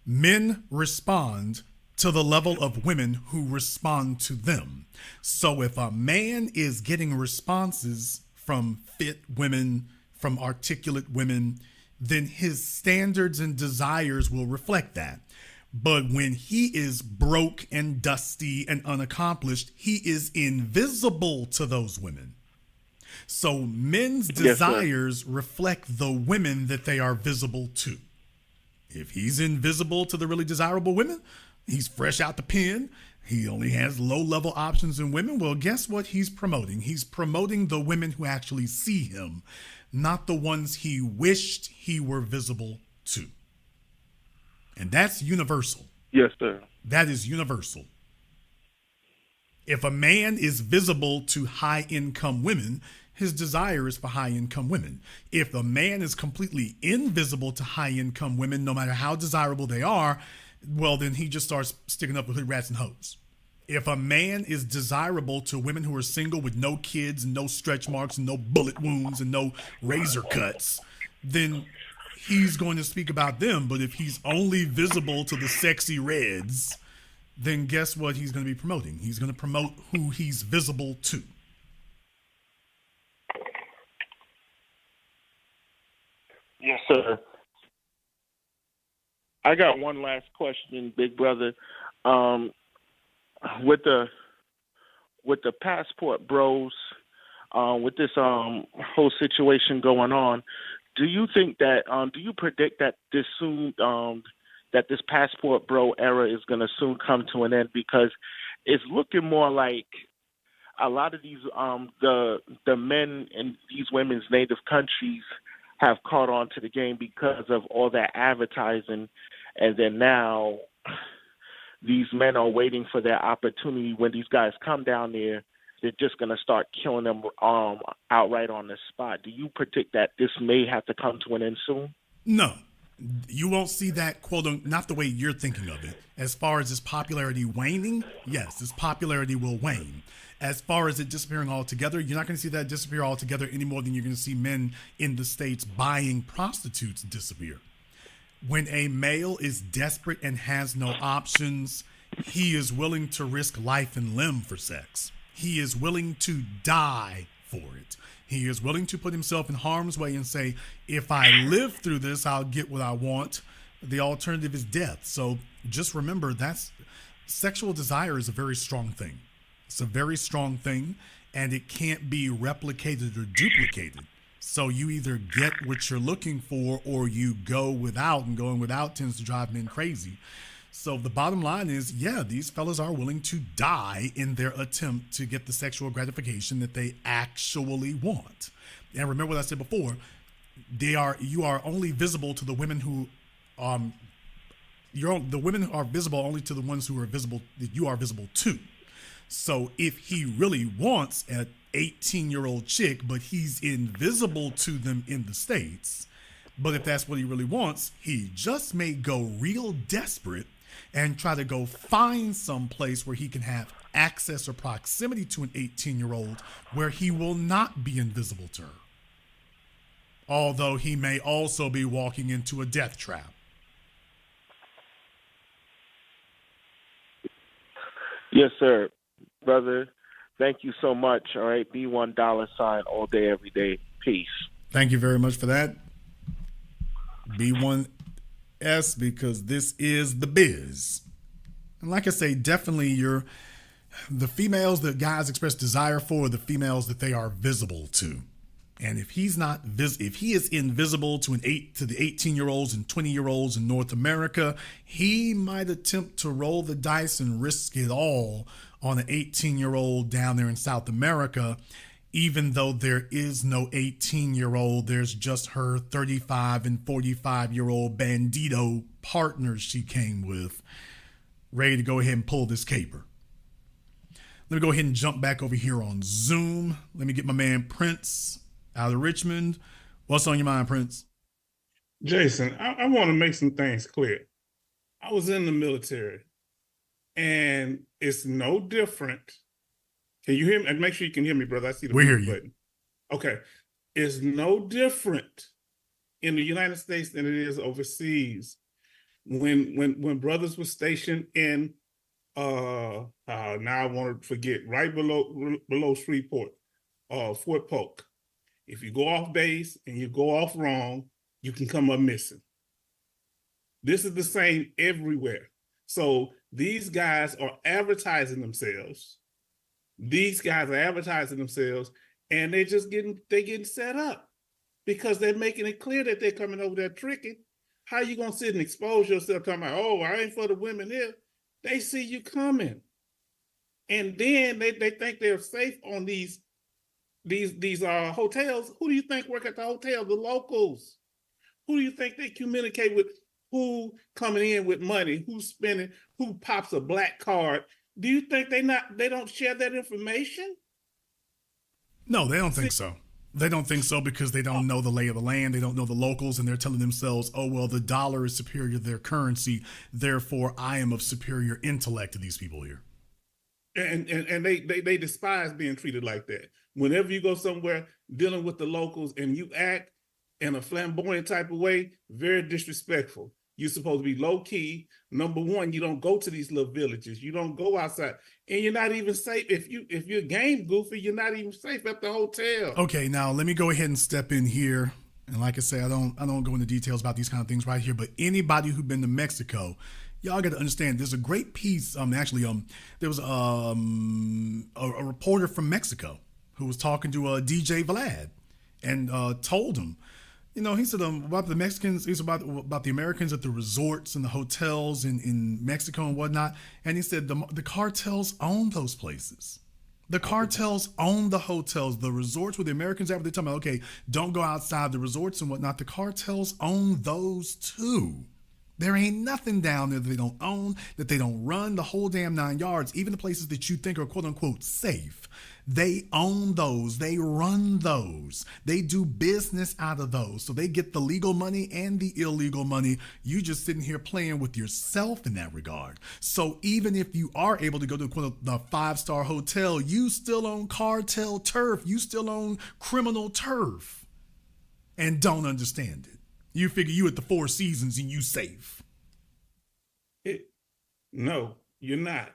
Men respond to the level of women who respond to them. So if a man is getting responses from fit women, from articulate women, then his standards and desires will reflect that. But when he is broke and dusty and unaccomplished, he is invisible to those women. So men's desires reflect the women that they are visible to. If he's invisible to the really desirable women, he's fresh out the pen, he only has low-level options in women, well, guess what he's promoting? He's promoting the women who actually see him, not the ones he wished he were visible to. And that's universal. Yes, sir. That is universal. If a man is visible to high-income women, his desire is for high-income women. If a man is completely invisible to high-income women, no matter how desirable they are, well, then he just starts sticking up with hood rats and hoes. If a man is desirable to women who are single with no kids, and no stretch marks, and no bullet wounds, and no razor cuts, then he's going to speak about them. But if he's only visible to the sexy reds, then guess what he's going to be promoting? He's going to promote who he's visible to. Yes, sir. I got one last question, big brother. Um, with the passport bros, with this whole situation going on, do you think that do you predict that that this passport bro era is going to soon come to an end? Because it's looking more like a lot of these the men in these women's native countries have caught on to the game because of all that advertising, and then now these men are waiting for their opportunity. When these guys come down there, they're just going to start killing them outright on the spot. Do you predict that this may have to come to an end soon? No. You won't see that, quote, not the way you're thinking of it. As far as its popularity waning, yes, its popularity will wane. As far as it disappearing altogether, you're not going to see that disappear altogether any more than you're going to see men in the States buying prostitutes disappear. When a male is desperate and has no options, he is willing to risk life and limb for sex. He is willing to die for it. He is willing to put himself in harm's way and say, if I live through this, I'll get what I want. The alternative is death. So just remember, sexual desire is a very strong thing. It's a very strong thing, and it can't be replicated or duplicated. So you either get what you're looking for or you go without, and going without tends to drive men crazy. So the bottom line is, yeah, these fellas are willing to die in their attempt to get the sexual gratification that they actually want. And remember what I said before, you are only visible to the women who the women are visible only to the ones who are visible that you are visible to. So if he really wants an 18-year-old chick, but he's invisible to them in the States, but if that's what he really wants, he just may go real desperate and try to go find some place where he can have access or proximity to an 18-year-old where he will not be invisible to her. Although he may also be walking into a death trap. Yes, sir. Brother, thank you so much. All right, $B1 all day, every day. Peace. Thank you very much for that. B1S, because this is the biz. And like I say, definitely the females that guys express desire for are the females that they are visible to. And if he's not if he is invisible to the 18-year-olds and 20-year-olds in North America, he might attempt to roll the dice and risk it all on an 18-year-old down there in South America, even though there is no 18-year-old, there's just her 35 and 45-year-old bandito partners she came with, ready to go ahead and pull this caper. Let me go ahead and jump back over here on Zoom. Let me get my man Prince out of Richmond. What's on your mind, Prince? Jason, I want to make some things clear. I was in the military, and it's no different. Can you hear me? And make sure you can hear me, brother. I see the mute button. Okay. It's no different in the United States than it is overseas. When brothers were stationed in now I want to forget, right below Shreveport, Fort Polk. If you go off base and you go off wrong, you can come up missing. This is the same everywhere. So these guys are advertising themselves. And they're just getting set up because they're making it clear that they're coming over there tricking. How you gonna sit and expose yourself talking about, oh, I ain't for the women here? They see you coming. And then they think they're safe on these hotels. Who do you think work at the hotel? The locals. Who do you think they communicate with? Who coming in with money? Who's spending? Who pops a black card? Do you think they don't share that information? No, they don't think so. They don't think so because they don't know the lay of the land. They don't know the locals, and they're telling themselves, oh, well, the dollar is superior to their currency. Therefore, I am of superior intellect to these people here. And they despise being treated like that. Whenever you go somewhere dealing with the locals and you act in a flamboyant type of way, very disrespectful. You're supposed to be low key. Number one, you don't go to these little villages. You don't go outside, and you're not even safe. If you're game goofy, you're not even safe at the hotel. Okay, now let me go ahead and step in here And like I say, I don't go into details about these kind of things right here. But anybody who's been to Mexico, y'all got to understand. There's a great piece. There was a reporter from Mexico who was talking to DJ Vlad and told him, he said about the Mexicans, he's about the Americans at the resorts and the hotels in Mexico and whatnot. And he said the cartels own those places. The cartels own the hotels, the resorts where the Americans are. They're talking about, okay, don't go outside the resorts and whatnot. The cartels own those too. There ain't nothing down there that they don't own, that they don't run, the whole damn 9 yards. Even the places that you think are quote unquote safe, they own those. They run those. They do business out of those. So they get the legal money and the illegal money. You just sitting here playing with yourself in that regard. So even if you are able to go to the 5-star hotel, you still own cartel turf. You still own criminal turf and don't understand it. You figure you at the Four Seasons and you safe. No, you're not.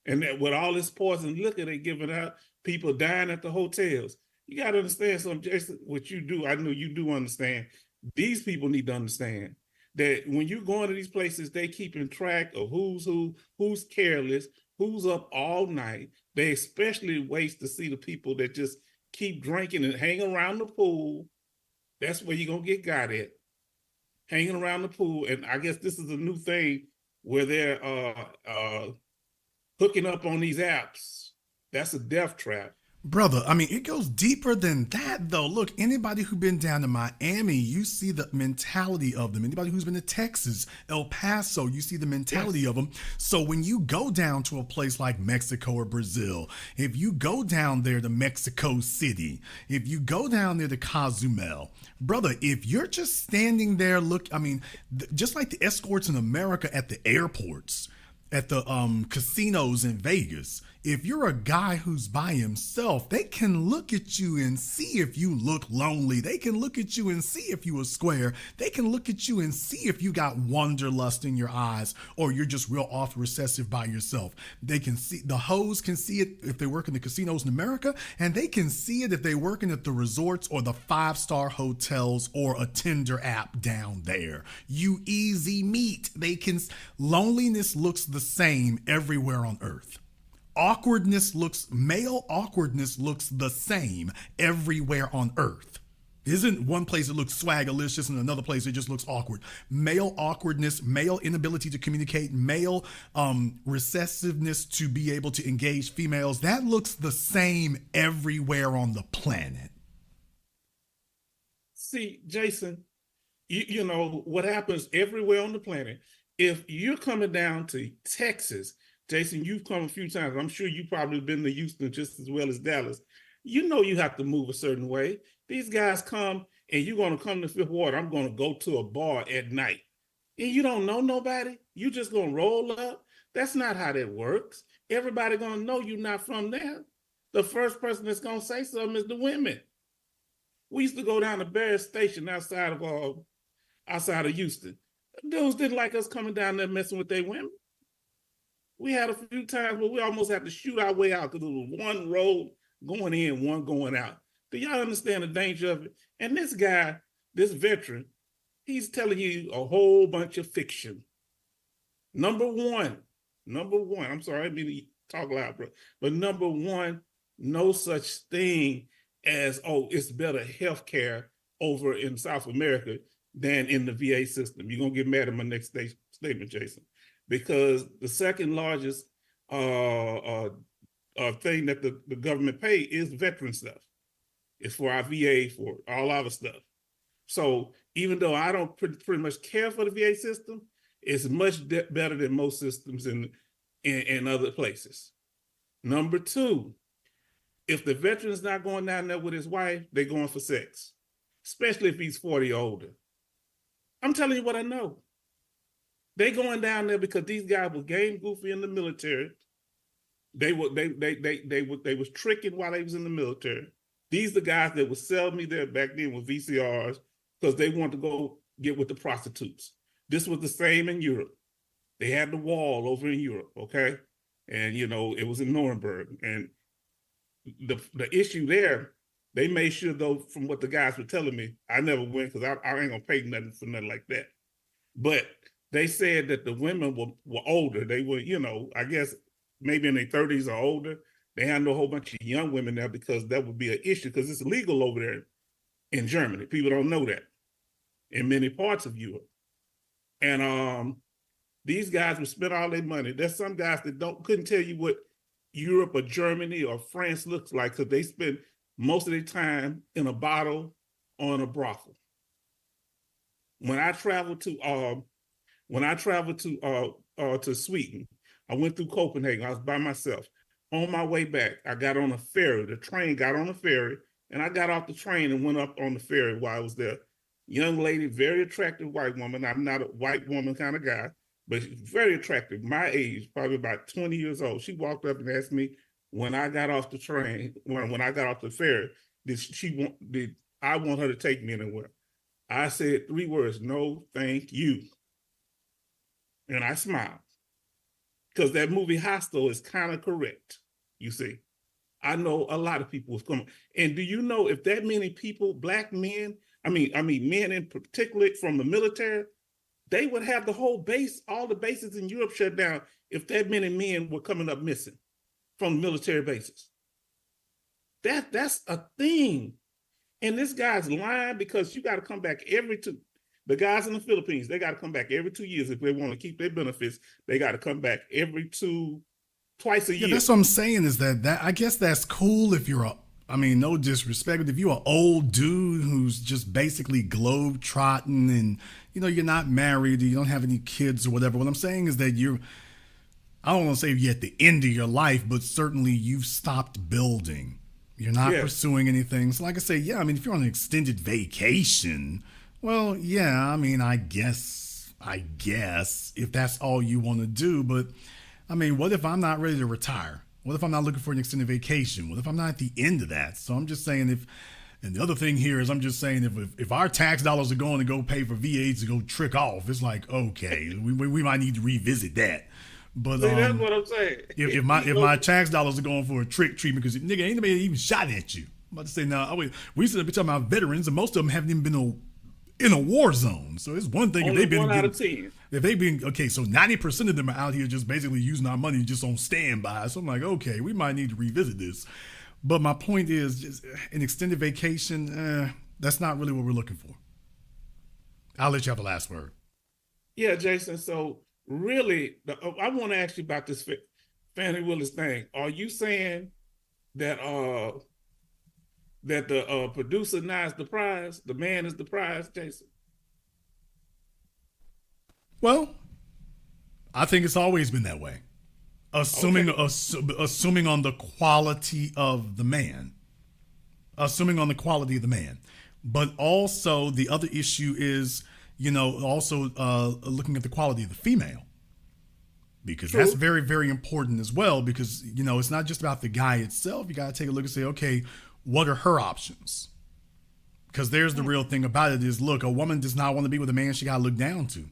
And that with all this poison liquor they giving out, people dying at the hotels. You got to understand something, Jason, what you do. I know you do understand. These people need to understand that when you go into these places, they keeping track of who's who, who's careless, who's up all night. They especially waste to see the people that just keep drinking and hang around the pool. That's where you're going to get got at. Hanging around the pool. And I guess this is a new thing where they're hooking up on these apps. That's a death trap. Brother, I mean, it goes deeper than that, though. Look, anybody who's been down to Miami, you see the mentality of them. Anybody who's been to Texas, El Paso, you see the mentality of them. So when you go down to a place like Mexico or Brazil, if you go down there to Mexico City, if you go down there to Cozumel, brother, if you're just standing there, just like the escorts in America at the airports, at the casinos in Vegas, if you're a guy who's by himself, they can look at you and see if you look lonely. They can look at you and see if you are square. They can look at you and see if you got wanderlust in your eyes or you're just real off recessive by yourself. They can see, the hoes can see it if they work in the casinos in America, and they can see it if they're working at the resorts or the 5-star hotels or a Tinder app down there. You easy meet. Loneliness looks the same everywhere on earth. Male awkwardness looks the same everywhere on earth. Isn't one place that looks swaggerlicious and another place that just looks awkward? Male awkwardness, male inability to communicate, male recessiveness to be able to engage females, that looks the same everywhere on the planet. See, Jason, you know what happens everywhere on the planet. If you're coming down to Texas, Jason, you've come a few times. I'm sure you've probably been to Houston just as well as Dallas. You know you have to move a certain way. These guys come and you're going to come to Fifth Ward. I'm going to go to a bar at night. And you don't know nobody. You just going to roll up. That's not how that works. Everybody going to know you're not from there. The first person that's going to say something is the women. We used to go down to Barry Station outside of Houston. Dudes didn't like us coming down there messing with their women. We had a few times where we almost had to shoot our way out because there was one road going in, one going out. Do y'all understand the danger of it? And this guy, this veteran, he's telling you a whole bunch of fiction. Number one, I'm sorry, I didn't mean to talk loud, bro. But number one, no such thing as, it's better health care over in South America than in the VA system. You're going to get mad at my next statement, Jason. Because the second largest thing that the government pay is veteran stuff. It's for our VA, for all our stuff. So even though I don't pretty much care for the VA system, it's much better than most systems in other places. Number two, if the veteran's not going down there with his wife, they're going for sex, especially if he's 40 or older. I'm telling you what I know. They going down there because these guys were game goofy in the military. They was tricking while they was in the military. These are the guys that would sell me there back then with VCRs because they wanted to go get with the prostitutes. This was the same in Europe. They had the wall over in Europe, okay? And it was in Nuremberg. And the issue there They made sure, though, from what the guys were telling me, I never went because I ain't gonna pay nothing for nothing like that. But they said that the women were older. They were, I guess maybe in their 30s or older. They handle a whole bunch of young women now because that would be an issue because it's illegal over there in Germany. People don't know that in many parts of Europe. And these guys would spend all their money. There's some guys that couldn't tell you what Europe or Germany or France looks like because they spend most of their time in a bottle or in a brothel. When I traveled to Sweden, I went through Copenhagen. I was by myself. On my way back, I got on a ferry. The train got on a ferry, and I got off the train and went up on the ferry while I was there. Young lady, very attractive white woman. I'm not a white woman kind of guy, but she's very attractive, my age, probably about 20 years old. She walked up and asked me when I got off the train, when I got off the ferry, did I want her to take me anywhere? I said 3 words, no, thank you. And I smiled. Because that movie Hostel is kind of correct, you see. I know a lot of people was coming. And do you know if that many people, black men, I mean men in particular from the military, they would have the whole base, all the bases in Europe shut down if that many men were coming up missing from military bases. That's a thing. And this guy's lying because you got to come back the guys in the Philippines, they got to come back every 2 years if they want to keep their benefits. They got to come back twice a year. Yeah, that's what I'm saying is that I guess that's cool if you're no disrespect, but if you're an old dude who's just basically globe trotting and, you're not married, you don't have any kids or whatever. What I'm saying is that I don't want to say you're at the end of your life, but certainly you've stopped building. You're not pursuing anything. So like I say, if you're on an extended vacation, well, yeah, I guess if that's all you want to do. But what if I'm not ready to retire? What if I'm not looking for an extended vacation? What if I'm not at the end of that? So I'm just saying and the other thing here is I'm just saying if our tax dollars are going to go pay for VAs to go trick off, it's like, okay, we might need to revisit that. But that's what I'm saying. If my tax dollars are going for a trick treatment because nigga ain't nobody even shot at you. I'm about to say now, we used to be talking about veterans and most of them haven't even been in a war zone. So it's one thing Only if they've been 1 out of 10. If they've been so 90% of them are out here just basically using our money just on standby. So I'm like, okay, we might need to revisit this. But my point is, just an extended vacation, that's not really what we're looking for. I'll let you have the last word. Yeah, Jason. So really, I want to ask you about this Fanny Willis thing. Are you saying that the producer now is the prize, the man is the prize, Jason? Well, I think it's always been that way. Assuming on the quality of the man. But also the other issue is, also looking at the quality of the female. Because True. That's very, very important as well. Because, it's not just about the guy itself. You got to take a look and say, okay, what are her options? Because there's the real thing about it is, look, a woman does not want to be with a man she got to look down to.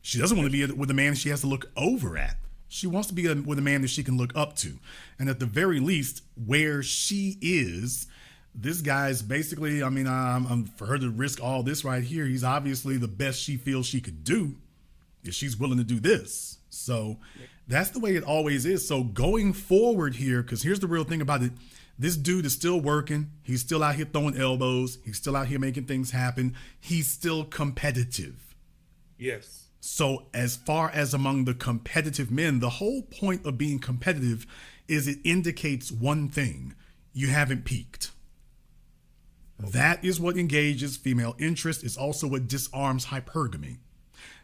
She doesn't want to be with a man she has to look over at. She wants to be with a man that she can look up to. And at the very least, where she is, this guy's basically, for her to risk all this right here, he's obviously the best she feels she could do if she's willing to do this. So that's the way it always is. So going forward here, because here's the real thing about it. This dude is still working. He's still out here throwing elbows. He's still out here making things happen. He's still competitive. Yes. So as far as among the competitive men, the whole point of being competitive is it indicates one thing. You haven't peaked. That is what engages female interest. It's also what disarms hypergamy.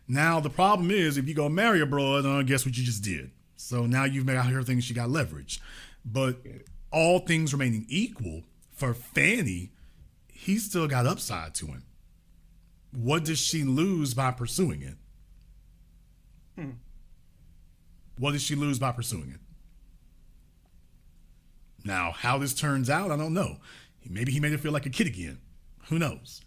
Now, the problem is if you go marry a broad, guess what you just did? So now you've made out her things she got leverage. But all things remaining equal, for Fanny, he's still got upside to him. What does she lose by pursuing it? What does she lose by pursuing it? Now, how this turns out, I don't know. Maybe he made her feel like a kid again. Who knows?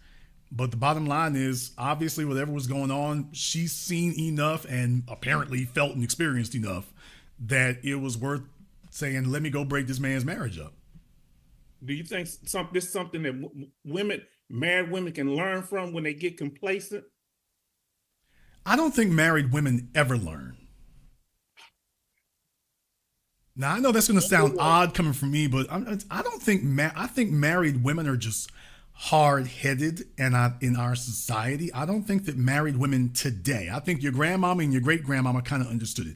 But the bottom line is, obviously, whatever was going on, she's seen enough and apparently felt and experienced enough that it was worth saying, let me go break this man's marriage up. Do you think this is something that married women can learn from when they get complacent? I don't think married women ever learn. Now, I know that's going to sound odd coming from me, but I don't think, I think married women are just hard-headed and in our society. I don't think that married women today, I think your grandmama and your great-grandmama kind of understood it.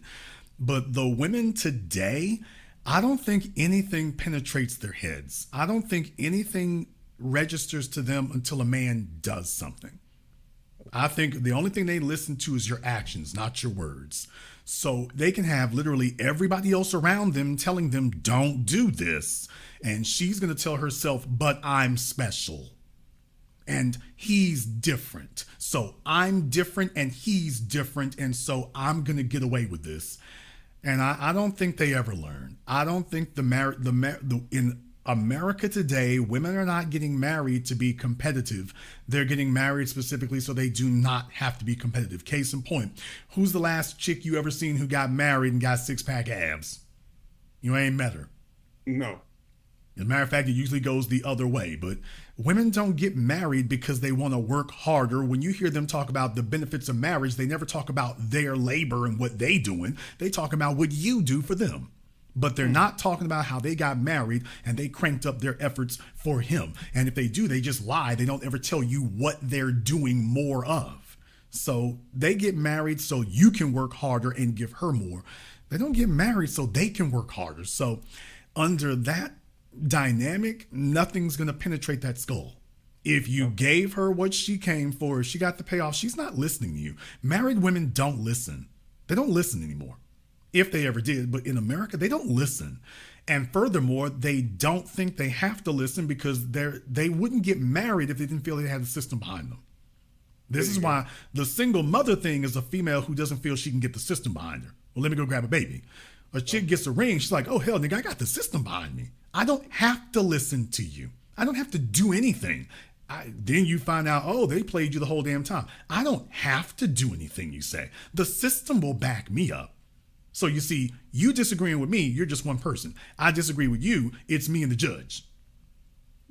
But the women today, I don't think anything penetrates their heads. I don't think anything registers to them until a man does something. I think the only thing they listen to is your actions, not your words. So they can have literally everybody else around them telling them, don't do this. And she's going to tell herself, but I'm special. And he's different. So I'm different and he's different. And so I'm going to get away with this. And I don't think they ever learn. I don't think in America today, women are not getting married to be competitive. They're getting married specifically so they do not have to be competitive. Case in point, who's the last chick you ever seen who got married and got six-pack abs? You ain't met her. No. As a matter of fact, it usually goes the other way. But women don't get married because they want to work harder. When you hear them talk about the benefits of marriage, they never talk about their labor and what they doing. They talk about what you do for them. But they're not talking about how they got married and they cranked up their efforts for him. And if they do, they just lie. They don't ever tell you what they're doing more of. So they get married so you can work harder and give her more. They don't get married so they can work harder. So under that dynamic, nothing's going to penetrate that skull. If you gave her what she came for, she got the payoff, she's not listening to you. Married women don't listen. They don't listen anymore. If they ever did, but in America, they don't listen. And furthermore, they don't think they have to listen because they wouldn't get married if they didn't feel they had a system behind them. This is why the single mother thing is a female who doesn't feel she can get the system behind her. Well, let me go grab a baby. A chick gets a ring, she's like, oh, hell, nigga, I got the system behind me. I don't have to listen to you. I don't have to do anything. Then you find out, oh, they played you the whole damn time. I don't have to do anything you say. The system will back me up. So you see, you disagreeing with me, you're just one person. I disagree with you, it's me and the judge.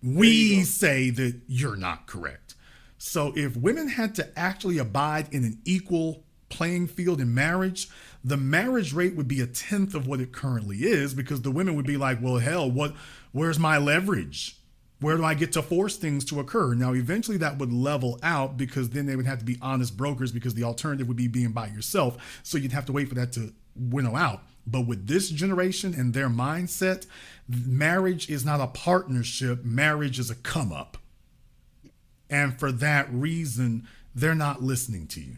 We say that you're not correct. So if women had to actually abide in an equal playing field in marriage, the marriage rate would be 1/10 of what it currently is, because the women would be like, well, hell, where's my leverage? Where do I get to force things to occur? Now, eventually that would level out, because then they would have to be honest brokers, because the alternative would be being by yourself. So you'd have to wait for that to winnow out. But with this generation and their mindset, marriage is not a partnership. Marriage is a come up. And for that reason, they're not listening to you.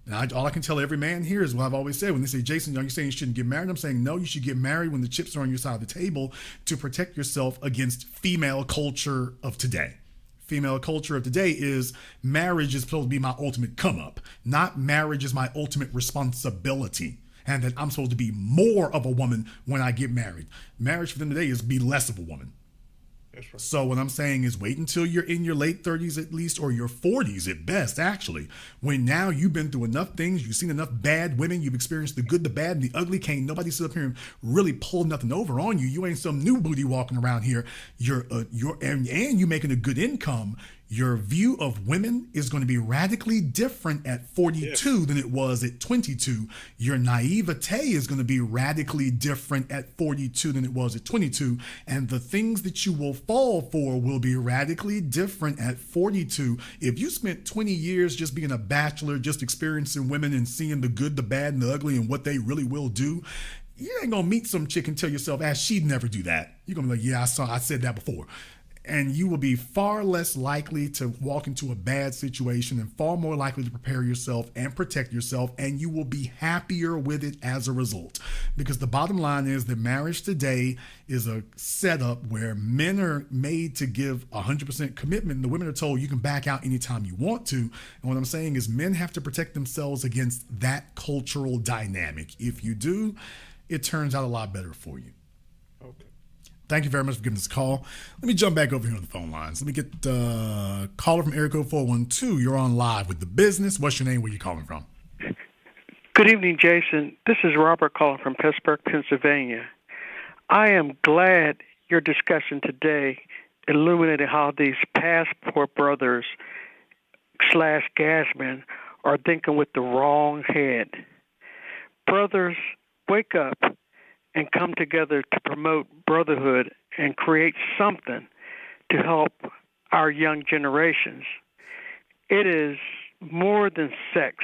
And all I can tell every man here is what I've always said. When they say, Jason, are you saying you shouldn't get married? I'm saying, no, you should get married when the chips are on your side of the table to protect yourself against female culture of today. Female culture of today is marriage is supposed to be my ultimate come up, not marriage is my ultimate responsibility, and that I'm supposed to be more of a woman when I get married. Marriage for them today is be less of a woman. That's right. So what I'm saying is wait until you're in your late 30s at least, or your 40s at best, actually, when now you've been through enough things, you've seen enough bad women, you've experienced the good, the bad, and the ugly. Can't nobody sit up here and really pull nothing over on you. You ain't some new booty walking around here. And you making a good income. Your view of women is going to be radically different at 42 than it was at 22. Your naivete is going to be radically different at 42 than it was at 22. And the things that you will fall for will be radically different at 42. If you spent 20 years just being a bachelor, just experiencing women and seeing the good, the bad, and the ugly and what they really will do, you ain't going to meet some chick and tell yourself, she'd never do that. You're going to be like, yeah, I said that before. And you will be far less likely to walk into a bad situation and far more likely to prepare yourself and protect yourself, and you will be happier with it as a result. Because the bottom line is that marriage today is a setup where men are made to give 100% commitment, and the women are told you can back out anytime you want to. And what I'm saying is men have to protect themselves against that cultural dynamic. If you do, it turns out a lot better for you. Okay. Thank you very much for giving us a call. Let me jump back over here on the phone lines. Let me get caller from area code 412. You're on live with The Business. What's your name? Where you calling from? Good evening, Jason. This is Robert calling from Pittsburgh, Pennsylvania. I am glad your discussion today illuminated how these passport brothers / gasmen are thinking with the wrong head. Brothers, wake up and come together to promote brotherhood and create something to help our young generations. It is more than sex.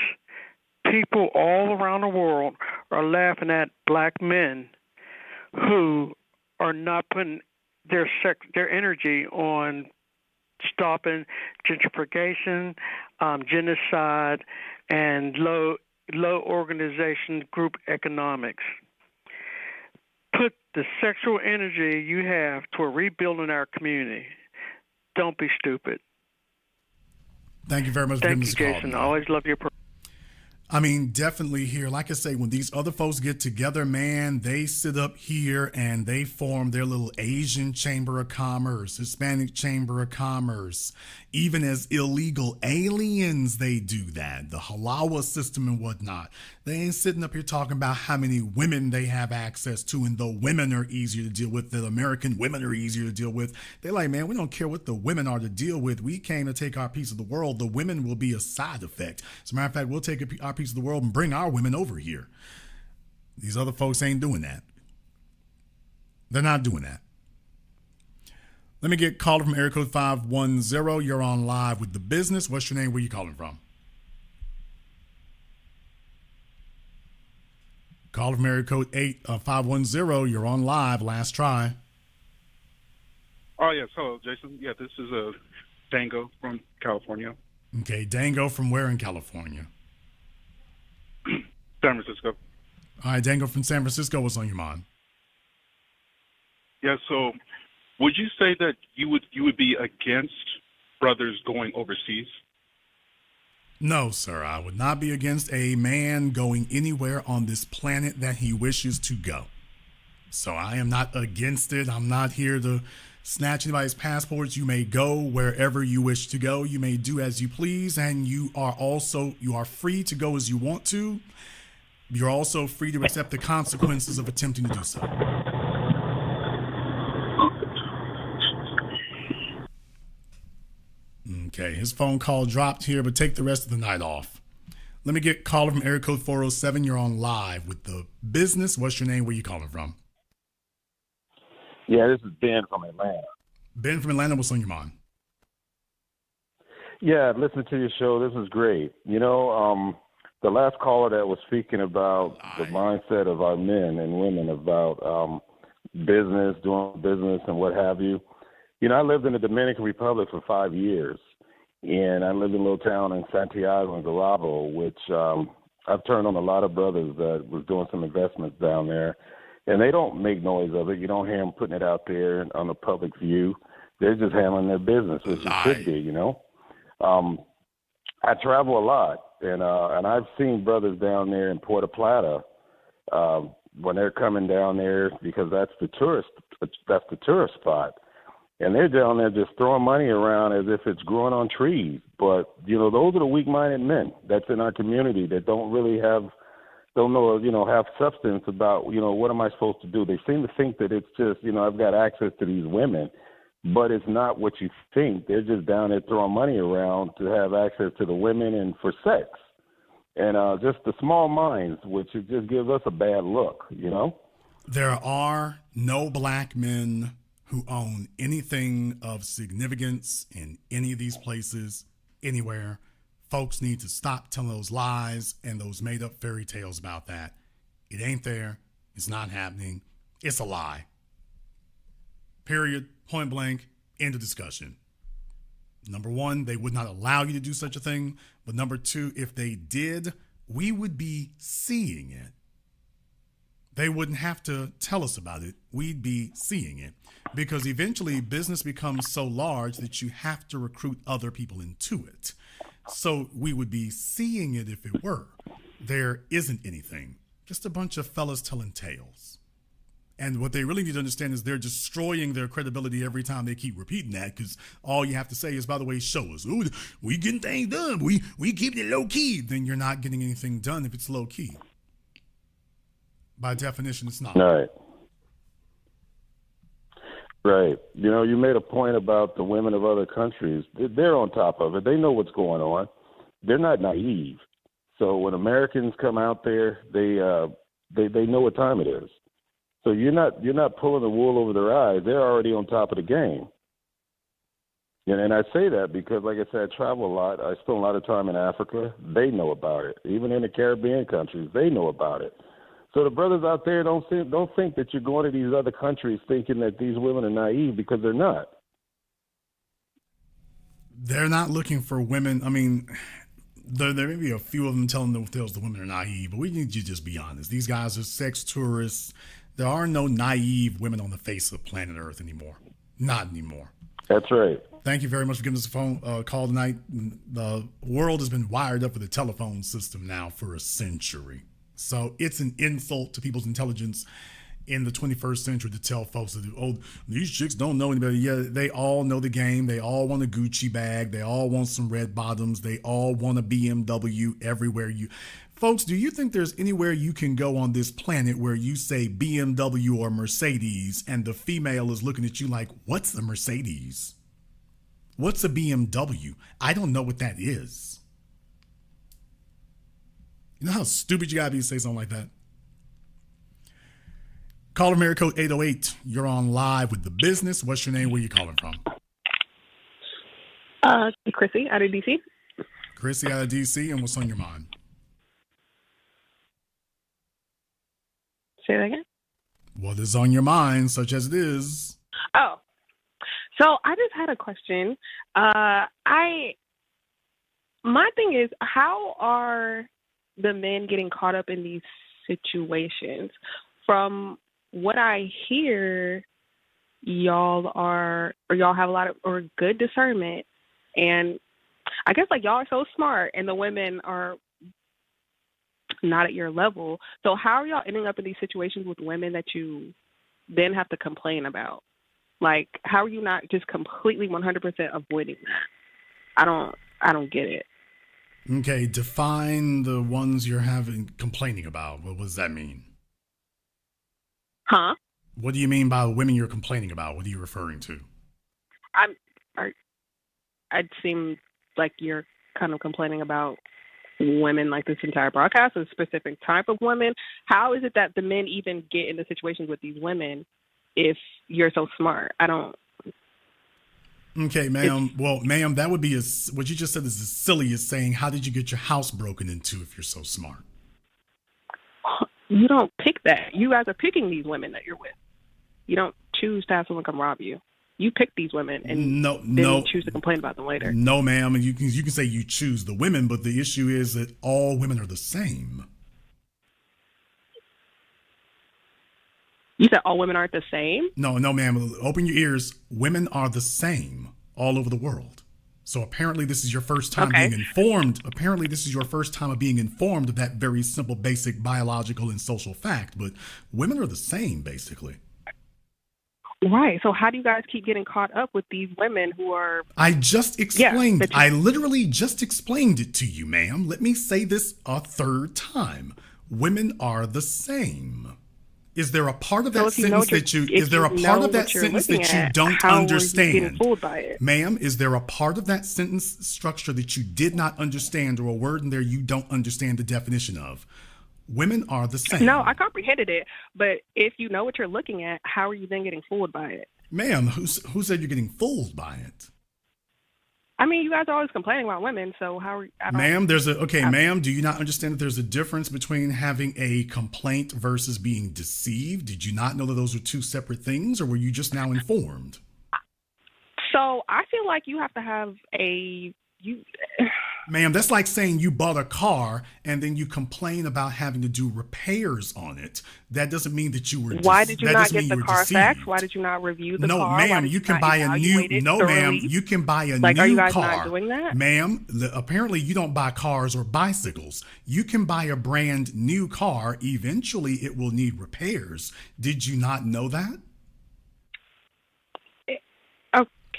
People all around the world are laughing at black men who are not putting their energy on stopping gentrification, genocide, and low organization group economics. Put the sexual energy you have toward rebuilding our community. Don't be stupid. Thank you very much. Thank you, Jason. I always love your program. I mean, definitely here. Like I say, when these other folks get together, man, they sit up here and they form their little Asian Chamber of Commerce, Hispanic Chamber of Commerce. Even as illegal aliens, they do that. The Halawa system and whatnot. They ain't sitting up here talking about how many women they have access to, and the women are easier to deal with, the American women are easier to deal with. They're like, man, we don't care what the women are to deal with. We came to take our piece of the world. The women will be a side effect. As a matter of fact, we'll take our piece of the world and bring our women over here. These other folks ain't doing that. They're not doing that. Let me get caller from area code 510. You're on live with The Business. What's your name? Where you calling from? Caller from area code 510. You're on live. Last try. Oh, yes. Hello, Jason. Yeah, this is Dango from California. Okay, Dango from where in California? San Francisco. All right, Dango from San Francisco. What's on your mind? Yeah, so would you say that you would be against brothers going overseas? No, sir. I would not be against a man going anywhere on this planet that he wishes to go. So I am not against it. I'm not here to snatch anybody's passports. You may go wherever you wish to go. You may do as you please, and you are free to go as you want to. You're also free to accept the consequences of attempting to do so. Okay, his phone call dropped here, but take the rest of the night off. Let me get caller from area code 407. You're on live with The Business. What's your name? Where you calling from? Yeah, this is Ben from Atlanta. Ben from Atlanta, what's on your mind? Yeah, listen to your show. This is great. You know, the last caller that was speaking about the mindset of our men and women about business, doing business and what have you. You know, I lived in the Dominican Republic for 5 years, and I lived in a little town in Santiago and Garabo, which I've turned on a lot of brothers that was doing some investments down there. And they don't make noise of it. You don't hear them putting it out there on the public view. They're just handling their business, which it should be, you know. I travel a lot, and I've seen brothers down there in Puerto Plata when they're coming down there because that's the tourist spot. And they're down there just throwing money around as if it's growing on trees. But, you know, those are the weak-minded men that's in our community that don't know, have substance about, you know, what am I supposed to do? They seem to think that it's just, you know, I've got access to these women, but it's not what you think. They're just down there throwing money around to have access to the women and for sex. And just the small minds, which just gives us a bad look, you know? There are no black men who own anything of significance in any of these places, anywhere. Folks need to stop telling those lies and those made-up fairy tales about that. It ain't there. It's not happening. It's a lie. Period. Point blank. End of discussion. Number one, they would not allow you to do such a thing. But number two, if they did, we would be seeing it. They wouldn't have to tell us about it. We'd be seeing it. Because eventually business becomes so large that you have to recruit other people into it. So we would be seeing it if it were. There isn't anything. Just a bunch of fellas telling tales. And what they really need to understand is they're destroying their credibility every time they keep repeating that, because all you have to say is, by the way, show us. Ooh, we getting things done. We keeping it low key. Then you're not getting anything done if it's low key. By definition, it's not. All right. Right. You know, you made a point about the women of other countries. They're on top of it. They know what's going on. They're not naive. So when Americans come out there, they know what time it is. So you're not pulling the wool over their eyes. They're already on top of the game. And I say that because, like I said, I travel a lot. I spend a lot of time in Africa. They know about it. Even in the Caribbean countries, they know about it. So the brothers out there don't think that you're going to these other countries thinking that these women are naive, because they're not. They're not looking for women. I mean, there may be a few of them telling themselves the women are naive, but we need to just be honest. These guys are sex tourists. There are no naive women on the face of planet Earth anymore. Not anymore. That's right. Thank you very much for giving us a phone call tonight. The world has been wired up with a telephone system now for a century. So it's an insult to people's intelligence in the 21st century to tell folks that, oh, these chicks don't know anybody. Yeah, they all know the game. They all want a Gucci bag. They all want some red bottoms. They all want a BMW everywhere you... Folks, do you think there's anywhere you can go on this planet where you say BMW or Mercedes and the female is looking at you like, what's a Mercedes? What's a BMW? I don't know what that is. You know how stupid you gotta be to say something like that? Caller Mary code 808. You're on live with the business. What's your name? Where you calling from? Chrissy out of DC. Chrissy out of DC, and what's on your mind? Say that again? What is on your mind, such as it is? Oh, so I just had a question. My thing is, how are the men getting caught up in these situations? From what I hear, y'all have a lot of or good discernment, and I guess like y'all are so smart, and the women are not at your level. So how are y'all ending up in these situations with women that you then have to complain about? Like, how are you not just completely 100% avoiding that? I don't get it. Okay, define the ones you're complaining about. What does that mean? Huh? What do you mean by women you're complaining about? What are you referring to? I'd seem like you're kind of complaining about women, like this entire broadcast, a specific type of women. How is it that the men even get into situations with these women if you're so smart? I don't. Okay, ma'am. Well, ma'am, that would be what you just said is as silly as saying, how did you get your house broken into if you're so smart? You don't pick that. You guys are picking these women that you're with. You don't choose to have someone come rob you. You pick these women and then choose to complain about them later. No, ma'am. You can say you choose the women, but the issue is that all women are the same. You said all women aren't the same? No, ma'am. Open your ears. Women are the same all over the world. So apparently this is your first time being informed. Apparently this is your first time of being informed of that very simple, basic biological and social fact. But women are the same, basically. Right. So how do you guys keep getting caught up with these women who are... I just explained. I literally just explained it to you, ma'am. Let me say this a third time. Women are the same. Is there a part of that sentence that you don't understand? Ma'am, is there a part of that sentence structure that you did not understand, or a word in there you don't understand the definition of? Women are the same. No, I comprehended it. But if you know what you're looking at, how are you then getting fooled by it? Ma'am, who said you're getting fooled by it? I mean, you guys are always complaining about women, so how are you? Ma'am, ma'am, do you not understand that there's a difference between having a complaint versus being deceived? Did you not know that those are two separate things, or were you just now informed? So I feel like you have to have Ma'am, that's like saying you bought a car and then you complain about having to do repairs on it. That doesn't mean that you were Why did you not get the Carfax? Why did you not review the car? No, ma'am, you can buy a new you can buy a new car. Are you guys not doing that? Ma'am, apparently you don't buy cars or bicycles. You can buy a brand new car. Eventually it will need repairs. Did you not know that?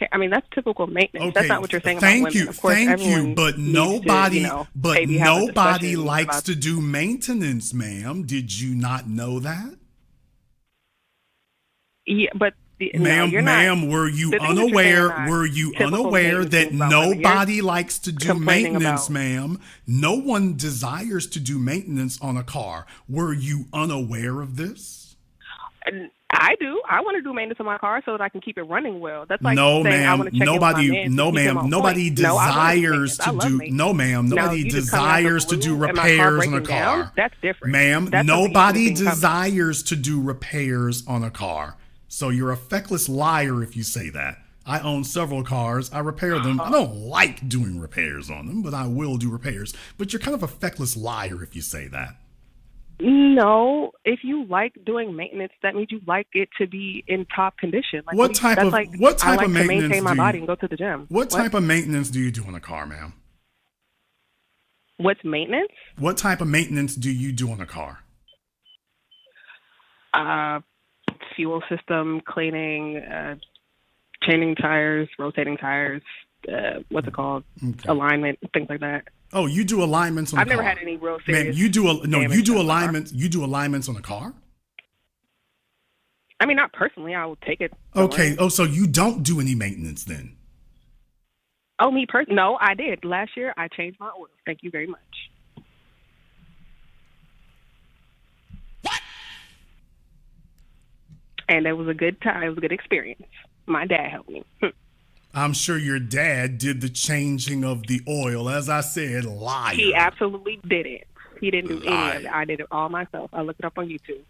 Okay, I mean that's typical maintenance. Okay. That's not what you're saying about women. Of course, thank you, but nobody likes to do maintenance, ma'am. Did you not know that? Yeah, but Ma'am, were you unaware that nobody likes to do maintenance, ma'am? No one desires to do maintenance on a car. Were you unaware of this? I do. I want to do maintenance on my car so that I can keep it running well. That's like no, saying I ma'am. want to check Nobody desires to do. No, ma'am. Nobody desires to do repairs on a car. That's different, ma'am. Nobody desires to do repairs on a car. So you're a feckless liar if you say that. I own several cars. I repair them. I don't like doing repairs on them, but I will do repairs. But you're kind of a feckless liar if you say that. No, if you like doing maintenance, that means you like it to be in top condition. Like, what type of maintenance to maintain my body and go to the gym. What type of maintenance do you do on a car, ma'am? What's maintenance? What type of maintenance do you do on a car? Fuel system cleaning, changing tires, rotating tires. What's it called? Okay. Alignment, things like that. Oh, you do alignments on a car. I've never had any real serious. Man, you do alignments. You do alignments on a car? I mean, not personally. I will take it somewhere. Okay. Oh, so you don't do any maintenance then? Oh, me personally? No, I did. Last year, I changed my oil. Thank you very much. What? And it was a good time. It was a good experience. My dad helped me. I'm sure your dad did the changing of the oil. As I said, liar. He absolutely didn't. He didn't do any of it. I did it all myself. I looked it up on YouTube.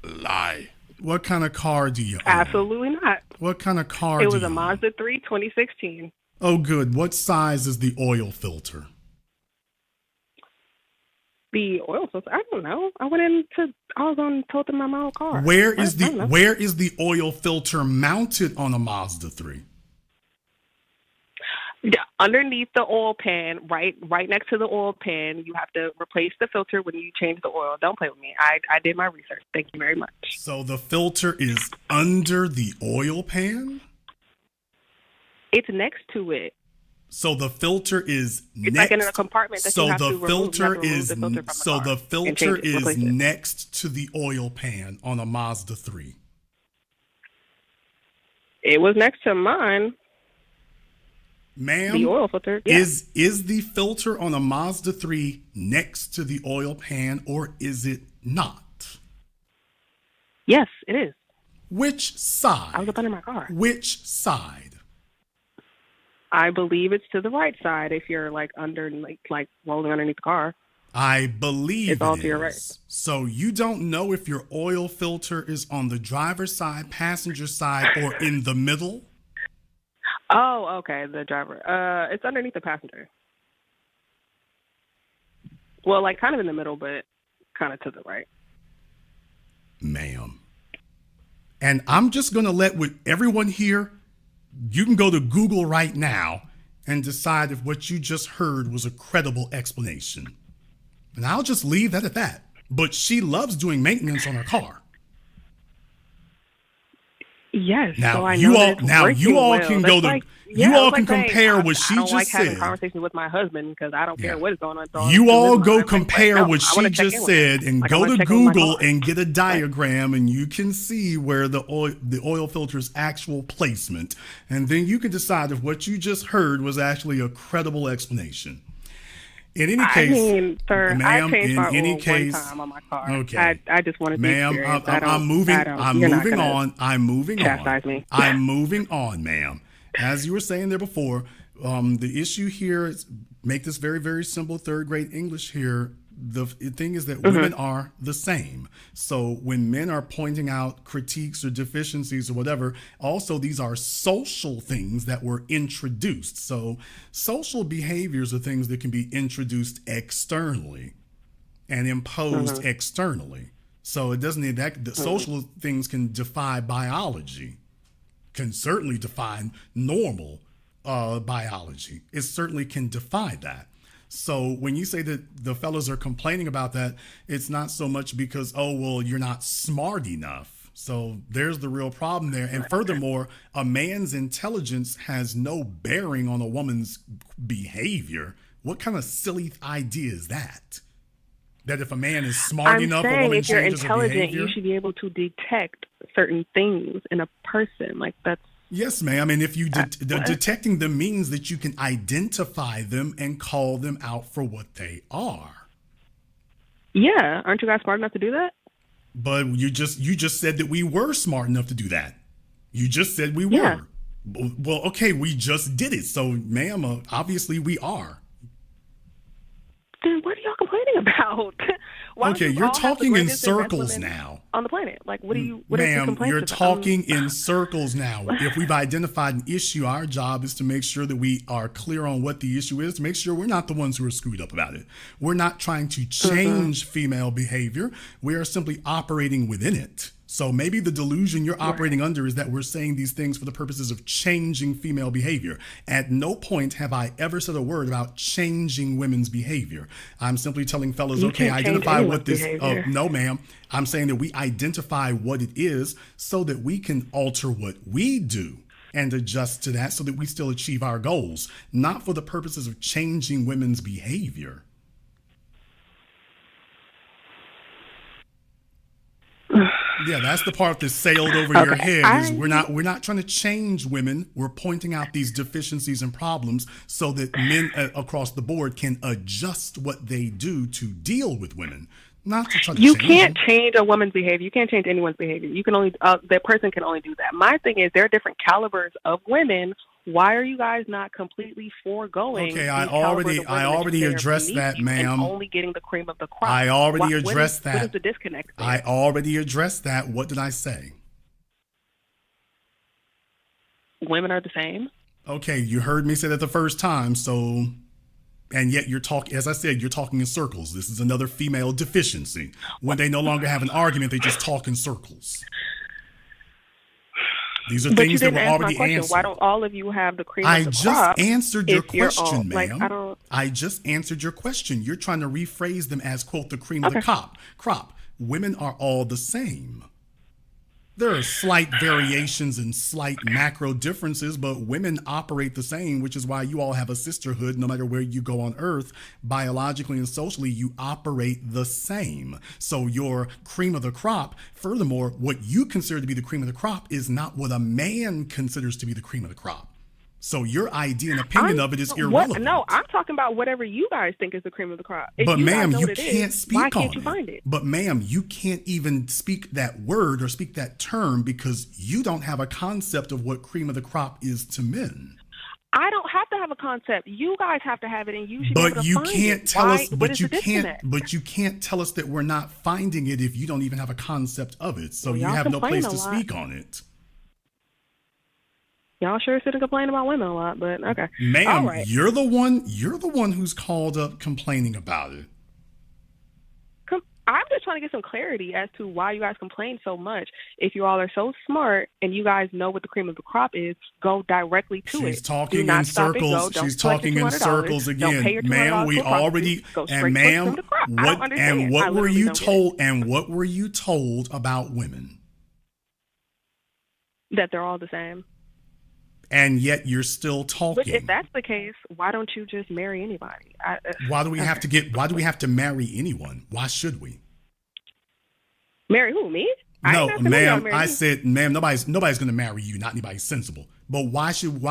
Lie. What kind of car do you own? Absolutely not. What kind of car do you own? It was a Mazda 3 2016. Oh, good. What size is the oil filter? The oil filter? I don't know. I was told them my old car. Where is the oil filter mounted on a Mazda 3? Underneath the oil pan, right next to the oil pan, you have to replace the filter when you change the oil. Don't play with me. I did my research. Thank you very much. So the filter is under the oil pan? It's next to it. So the filter is it's like in a compartment that you have to remove. The filter is next to the oil pan on a Mazda 3. It was next to mine. Ma'am, the oil filter, yeah. Is the filter on a Mazda 3 next to the oil pan, or is it not? Yes, it is. Which side? I was up under my car. Which side? I believe it's to the right side if you're like rolling underneath the car. I believe it's all to your right. So you don't know if your oil filter is on the driver's side, passenger side, or in the middle? Oh, okay, the driver. It's underneath the passenger. Well, like kind of in the middle, but kind of to the right. Ma'am. And I'm just going to let with everyone here, you can go to Google right now and decide if what you just heard was a credible explanation. And I'll just leave that at that. But she loves doing maintenance on her car. Yes. Now so I you know all can go to you all can compare what she just said. I don't like having a conversation with my husband because I don't care what is going on. So you all go compare what she just said and go to Google and get a diagram, and you can see where the oil filter's actual placement, and then you can decide if what you just heard was actually a credible explanation. In any case, I mean, sir, ma'am, I changed my in any oil case, one time on my car. Okay. I just wanted to ma'am, I'm moving on. I'm moving on, ma'am. As you were saying there before, the issue here is make this very, very simple third grade English here. The thing is that women are the same. So when men are pointing out critiques or deficiencies or whatever, also these are social things that were introduced. So social behaviors are things that can be introduced externally and imposed externally. So it doesn't need that. The social things can defy biology, can certainly defy normal biology. It certainly can defy that. So when you say that the fellas are complaining about that, it's not so much because, oh, well, you're not smart enough. So there's the real problem there. And furthermore, a man's intelligence has no bearing on a woman's behavior. What kind of silly idea is that? That if a man is smart enough, a saying woman if you're changes her intelligent, behavior. you should be able to detect certain things in a person. Like that's. Yes, ma'am. And if you detecting them means that you can identify them and call them out for what they are. Yeah, aren't you guys smart enough to do that? But you just said that we were smart enough to do that. You just said we were. Yeah. Well, okay, we just did it. So, ma'am, obviously we are. Then what are y'all complaining about? Why Okay, don't you you're all have the talking in greatest and best circles women now. on the planet. Like, what are you? What is the Ma'am, complaint you're about? talking in circles now. If we've identified an issue, our job is to make sure that we are clear on what the issue is, to make sure we're not the ones who are screwed up about it. We're not trying to change female behavior. We are simply operating within it. So maybe the delusion you're operating under is that we're saying these things for the purposes of changing female behavior. At no point have I ever said a word about changing women's behavior. I'm simply telling fellas, You okay, can't identify change what this, anyone's behavior. no ma'am. I'm saying that we identify what it is so that we can alter what we do and adjust to that so that we still achieve our goals, not for the purposes of changing women's behavior. Yeah, that's the part that sailed over your head. Is we're not trying to change women. We're pointing out these deficiencies and problems so that men across the board can adjust what they do to deal with women. Not to try to You change can't them. change a woman's behavior. You can't change anyone's behavior. You can only that person can only do that. My thing is there are different calibers of women. Why are you guys not completely foregoing? Okay, the I caliber of the women already that you say are addressed beneath that, you ma'am. And only getting the cream of the crop. I already What addressed that. What is the disconnect there? I already addressed that. What did I say? Women are the same. Okay, you heard me say that the first time, so, and yet you're talking, as I said, you're talking in circles. This is another female deficiency. When they no longer have an argument, they just talk in circles. These are But you things that didn't were answer my already question. answered. Why don't all of you have the cream I of the just crop? answered your if you're all- question, like, ma'am. I just answered your question. You're trying to rephrase them as, quote, the cream of the crop. Women are all the same. There are slight variations and slight macro differences, but women operate the same, which is why you all have a sisterhood. No matter where you go on earth, biologically and socially, you operate the same. So your cream of the crop, furthermore, what you consider to be the cream of the crop is not what a man considers to be the cream of the crop. So your idea and opinion of it is irrelevant. No, I'm talking about whatever you guys think is the cream of the crop. If But you guys ma'am, know you what it can't is, speak why on can't you it. find it? But ma'am, you can't even speak that word or speak that term because you don't have a concept of what cream of the crop is to men. I don't have to have a concept. You guys have to have it, and you should be able But to you find can't it. tell Why? us. What But is you the disconnect? can't. But you can't tell us that we're not finding it if you don't even have a concept of it. So Well, you y'all have no complain place a to lot. speak on it, Y'all sure sit and complain about women a lot, but okay. ma'am. All right. You're the one who's called up complaining about it. I'm just trying to get some clarity as to why you guys complain so much. If you all are so smart and you guys know what the cream of the crop is, go directly to it. She's talking Do not in stop it, circles. go. Don't She's collect the talking in $200. circles Don't pay again, your ma'am. $200 We to a prostitute. already Go straight and to the ma'am, cream of the crop. I what don't understand. and what I were literally you don't get it. told? And what were you told about women? That they're all the same. And yet you're still But talking. if that's the case, why don't you just marry anybody? Why do we have to get? Why do we have to marry anyone? Why should we? Marry who? Me? I No, ain't asking who y'all ma'am. marry I me. said, ma'am. Nobody's going to marry you. Not anybody sensible. But why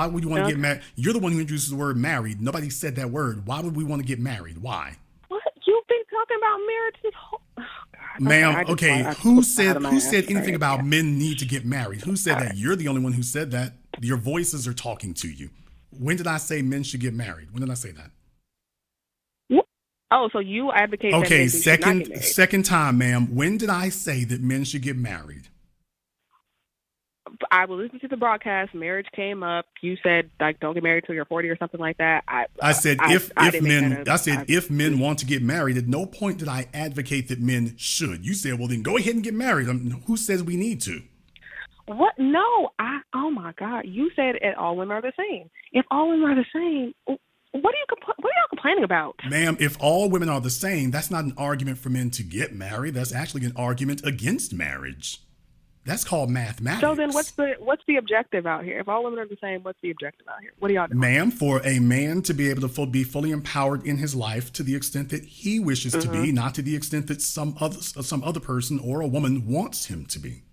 would you want to get married? You're the one who introduces the word married. Nobody said that word. Why would we want to get married? Why? What? You've been talking about marriage this whole... Oh, God. Ma'am, okay, who said anything Sorry. about men need to get married? Who said that? You're the only one who said that. Your voices are talking to you. When did I say men should get married? When did I say that? Oh, so you advocate that Okay, men should not get married. second time, ma'am. When did I say that men should get married? I will listen to the broadcast. Marriage came up. You said like don't get married till you're 40 or something like that. I said if didn't make men that up. if men want to get married, at no point did I advocate that men should. You said, well, then go ahead and get married. Who says we need to? What? No, oh my God! You said all women are the same. If all women are the same, what are y'all complaining about? Ma'am, if all women are the same, that's not an argument for men to get married. That's actually an argument against marriage. That's called mathematics. So then what's the objective out here? If all women are the same, what's the objective out here? What do y'all do? Ma'am, for a man to be able to be fully empowered in his life to the extent that he wishes to be, not to the extent that some other person or a woman wants him to be.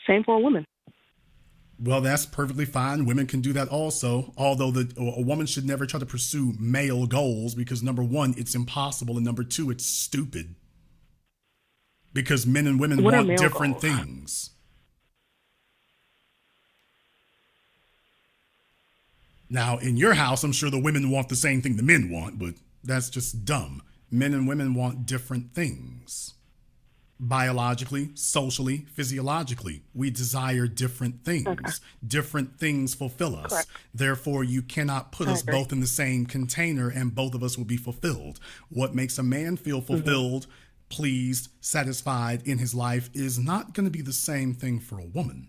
Same for a woman. Well, that's perfectly fine. Women can do that also, although a woman should never try to pursue male goals because, number one, it's impossible, and number two, it's stupid. Because men and women want different things. Now, in your house, I'm sure the women want the same thing the men want, but that's just dumb. Men and women want different things. Biologically, socially, physiologically, we desire different things. Okay. Different things fulfill us. Correct. Therefore, you cannot put us both in the same container and both of us will be fulfilled. What makes a man feel fulfilled, pleased, satisfied in his life is not going to be the same thing for a woman.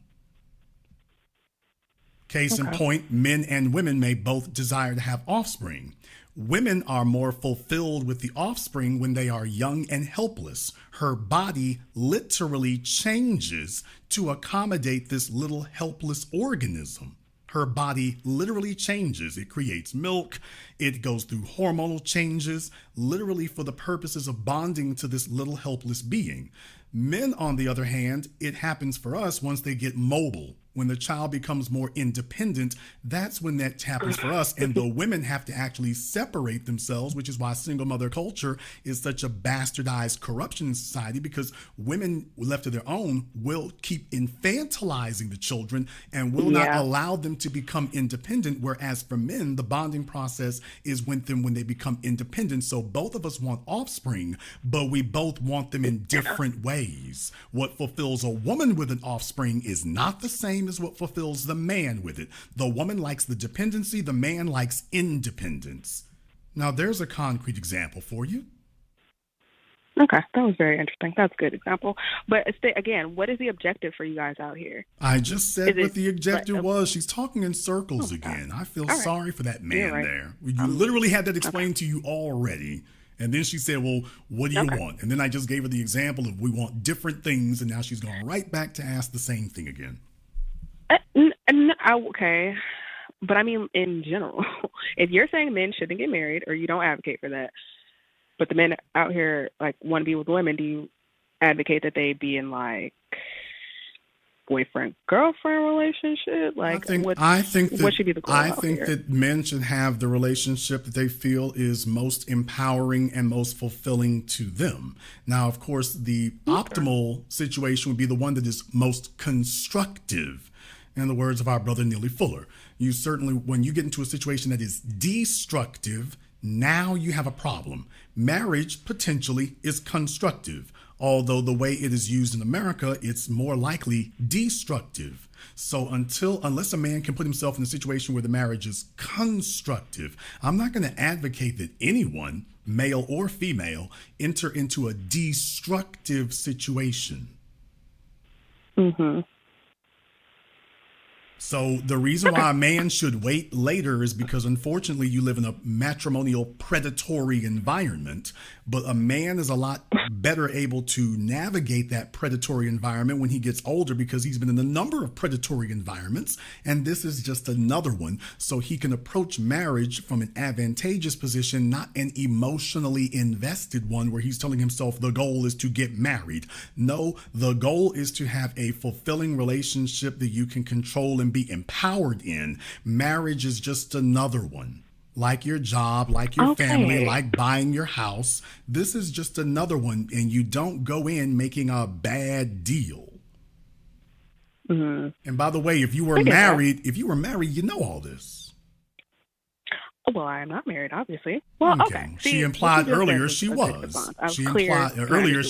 Case in point, men and women may both desire to have offspring. Women are more fulfilled with the offspring when they are young and helpless. Her body literally changes to accommodate this little helpless organism. Her body literally changes. It creates milk. It goes through hormonal changes, literally for the purposes of bonding to this little helpless being. Men, on the other hand, it happens for us once they get mobile. When the child becomes more independent, that's when that happens for us. And the women have to actually separate themselves, which is why single mother culture is such a bastardized corruption in society, because women left to their own will keep infantilizing the children and will not allow them to become independent. Whereas for men, the bonding process is with them when they become independent. So both of us want offspring, but we both want them in different ways. What fulfills a woman with an offspring is not the same as what fulfills the man with it. The woman likes the dependency, the man likes independence. Now, there's a concrete example for you. Okay, that was very interesting. That's a good example. But again, what is the objective for you guys out here? I just said what the objective was. She's talking in circles again. I feel sorry for that man there. You literally had that explained to you already. And then she said, well, what do you want? And then I just gave her the example of we want different things. And now she's going right back to ask the same thing again. Okay. But I mean, in general, if you're saying men shouldn't get married or you don't advocate for that, but the men out here like want to be with women, do you advocate that they be in like boyfriend girlfriend relationship? Like, I think what should be the goal? I think that men should have the relationship that they feel is most empowering and most fulfilling to them. Now, of course, the optimal situation would be the one that is most constructive. In the words of our brother Neely Fuller, you certainly, when you get into a situation that is destructive, now you have a problem. Marriage potentially is constructive, although the way it is used in America, it's more likely destructive. So unless a man can put himself in a situation where the marriage is constructive, I'm not going to advocate that anyone, male or female, enter into a destructive situation. Mm-hmm. So the reason why a man should wait later is because, unfortunately, you live in a matrimonial predatory environment. But a man is a lot better able to navigate that predatory environment when he gets older because he's been in a number of predatory environments. And this is just another one. So he can approach marriage from an advantageous position, not an emotionally invested one where he's telling himself the goal is to get married. No, the goal is to have a fulfilling relationship that you can control and be empowered in. Marriage is just another one. Like your job, like your family, like buying your house. This is just another one, and you don't go in making a bad deal. Mm-hmm. And by the way, if you were married, you know all this. Well, I am not married, obviously. Well, okay. She implied earlier she was. She implied earlier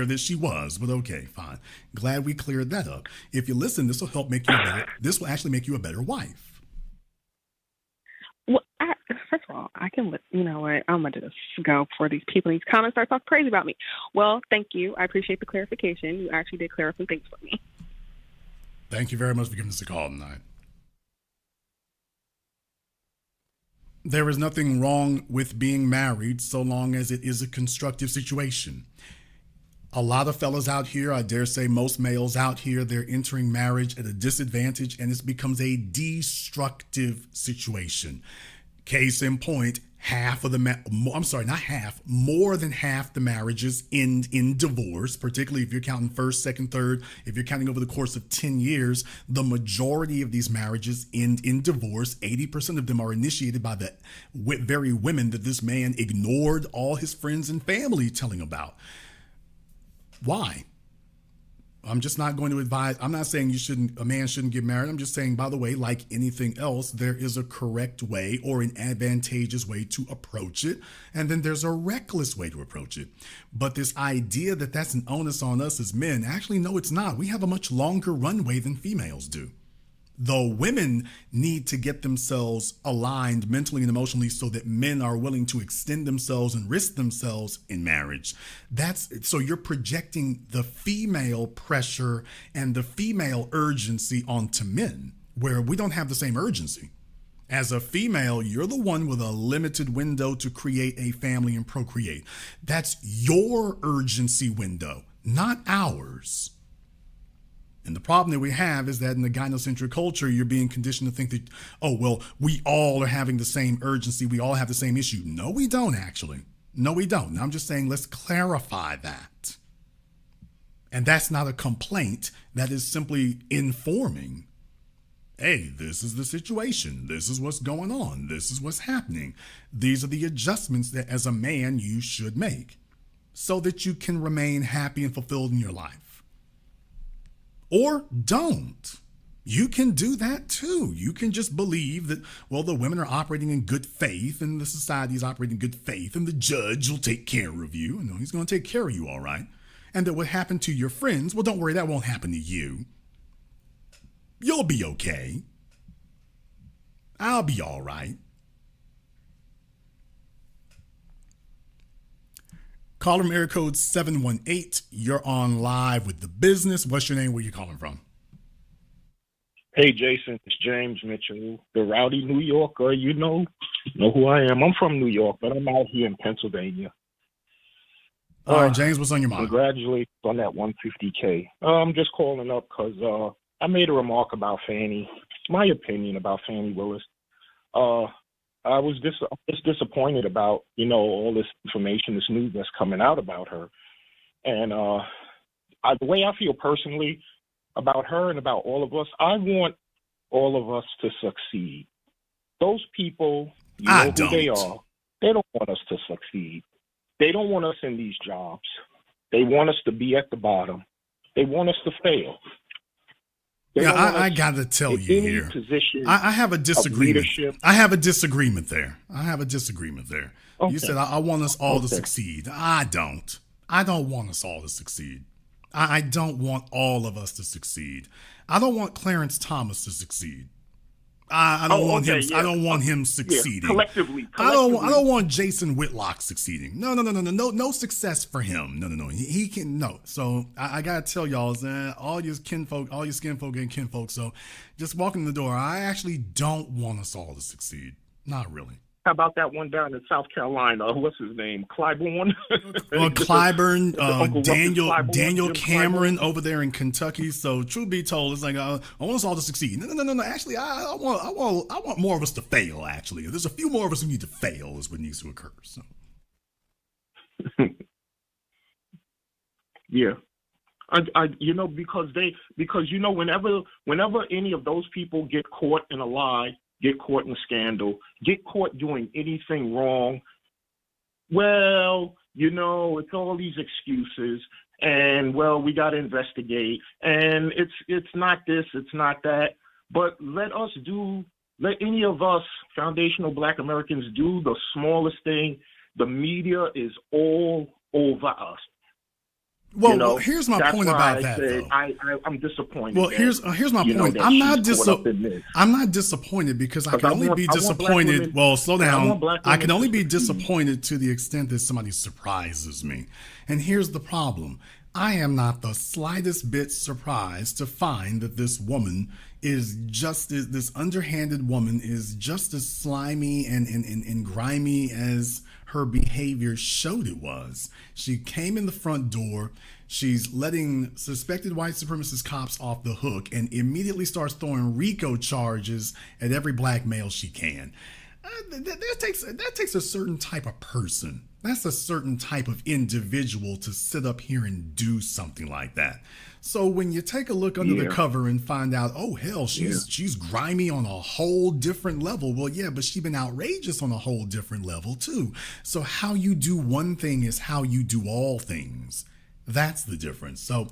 that she was. But okay, fine. Glad we cleared that up. If you listen, this will help make you this will actually make you a better wife. Well, first of all, I can, you know what, I'm going to just go before these people in these comments start talking crazy about me. Well, thank you. I appreciate the clarification. You actually did clear up some things for me. Thank you very much for giving us a call tonight. There is nothing wrong with being married so long as it is a constructive situation. A lot of fellas out here, I dare say most males out here, they're entering marriage at a disadvantage, and it becomes a destructive situation. Case in point, more than half the marriages end in divorce, particularly if you're counting first, second, third. If you're counting over the course of 10 years, the majority of these marriages end in divorce. 80% of them are initiated by the very women that this man ignored all his friends and family telling about. Why? I'm just not going to advise. I'm not saying a man shouldn't get married. I'm just saying, by the way, like anything else, there is a correct way or an advantageous way to approach it. And then there's a reckless way to approach it. But this idea that that's an onus on us as men, actually, no, it's not. We have a much longer runway than females do. Though women need to get themselves aligned mentally and emotionally so that men are willing to extend themselves and risk themselves in marriage. So you're projecting the female pressure and the female urgency onto men, where we don't have the same urgency. As a female, you're the one with a limited window to create a family and procreate. That's your urgency window, not ours. And the problem that we have is that in the gynocentric culture, you're being conditioned to think that, oh, well, we all are having the same urgency. We all have the same issue. No, we don't, actually. No, we don't. And I'm just saying, let's clarify that. And that's not a complaint. That is simply informing. Hey, this is the situation. This is what's going on. This is what's happening. These are the adjustments that as a man you should make so that you can remain happy and fulfilled in your life. Or don't. You can do that too. You can just believe that, well, the women are operating in good faith and the society is operating in good faith and the judge will take care of you. No, he's going to take care of you all right. And that what happened to your friends, well, don't worry, that won't happen to you. You'll be okay. I'll be all right. Caller from area code 718. You're on live with the business. What's your name? Where you calling from? Hey, Jason, it's James Mitchell, the rowdy New Yorker. You know who I am. I'm from New York, but I'm out here in Pennsylvania. All right, James, what's on your mind? Congratulations on that 150K. I'm just calling up because I made a remark about Fanny, my opinion about Fanny Willis. I was just disappointed about, all this information, this news that's coming out about her. And the way I feel personally about her and about all of us, I want all of us to succeed. Those people, who they are, they don't want us to succeed. They don't want us in these jobs. They want us to be at the bottom. They want us to fail. I got to tell you here, I have a disagreement. I have a disagreement there. Okay. You said, I want us all to succeed. I don't want us all to succeed. I don't want all of us to succeed. I don't want Clarence Thomas to succeed. I don't want him. Yeah. I don't want him succeeding. Yeah, collectively. I don't want Jason Whitlock succeeding. No success for him. No. He can no. So I gotta tell y'all, all your skinfolk and kinfolk. So just walking in the door, I actually don't want us all to succeed. Not really. How about that one down in South Carolina? What's his name? Clyburn? Clyburn, Daniel Cameron over there in Kentucky. So truth be told, it's like I want us all to succeed. No. Actually, I want more of us to fail. Actually, there's a few more of us who need to fail is what needs to occur. So. Yeah. Because whenever any of those people get caught in a lie, get caught in a scandal, get caught doing anything wrong, well, it's all these excuses, and well, we got to investigate, and it's not this, it's not that, but let any of us foundational Black Americans do the smallest thing. The media is all over us. Well, here's my point about that, though. I'm disappointed. Well, here's my point. I'm not disappointed because I can only be disappointed. Well, slow down. I can only be disappointed to the extent that somebody surprises me. And here's the problem. I am not the slightest bit surprised to find that this woman this underhanded woman is just as slimy and grimy as her behavior showed it was. She came in the front door. She's letting suspected white supremacist cops off the hook and immediately starts throwing RICO charges at every black male she can. That takes a certain type of person. That's a certain type of individual to sit up here and do something like that. So when you take a look under the cover and find out, oh hell, she's grimy on a whole different level. Well, yeah, but she's been outrageous on a whole different level too. So how you do one thing is how you do all things. That's the difference. So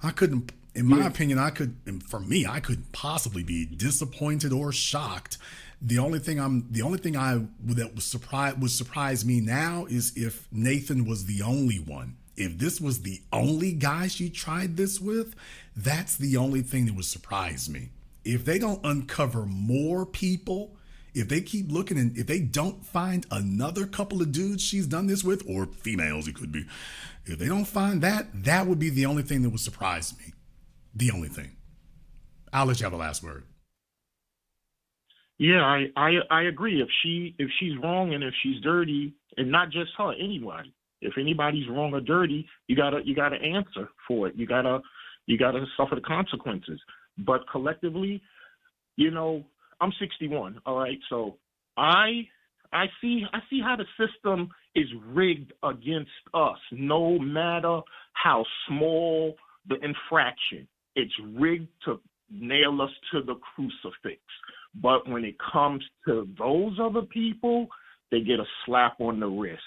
I couldn't, in my opinion, I couldn't possibly be disappointed or shocked. The only thing that would surprise me now is if Nathan was the only one. If this was the only guy she tried this with, that's the only thing that would surprise me. If they don't uncover more people, if they keep looking and if they don't find another couple of dudes she's done this with, or females it could be, if they don't find that, that would be the only thing that would surprise me. The only thing. I'll let you have the last word. Yeah, I agree. If she's wrong and if she's dirty, and not just her, anyone. If anybody's wrong or dirty, you gotta answer for it. You gotta suffer the consequences. But collectively, I'm 61. All right, so I see how the system is rigged against us. No matter how small the infraction, it's rigged to nail us to the crucifix. But when it comes to those other people, they get a slap on the wrist.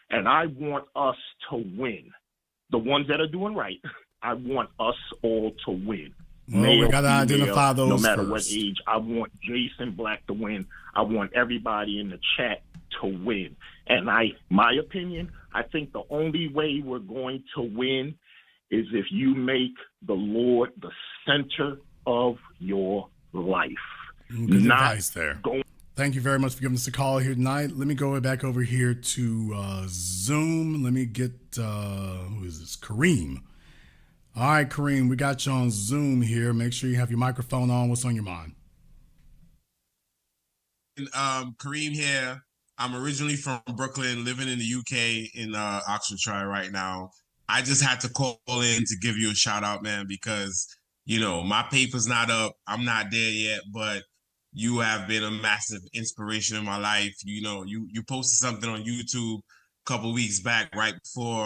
And I want us to win. The ones that are doing right, I want us all to win. Well, we got to identify those no matter first. What age. I want Jason Black to win. I want everybody in the chat to win. And my opinion, I think the only way we're going to win is if you make the Lord the center of your life. Good advice there. Thank you very much for giving us a call here tonight. Let me go back over here to Zoom. Let me get, who is this? Kareem. All right, Kareem, we got you on Zoom here. Make sure you have your microphone on. What's on your mind? Kareem here. I'm originally from Brooklyn, living in the UK in Oxfordshire right now. I just had to call in to give you a shout out, man, because, my paper's not up. I'm not there yet, but you have been a massive inspiration in my life. You posted something on YouTube a couple weeks back, right before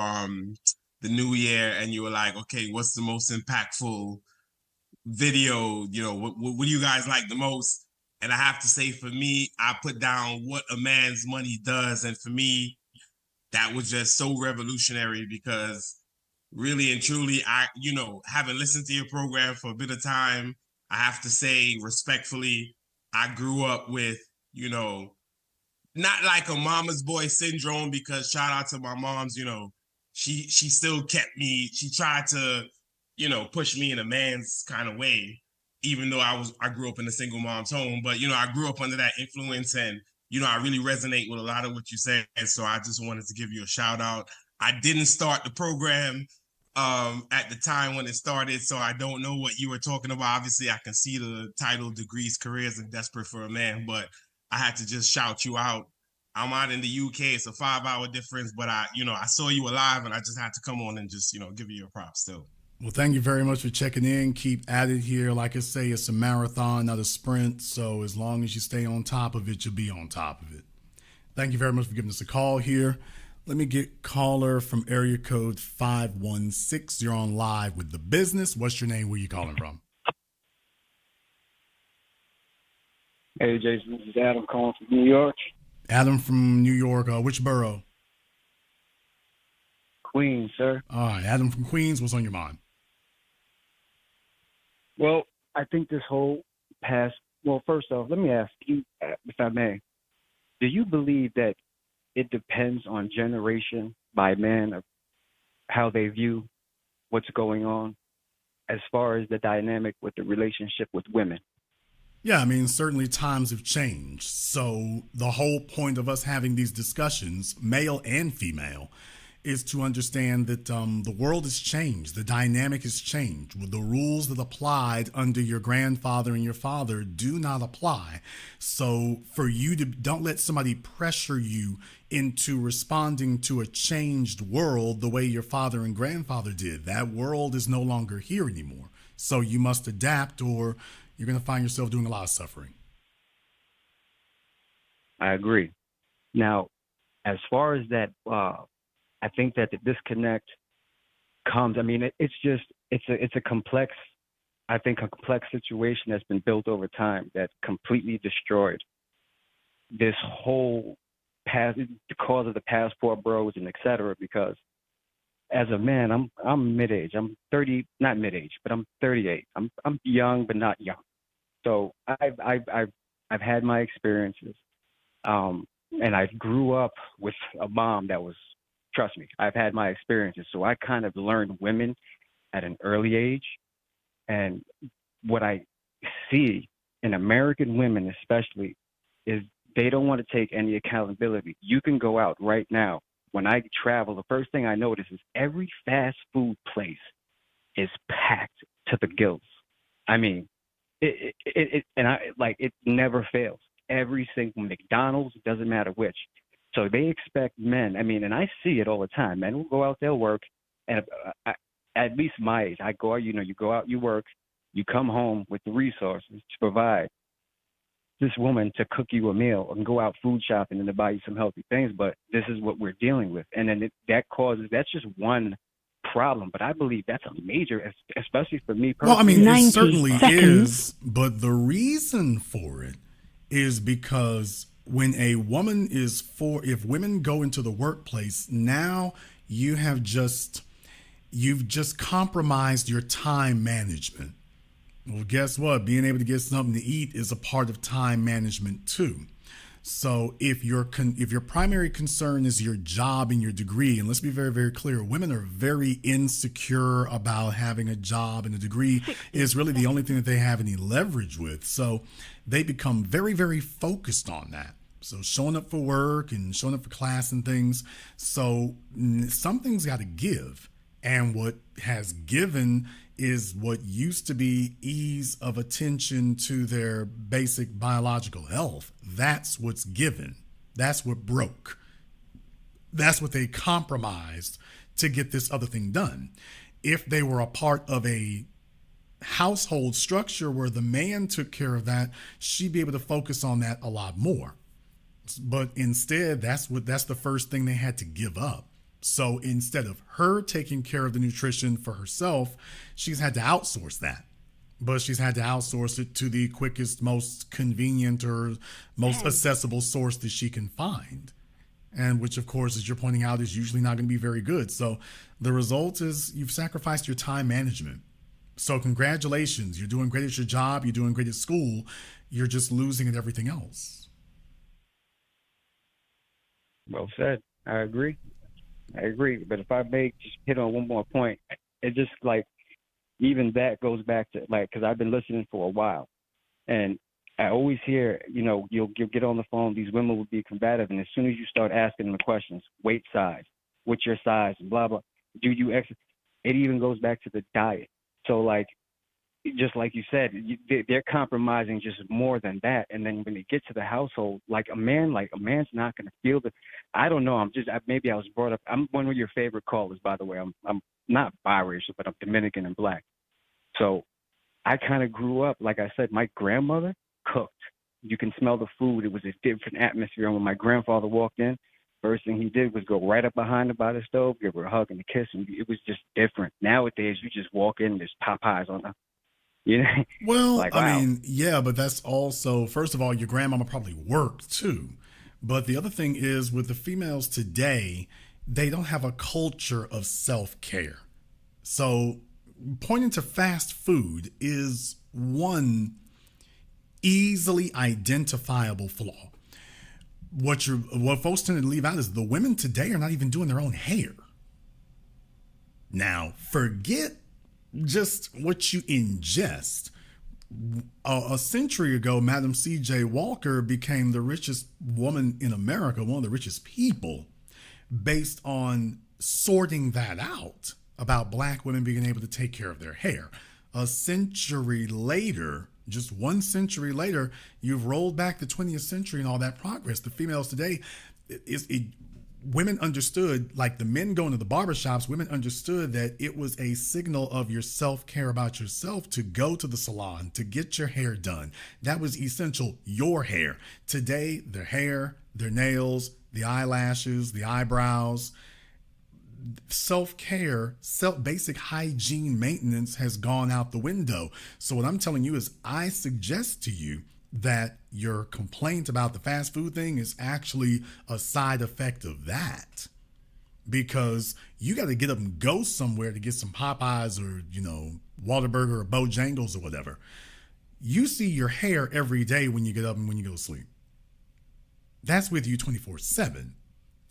the new year, and you were like, okay, what's the most impactful video? What do you guys like the most? And I have to say, for me, I put down what a man's money does. And for me, that was just so revolutionary because really and truly, having listened to your program for a bit of time, I have to say respectfully, I grew up with, not like a mama's boy syndrome, because shout out to my moms, she still kept me, she tried to, push me in a man's kind of way, even though I grew up in a single mom's home. But, I grew up under that influence and, I really resonate with a lot of what you said. And so I just wanted to give you a shout out. I didn't start the program at the time when it started, so I don't know what you were talking about. Obviously, I can see the title, Degrees, Careers, and Desperate for a Man, but I had to just shout you out. I'm out in the UK. It's a 5-hour difference, but I saw you alive and I just had to come on and just, give you your props still. Well, thank you very much for checking in. Keep at it here. Like I say, it's a marathon, not a sprint. So as long as you stay on top of it, you'll be on top of it. Thank you very much for giving us a call here. Let me get caller from area code 516. You're on live with The Business. What's your name? Where you calling from? Hey, Jason. This is Adam calling from New York. Adam from New York. Which borough? Queens, sir. All right, Adam from Queens. What's on your mind? Well, I think this whole past, first off, let me ask you, if I may, do you believe that it depends on generation by men of how they view what's going on as far as the dynamic with the relationship with women? Yeah, I mean, certainly times have changed. So the whole point of us having these discussions, male and female, is to understand that the world has changed. The dynamic has changed. The rules that applied under your grandfather and your father do not apply. So for you to, don't let somebody pressure you into responding to a changed world the way your father and grandfather did. That world is no longer here anymore. So you must adapt, or you're going to find yourself doing a lot of suffering. I agree. Now, as far as that, I think that the disconnect comes. I mean, it's a complex, I think a complex situation that's been built over time that completely destroyed this whole past, because of the passport bros and et cetera. Because as a man, I'm mid-age. I'm 30, not mid-age, but I'm 38. I'm young, but not young. So I've had my experiences. And I grew up with a mom that was, trust me, I've had my experiences. So I kind of learned women at an early age. And what I see in American women especially is they don't want to take any accountability. You can go out right now. When I travel, the first thing I notice is every fast food place is packed to the gills. I mean, it never fails. Every single McDonald's, doesn't matter which. So they expect men. I mean, and I see it all the time. Men will go out, they'll work, and at least my age, I go out. You go out, you work, you come home with the resources to provide this woman to cook you a meal and go out food shopping and to buy you some healthy things. But this is what we're dealing with, and then that's just one problem. But I believe that's a major, especially for me personally. Well, I mean, it certainly is, but the reason for it is because when a woman if women go into the workplace, now you've just compromised your time management. Well, guess what? Being able to get something to eat is a part of time management too. So if your primary concern is your job and your degree, and let's be very, very clear, women are very insecure about having a job, and a degree is really the only thing that they have any leverage with. So they become very, very focused on that. So showing up for work and showing up for class and things. So something's got to give. And what has given is what used to be ease of attention to their basic biological health. That's what's given. That's what broke. That's what they compromised to get this other thing done. If they were a part of a household structure where the man took care of that, she'd be able to focus on that a lot more. But instead, that's the first thing they had to give up. So instead of her taking care of the nutrition for herself, she's had to outsource that. But she's had to outsource it to the quickest, most convenient, or most accessible source that she can find. And which, of course, as you're pointing out, is usually not going to be very good. So the result is you've sacrificed your time management. So congratulations. You're doing great at your job. You're doing great at school. You're just losing at everything else. Well said. I agree. But if I may just hit on one more point, it just even that goes back to because I've been listening for a while, and I always hear, you'll get on the phone, these women will be combative, and as soon as you start asking them the questions, weight, size, what's your size, and blah, blah, do you exercise? It even goes back to the diet. So just like you said, they're compromising just more than that. And then when they get to the household, a man's not going to feel the, I don't know. Maybe I was brought up. I'm one of your favorite callers, by the way. I'm not biracial, but I'm Dominican and black. So I kind of grew up, like I said, my grandmother cooked. You can smell the food. It was a different atmosphere. And when my grandfather walked in, first thing he did was go right up behind her by the stove, give her a hug and a kiss. And it was just different. Nowadays, you just walk in, there's Popeyes on the, Well, wow. I mean, yeah, but that's also, first of all, your grandmama probably worked too. But the other thing is with the females today, they don't have a culture of self-care. So pointing to fast food is one easily identifiable flaw. What folks tend to leave out is the women today are not even doing their own hair. Now, forget just what you ingest. A century ago, Madam C.J. Walker became the richest woman in America, one of the richest people, based on sorting that out about black women being able to take care of their hair. A century later, just 1 century later, you've rolled back the 20th century and all that progress. The females today, women understood, like the men going to the barbershops, women understood that it was a signal of your self-care about yourself to go to the salon, to get your hair done. That was essential, your hair. Today, their hair, their nails, the eyelashes, the eyebrows, self-care, basic hygiene maintenance has gone out the window. So what I'm telling you is I suggest to you that your complaint about the fast food thing is actually a side effect of that, because you got to get up and go somewhere to get some Popeyes or, Whataburger or Bojangles or whatever. You see your hair every day when you get up and when you go to sleep. That's with you 24/7.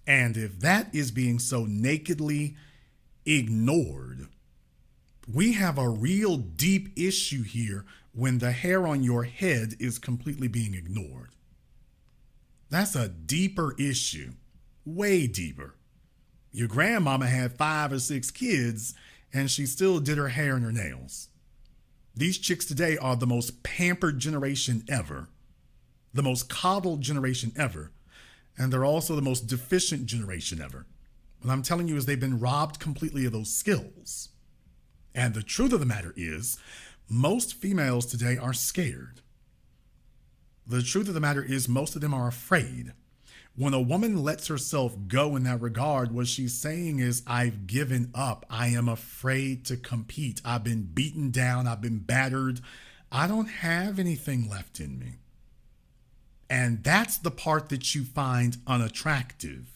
And if that is being so nakedly ignored, we have a real deep issue here when the hair on your head is completely being ignored. That's a deeper issue, way deeper. Your grandmama had 5 or 6 kids and she still did her hair and her nails. These chicks today are the most pampered generation ever, the most coddled generation ever, and they're also the most deficient generation ever. What I'm telling you is they've been robbed completely of those skills. And the truth of the matter is, most females today are scared. The truth of the matter is most of them are afraid. When a woman lets herself go in that regard, what she's saying is, I've given up. I am afraid to compete. I've been beaten down. I've been battered. I don't have anything left in me. And that's the part that you find unattractive.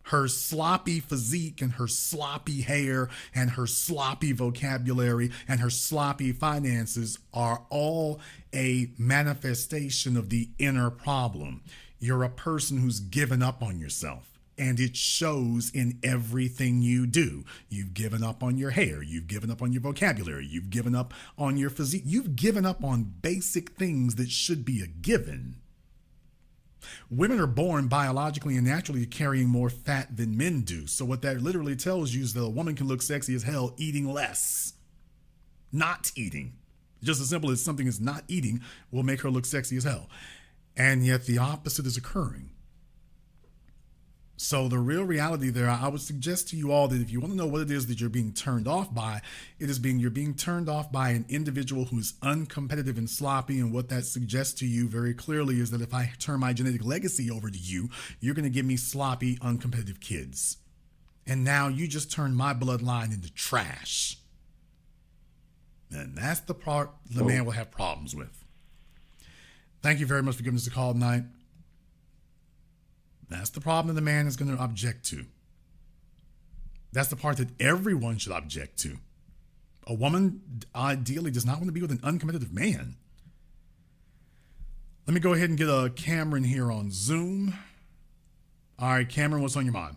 Her sloppy physique and her sloppy hair and her sloppy vocabulary and her sloppy finances are all a manifestation of the inner problem. You're a person who's given up on yourself, and it shows in everything you do. You've given up on your hair. You've given up on your vocabulary. You've given up on your physique. You've given up on basic things that should be a given. Women are born biologically and naturally carrying more fat than men do. So what that literally tells you is that a woman can look sexy as hell eating less. Not eating. Just as simple as something is not eating will make her look sexy as hell. And yet the opposite is occurring. So the real reality there, I would suggest to you all that if you want to know what it is that you're being turned off by, you're being turned off by an individual who's uncompetitive and sloppy. And what that suggests to you very clearly is that if I turn my genetic legacy over to you, you're going to give me sloppy, uncompetitive kids. And now you just turn my bloodline into trash. And that's the part the man will have problems with. Thank you very much for giving us a call tonight. That's the problem that the man is going to object to. That's the part that everyone should object to. A woman ideally does not want to be with an uncompetitive man. Let me go ahead and get a Cameron here on Zoom. All right, Cameron, what's on your mind?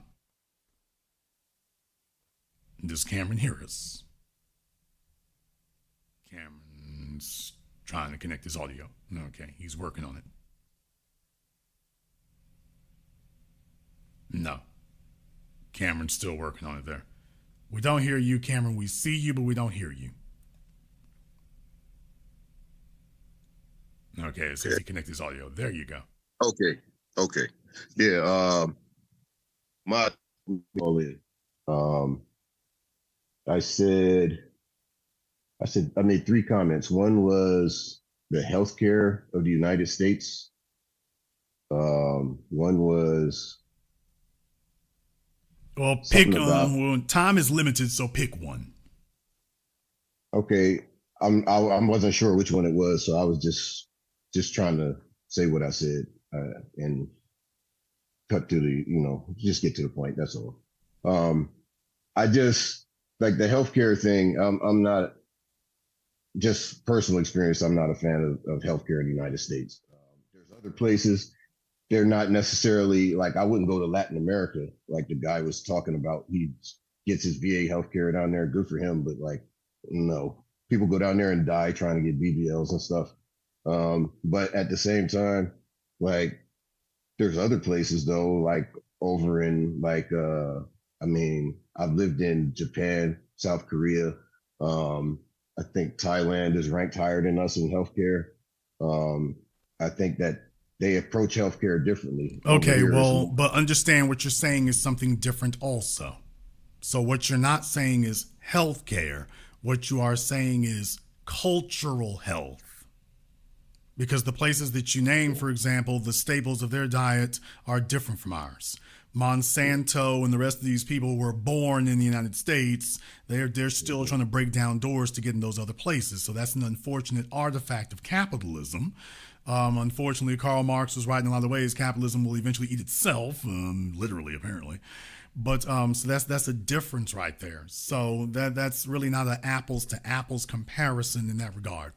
Does Cameron hear us? Cameron's trying to connect his audio. Okay, he's working on it. No. Cameron's still working on it there. We don't hear you, Cameron. We see you, but we don't hear you. Okay, it says he connected his audio. There you go. Okay. Yeah, my I made 3 comments. One was the healthcare of the United States. One was pick time is limited, so pick one. Okay, I wasn't sure which one it was, so I was just trying to say what I said and cut to the just get to the point. That's all. I just like the healthcare thing. I'm not just personal experience. I'm not a fan of healthcare in the United States. There's other places. They're not necessarily like I wouldn't go to Latin America like the guy was talking about. He gets his VA healthcare down there. Good for him, but like no, people go down there and die trying to get BBLs and stuff. But at the same time, like there's other places though, like over in like I mean, I've lived in Japan, South Korea. I think Thailand is ranked higher than us in healthcare. I think that they approach healthcare differently. Okay, well, but understand what you're saying is something different also. So what you're not saying is healthcare. What you are saying is cultural health. Because the places that you name, for example, the staples of their diet are different from ours. Monsanto and the rest of these people were born in the United States. They're still trying to break down doors to get in those other places. So that's an unfortunate artifact of capitalism. Unfortunately, Karl Marx was right in a lot of ways. Capitalism will eventually eat itself, literally, apparently. But so that's a difference right there. So that's really not an apples to apples comparison in that regard.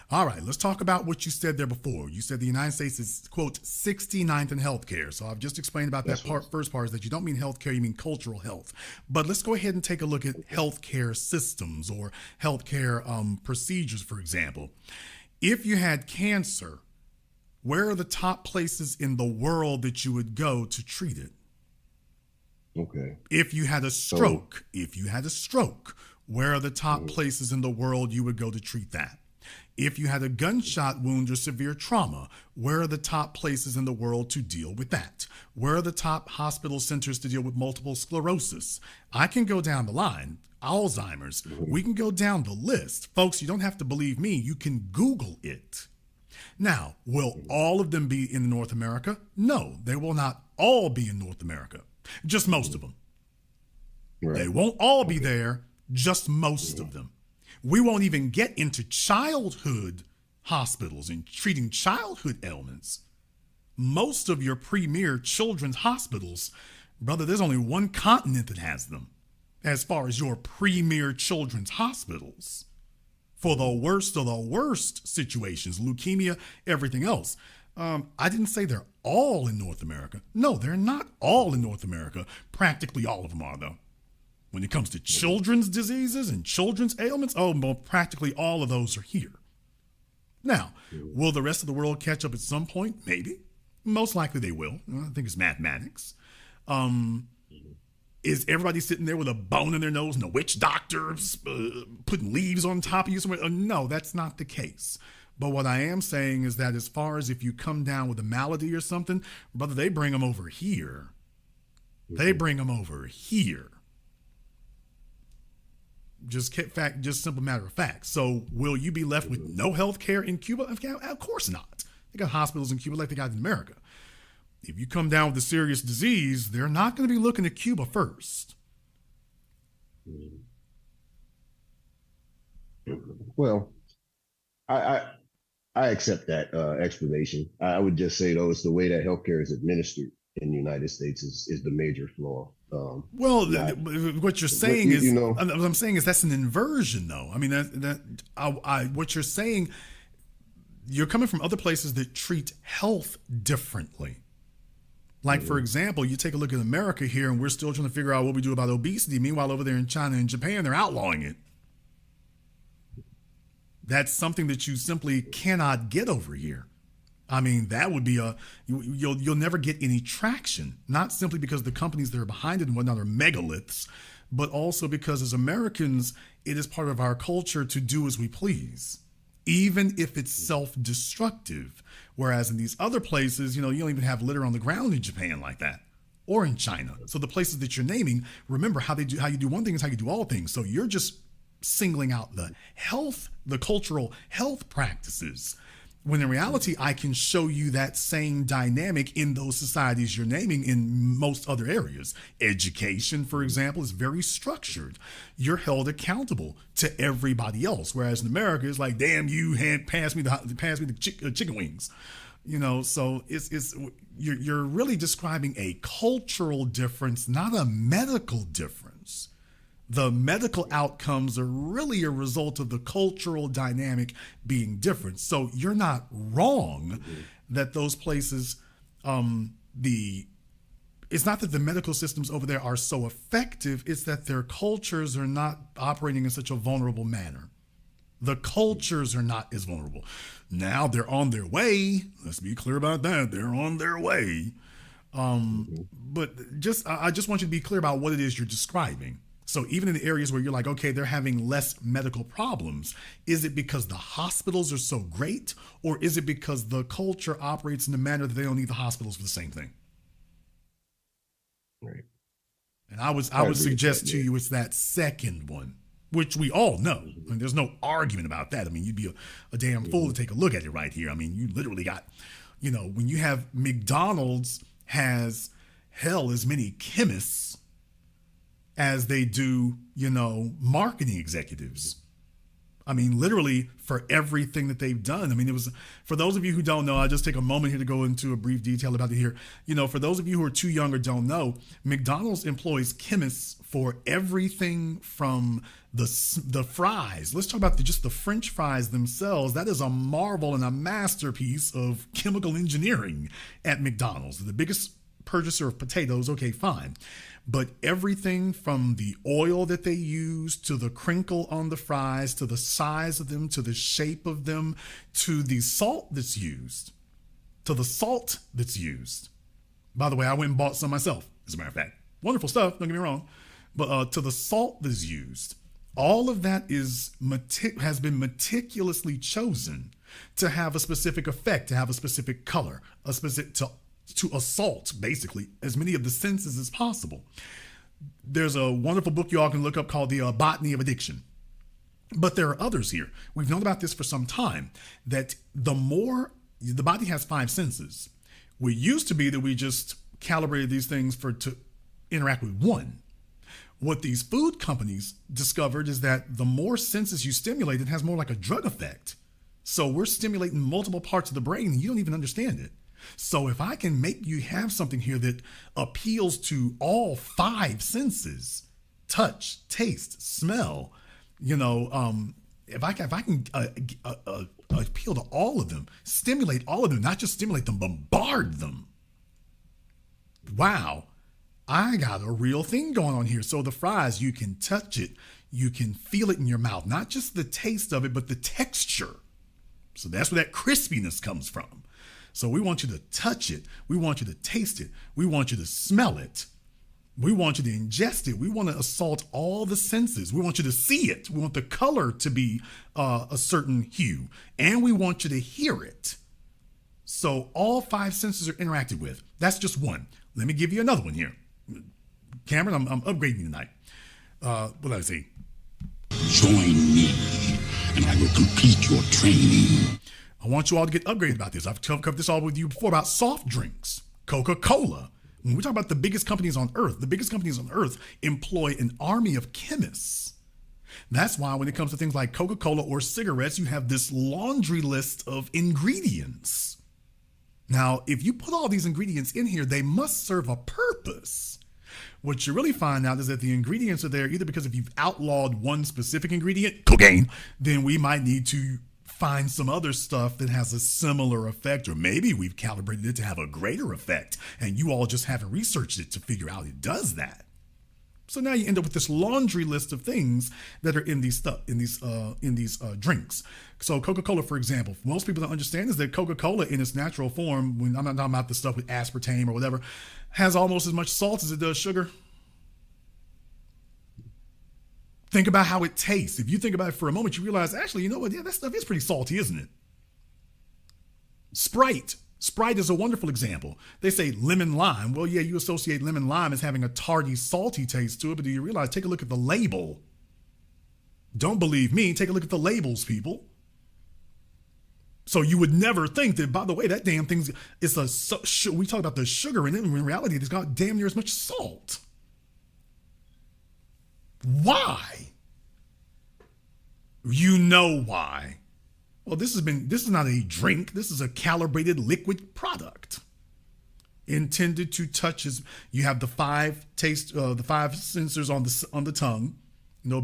All right, let's talk about what you said there before. You said the United States is, quote, 69th in healthcare. So I've just explained about that first part is that you don't mean healthcare, you mean cultural health. But let's go ahead and take a look at healthcare systems or healthcare procedures, for example. If you had cancer, where are the top places in the world that you would go to treat it? Okay. If you had a stroke, where are the top places in the world you would go to treat that? If you had a gunshot wound or severe trauma, where are the top places in the world to deal with that? Where are the top hospital centers to deal with multiple sclerosis? I can go down the line. Alzheimer's. We can go down the list. Folks, you don't have to believe me. You can Google it. Now, will all of them be in North America? No, they will not all be in North America. Just most of them. Right. They won't all be there, just most of them. We won't even get into childhood hospitals and treating childhood ailments. Most of your premier children's hospitals, brother, there's only one continent that has them as far as your premier children's hospitals. For the worst of the worst situations, leukemia, everything else. I didn't say they're all in North America. No, they're not all in North America. Practically all of them are, though. When it comes to children's diseases and children's ailments, well, practically all of those are here. Now, will the rest of the world catch up at some point? Maybe. Most likely they will. I think it's mathematics. Is everybody sitting there with a bone in their nose and a witch doctor putting leaves on top of you somewhere? No, that's not the case. But what I am saying is that as far as if you come down with a malady or something, brother, they bring them over here. They bring them over here. Just simple matter of fact. So will you be left with no health care in Cuba? Of course not. They got hospitals in Cuba like they got in America. If you come down with a serious disease, they're not going to be looking at Cuba first. Well, I accept that explanation. I would just say, though, it's the way that healthcare is administered in the United States is the major flaw. What you're saying is, what I'm saying is that's an inversion, though. I mean, what you're saying, you're coming from other places that treat health differently. Like, for example, you take a look at America here, and we're still trying to figure out what we do about obesity. Meanwhile, over there in China and Japan, they're outlawing it. That's something that you simply cannot get over here. I mean, that would be you'll never get any traction, not simply because the companies that are behind it and whatnot are megaliths, but also because as Americans, it is part of our culture to do as we please, even if it's self-destructive. Whereas in these other places, you don't even have litter on the ground in Japan like that, or in China. So the places that you're naming, remember how you do one thing is how you do all things. So you're just singling out the cultural health practices, when in reality, I can show you that same dynamic in those societies you're naming in most other areas. Education, for example, is very structured. You're held accountable to everybody else, whereas in America, it's like, damn, you pass me the chicken wings. So you're really describing a cultural difference, not a medical difference. The medical outcomes are really a result of the cultural dynamic being different. So you're not wrong that those places, it's not that the medical systems over there are so effective, it's that their cultures are not operating in such a vulnerable manner. The cultures are not as vulnerable. Now they're on their way. Let's be clear about that. They're on their way. But I just want you to be clear about what it is you're describing. So even in the areas where you're like, okay, they're having less medical problems, is it because the hospitals are so great, or is it because the culture operates in a manner that they don't need the hospitals for the same thing? Right. And I would suggest to you it's that second one, which we all know. I mean, there's no argument about that. I mean, you'd be a damn fool to take a look at it right here. I mean, you literally got, when you have McDonald's has hell as many chemists as they do, marketing executives. I mean, literally for everything that they've done. I mean, it was, for those of you who don't know, I'll just take a moment here to go into a brief detail about it here. For those of you who are too young or don't know, McDonald's employs chemists for everything from the fries. Let's talk about just the French fries themselves. That is a marvel and a masterpiece of chemical engineering at McDonald's. The biggest purchaser of potatoes, okay, fine. But everything from the oil that they use, to the crinkle on the fries, to the size of them, to the shape of them, to the salt that's used, By the way, I went and bought some myself, as a matter of fact. Wonderful stuff, don't get me wrong. But to the salt that's used, all of that has been meticulously chosen to have a specific effect, to have a specific color, to assault, basically, as many of the senses as possible. There's a wonderful book you all can look up called The Botany of Addiction. But there are others here. We've known about this for some time, that the body has 5 senses. We used to be that we just calibrated these things to interact with one. What these food companies discovered is that the more senses you stimulate, it has more like a drug effect. So we're stimulating multiple parts of the brain and you don't even understand it. So if I can make you have something here that appeals to all 5 senses, touch, taste, smell, if I can appeal to all of them, stimulate all of them, not just stimulate them, bombard them. Wow, I got a real thing going on here. So the fries, you can touch it, you can feel it in your mouth, not just the taste of it, but the texture. So that's where that crispiness comes from. So we want you to touch it. We want you to taste it. We want you to smell it. We want you to ingest it. We want to assault all the senses. We want you to see it. We want the color to be a certain hue. And we want you to hear it. So all 5 senses are interacted with. That's just one. Let me give you another one here. Cameron, I'm upgrading you tonight. What did I say? Join me, and I will complete your training. I want you all to get upgraded about this. I've covered this all with you before about soft drinks, Coca-Cola. When we talk about the biggest companies on earth employ an army of chemists. That's why when it comes to things like Coca-Cola or cigarettes, you have this laundry list of ingredients. Now, if you put all these ingredients in here, they must serve a purpose. What you really find out is that the ingredients are there either because if you've outlawed one specific ingredient, cocaine, then we might need to find some other stuff that has a similar effect, or maybe we've calibrated it to have a greater effect and you all just haven't researched it to figure out it does that. So now you end up with this laundry list of things that are in these drinks. So Coca-Cola, for example, most people don't understand is that Coca-Cola in its natural form, when I'm not talking about the stuff with aspartame or whatever, has almost as much salt as it does sugar. Think about how it tastes. If you think about it for a moment, you realize, actually, you know what? Yeah, that stuff is pretty salty, isn't it? Sprite is a wonderful example. They say lemon lime. Well, yeah, you associate lemon lime as having a tarty, salty taste to it, but do you realize, take a look at the label. Don't believe me, take a look at the labels, people. So you would never think that, by the way, that damn thing's, we talk about the sugar in it, and in reality, it's got damn near as much salt. Why? You know why. Well, this is not a drink. This is a calibrated liquid product intended to touch. You have the 5 sensors on the tongue,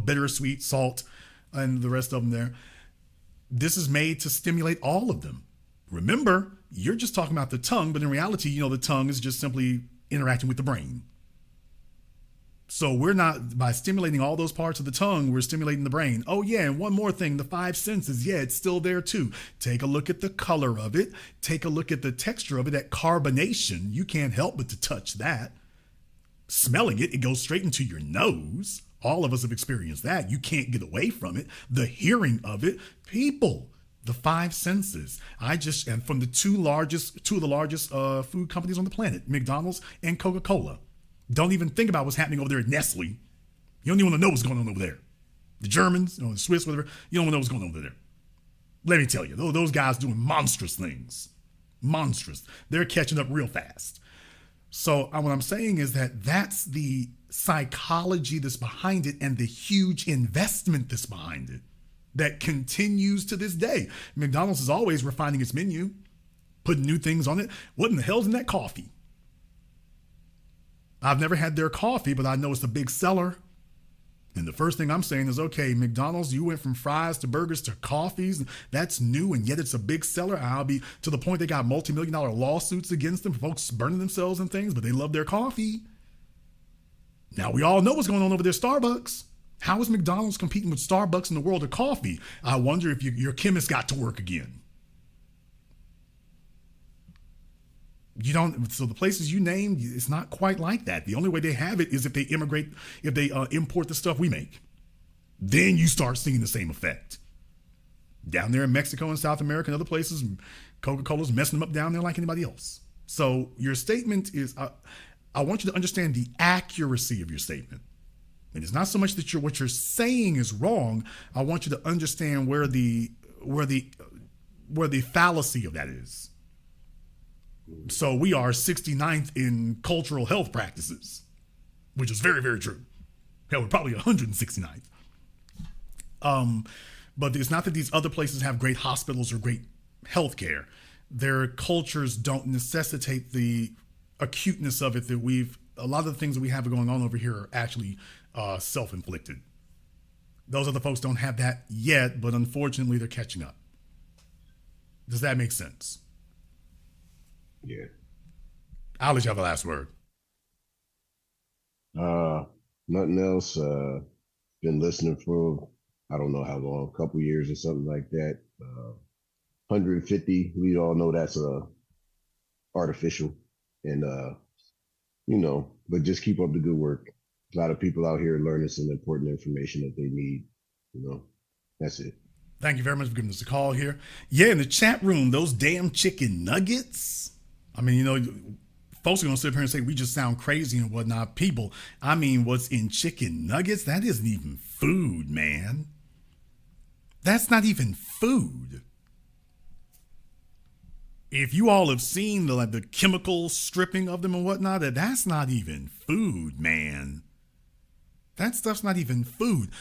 bitter, sweet, salt, and the rest of them there. This is made to stimulate all of them. Remember, you're just talking about the tongue, but in reality, the tongue is just simply interacting with the brain. So we're not, by stimulating all those parts of the tongue, we're stimulating the brain. Oh yeah, and one more thing, the five senses, yeah, it's still there too. Take a look at the color of it. Take a look at the texture of it, that carbonation. You can't help but to touch that. Smelling it, it goes straight into your nose. All of us have experienced that. You can't get away from it. The hearing of it, people, the five senses. And from the two of the largest food companies on the planet, McDonald's and Coca-Cola. Don't even think about what's happening over there at Nestle. You don't even want to know what's going on over there. The Germans, the Swiss, whatever, you don't want to know what's going on over there. Let me tell you, those guys doing monstrous things. Monstrous. They're catching up real fast. So what I'm saying is that's the psychology that's behind it and the huge investment that's behind it that continues to this day. McDonald's is always refining its menu, putting new things on it. What in the hell's in that coffee? I've never had their coffee, but I know it's a big seller. And the first thing I'm saying is, okay, McDonald's, you went from fries to burgers to coffees. That's new, and yet it's a big seller. I'll be to the point they got multi-million-dollar lawsuits against them for folks burning themselves and things, but they love their coffee. Now, we all know what's going on over there, Starbucks. How is McDonald's competing with Starbucks in the world of coffee? I wonder if your chemist got to work again. So the places you named, it's not quite like that. The only way they have it is if they import the stuff we make. Then you start seeing the same effect. Down there in Mexico and South America and other places, Coca-Cola's messing them up down there like anybody else. So your statement is, I want you to understand the accuracy of your statement. And it's not so much that what you're saying is wrong. I want you to understand where the fallacy of that is. So we are 69th in cultural health practices, which is very, very true. Hell, we're probably 169th. But it's not that these other places have great hospitals or great health care. Their cultures don't necessitate the acuteness of it that a lot of the things that we have going on over here are actually self-inflicted. Those other folks don't have that yet, but unfortunately they're catching up. Does that make sense? Yeah. I'll let you have the last word. Nothing else. Been listening for, I don't know how long, a couple years or something like that. 150, we all know that's artificial. And, but just keep up the good work. A lot of people out here learning some important information that they need. That's it. Thank you very much for giving us a call here. Yeah, in the chat room, those damn chicken nuggets. I mean, folks are going to sit up here and say we just sound crazy and whatnot. People, I mean, what's in chicken nuggets? That isn't even food, man. That's not even food. If you all have seen the chemical stripping of them and whatnot, that's not even food, man. That stuff's not even food.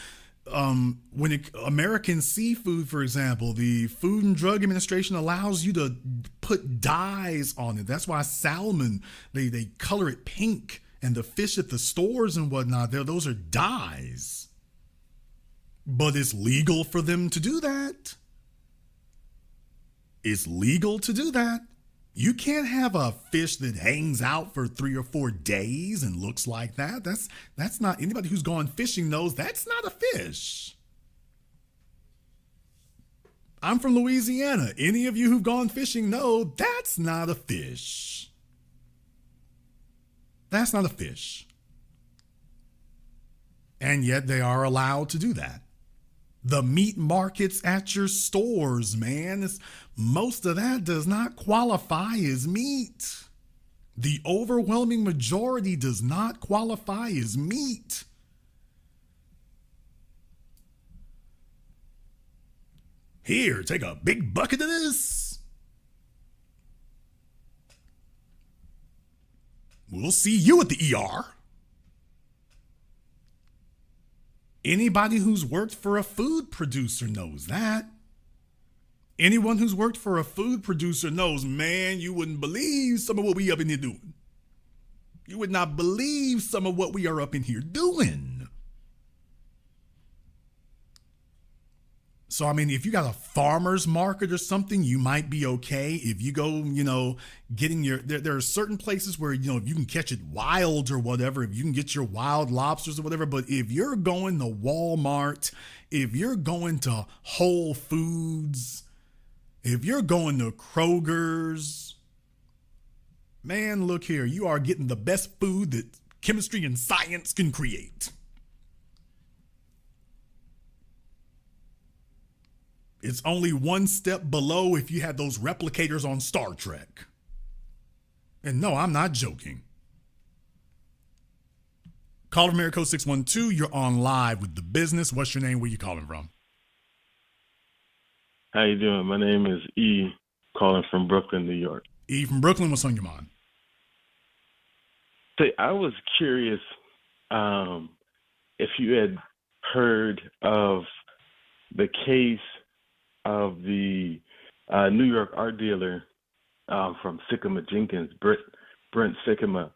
American seafood, for example, the Food and Drug Administration allows you to put dyes on it. That's why salmon, they color it pink, and the fish at the stores and whatnot, those are dyes. But it's legal for them to do that. It's legal to do that. You can't have a fish that hangs out for 3 or 4 days and looks like that. That's not, anybody who's gone fishing knows that's not a fish. I'm from Louisiana. Any of you who've gone fishing know that's not a fish. That's not a fish. And yet they are allowed to do that. The meat markets at your stores, man, most of that does not qualify as meat. The overwhelming majority does not qualify as meat. Here, take a big bucket of this. We'll see you at the ER. Anybody who's worked for a food producer knows that. Anyone who's worked for a food producer knows, man, you wouldn't believe some of what we up in here doing. You would not believe some of what we are up in here doing. So, I mean, if you got a farmer's market or something, you might be okay. If you go, getting there are certain places where, if you can catch it wild or whatever, if you can get your wild lobsters or whatever. But if you're going to Walmart, if you're going to Whole Foods, if you're going to Kroger's, man, look here, you are getting the best food that chemistry and science can create. It's only one step below if you had those replicators on Star Trek. And no, I'm not joking. Call from America 612. You're on live with The Business. What's your name? Where you calling from? How you doing? My name is E, calling from Brooklyn, New York. E from Brooklyn. What's on your mind? Say, I was curious if you had heard of the case of the New York art dealer from Sycamore Jenkins, Brent Sycamore,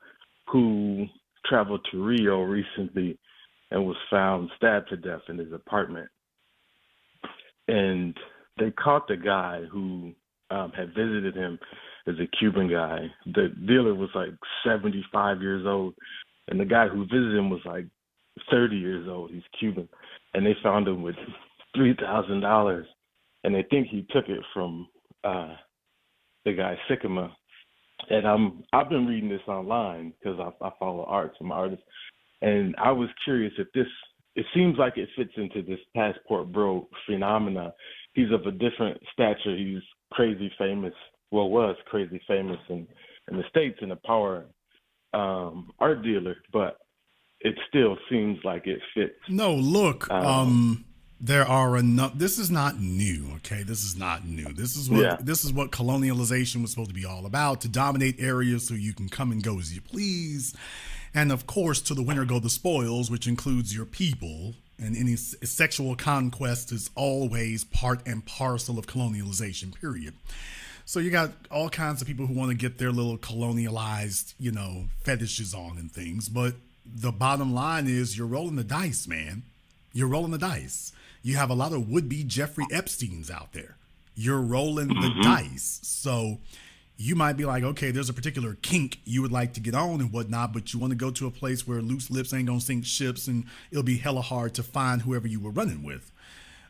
who traveled to Rio recently and was found stabbed to death in his apartment. And they caught the guy who had visited him as a Cuban guy. The dealer was like 75 years old, and the guy who visited him was like 30 years old. He's Cuban. And they found him with $3,000. And they think he took it from the guy Sycamore. And I've been reading this online because I follow art, some artists. And I was curious if it seems like it fits into this passport bro phenomena. He's of a different stature. He's crazy famous, was crazy famous in the States and a power art dealer, but it still seems like it fits. No, look, there are enough. This is not new, okay? This is not new. This is what colonialization was supposed to be all about, to dominate areas so you can come and go as you please. And of course, to the winner go the spoils, which includes your people. And any sexual conquest is always part and parcel of colonialization, period. So you got all kinds of people who want to get their little colonialized, fetishes on and things. But the bottom line is you're rolling the dice, man. You're rolling the dice. You have a lot of would-be Jeffrey Epsteins out there. You're rolling the dice. So you might be like, okay, there's a particular kink you would like to get on and whatnot, but you want to go to a place where loose lips ain't gonna sink ships and it'll be hella hard to find whoever you were running with.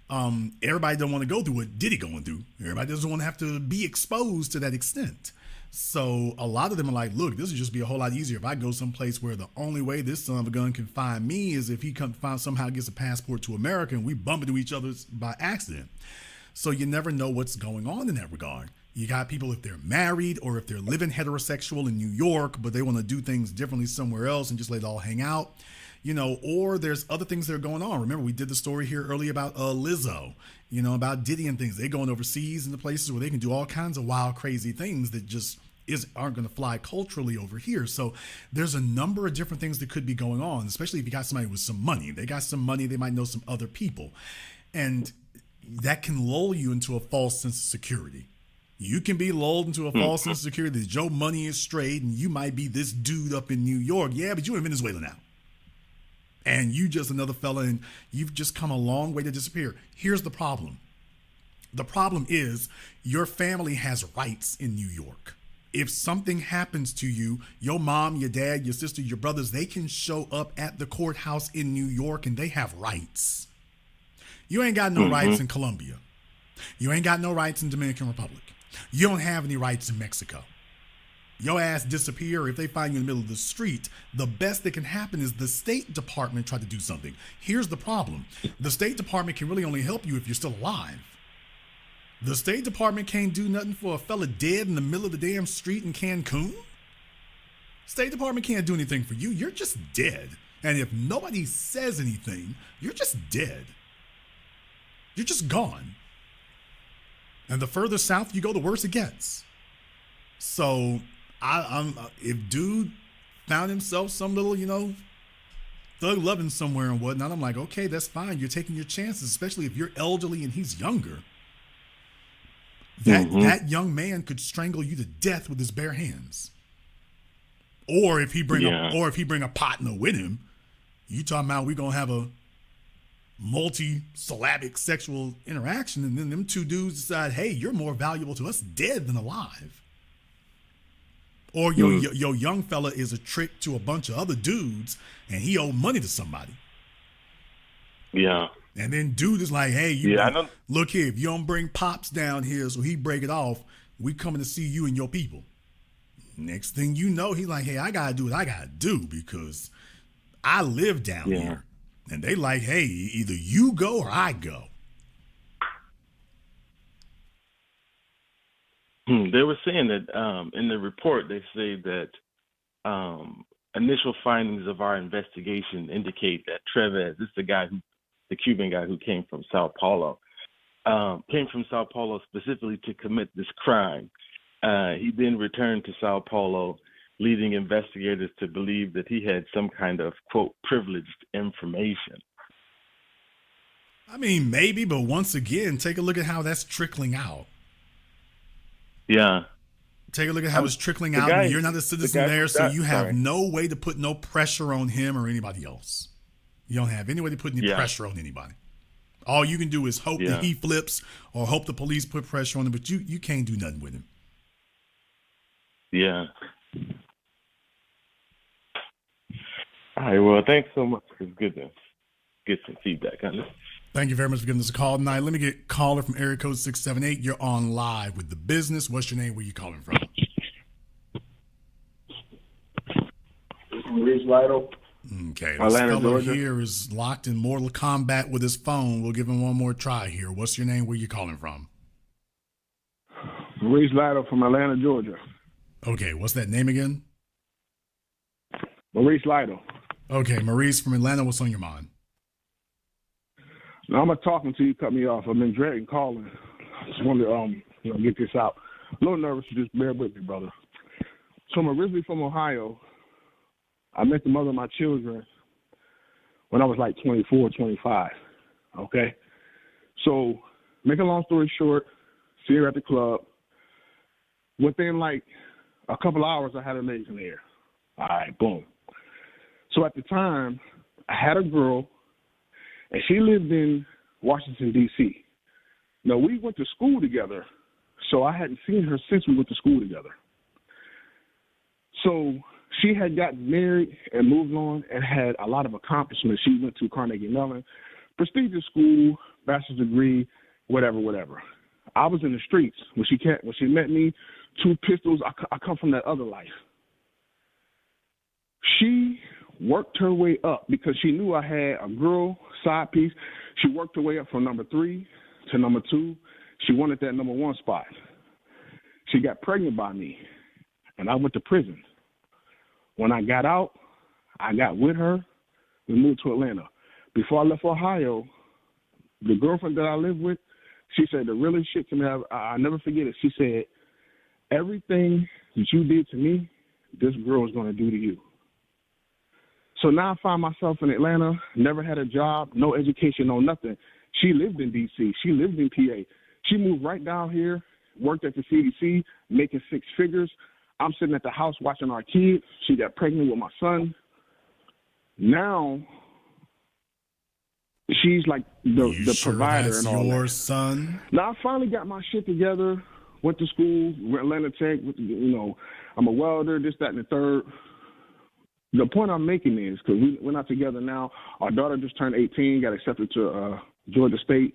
Everybody don't want to go through what Diddy going through. Everybody doesn't want to have to be exposed to that extent. So a lot of them are like, look, this would just be a whole lot easier if I go someplace where the only way this son of a gun can find me is if he somehow gets a passport to America and we bump into each other by accident. So you never know what's going on in that regard. You got people, if they're married or if they're living heterosexual in New York, but they want to do things differently somewhere else and just let it all hang out. Or there's other things that are going on. Remember, we did the story here earlier about Lizzo, about Diddy and things. They're going overseas into places where they can do all kinds of wild, crazy things that just aren't going to fly culturally over here. So there's a number of different things that could be going on, especially if you got somebody with some money. They got some money, they might know some other people. And that can lull you into a false sense of security. You can be lulled into a false sense of security that your money is straight and you might be this dude up in New York. Yeah, but you're in Venezuela now. And you just another fella and you've just come a long way to disappear. Here's the problem. The problem is your family has rights in New York. If something happens to you, your mom, your dad, your sister, your brothers, they can show up at the courthouse in New York and they have rights. You ain't got no rights in Colombia. You ain't got no rights in Dominican Republic. You don't have any rights in Mexico. Your ass disappear. If they find you in the middle of the street, the best that can happen is the State Department try to do something. Here's the problem. The State Department can really only help you if you're still alive. The State Department can't do nothing for a fella dead in the middle of the damn street in Cancun. State Department can't do anything for you. You're just dead. And if nobody says anything, you're just dead. You're just gone. And the further south you go, the worse it gets. So if dude found himself some little, thug loving somewhere and whatnot, I'm like, okay, that's fine. You're taking your chances, especially if you're elderly and he's younger. That young man could strangle you to death with his bare hands. Or if he bring a partner with him, you talking about we gonna have multi-syllabic sexual interaction, and then them two dudes decide, hey, you're more valuable to us dead than alive. Or your young fella is a trick to a bunch of other dudes, and he owed money to somebody. Yeah. And then dude is like, hey, look here, if you don't bring Pops down here so he break it off, we coming to see you and your people. Next thing you know, he's like, hey, I got to do what I got to do because I live down here. And they like, hey, either you go or I go. They were saying that in the report, they say that initial findings of our investigation indicate that Trevez, this is the Cuban guy who came from Sao Paulo, specifically to commit this crime. He then returned to Sao Paulo, leading investigators to believe that he had some kind of, quote, privileged information. I mean, maybe, but once again, take a look at how that's trickling out. Yeah. Take a look at how it's trickling out. And you're not a citizen there, so you have no way to put no pressure on him or anybody else. You don't have any way to put any pressure on anybody. All you can do is hope that he flips or hope the police put pressure on him, but you can't do nothing with him. Yeah. All right, well, thanks so much. It's good to get some feedback on this. Thank you very much for giving us a call tonight. Let me get caller from area code 678. You're on live with The Business. What's your name? Where you calling from? Maurice Lytle. Okay. This Atlanta, fellow Georgia. here is locked in Mortal Kombat with his phone. We'll give him one more try here. What's your name? Where you calling from? Maurice Lytle from Atlanta, Georgia. Okay. What's that name again? Maurice Lytle. Okay. Maurice from Atlanta. What's on your mind? Now, I'm not talking to you. Cut me off. I've been dreading calling. Just wanted to get this out. A little nervous. Just bear with me, brother. So I'm originally from Ohio. I met the mother of my children when I was like 24, 25. Okay? So, make a long story short, see her at the club. Within like a couple hours, I had her legs in the air. All right, boom. So at the time, I had a girl, and she lived in Washington, D.C. Now, we went to school together, so I hadn't seen her since we went to school together. So she had gotten married and moved on and had a lot of accomplishments. She went to Carnegie Mellon, prestigious school, bachelor's degree, whatever. I was in the streets. When she met me, 2 pistols, I come from that other life. She worked her way up because she knew I had a girl side piece. She worked her way up from number 3 to number 2. She wanted that number 1 spot. She got pregnant by me, and I went to prison. When I got out, I got with her. We moved to Atlanta. Before I left Ohio, the girlfriend that I lived with, she said the realest shit to me, I never forget it. She said, everything that you did to me, this girl is going to do to you. So now I find myself in Atlanta, never had a job, no education, no nothing. She lived in D.C. She lived in PA. She moved right down here, worked at the CDC, making 6 figures. I'm sitting at the house watching our kids. She got pregnant with my son. Now she's like the provider and all that. Your son? Now I finally got my shit together, went to school, went Atlanta Tech, I'm a welder, this, that, and the third. The point I'm making is, because we're not together now, our daughter just turned 18, got accepted to Georgia State.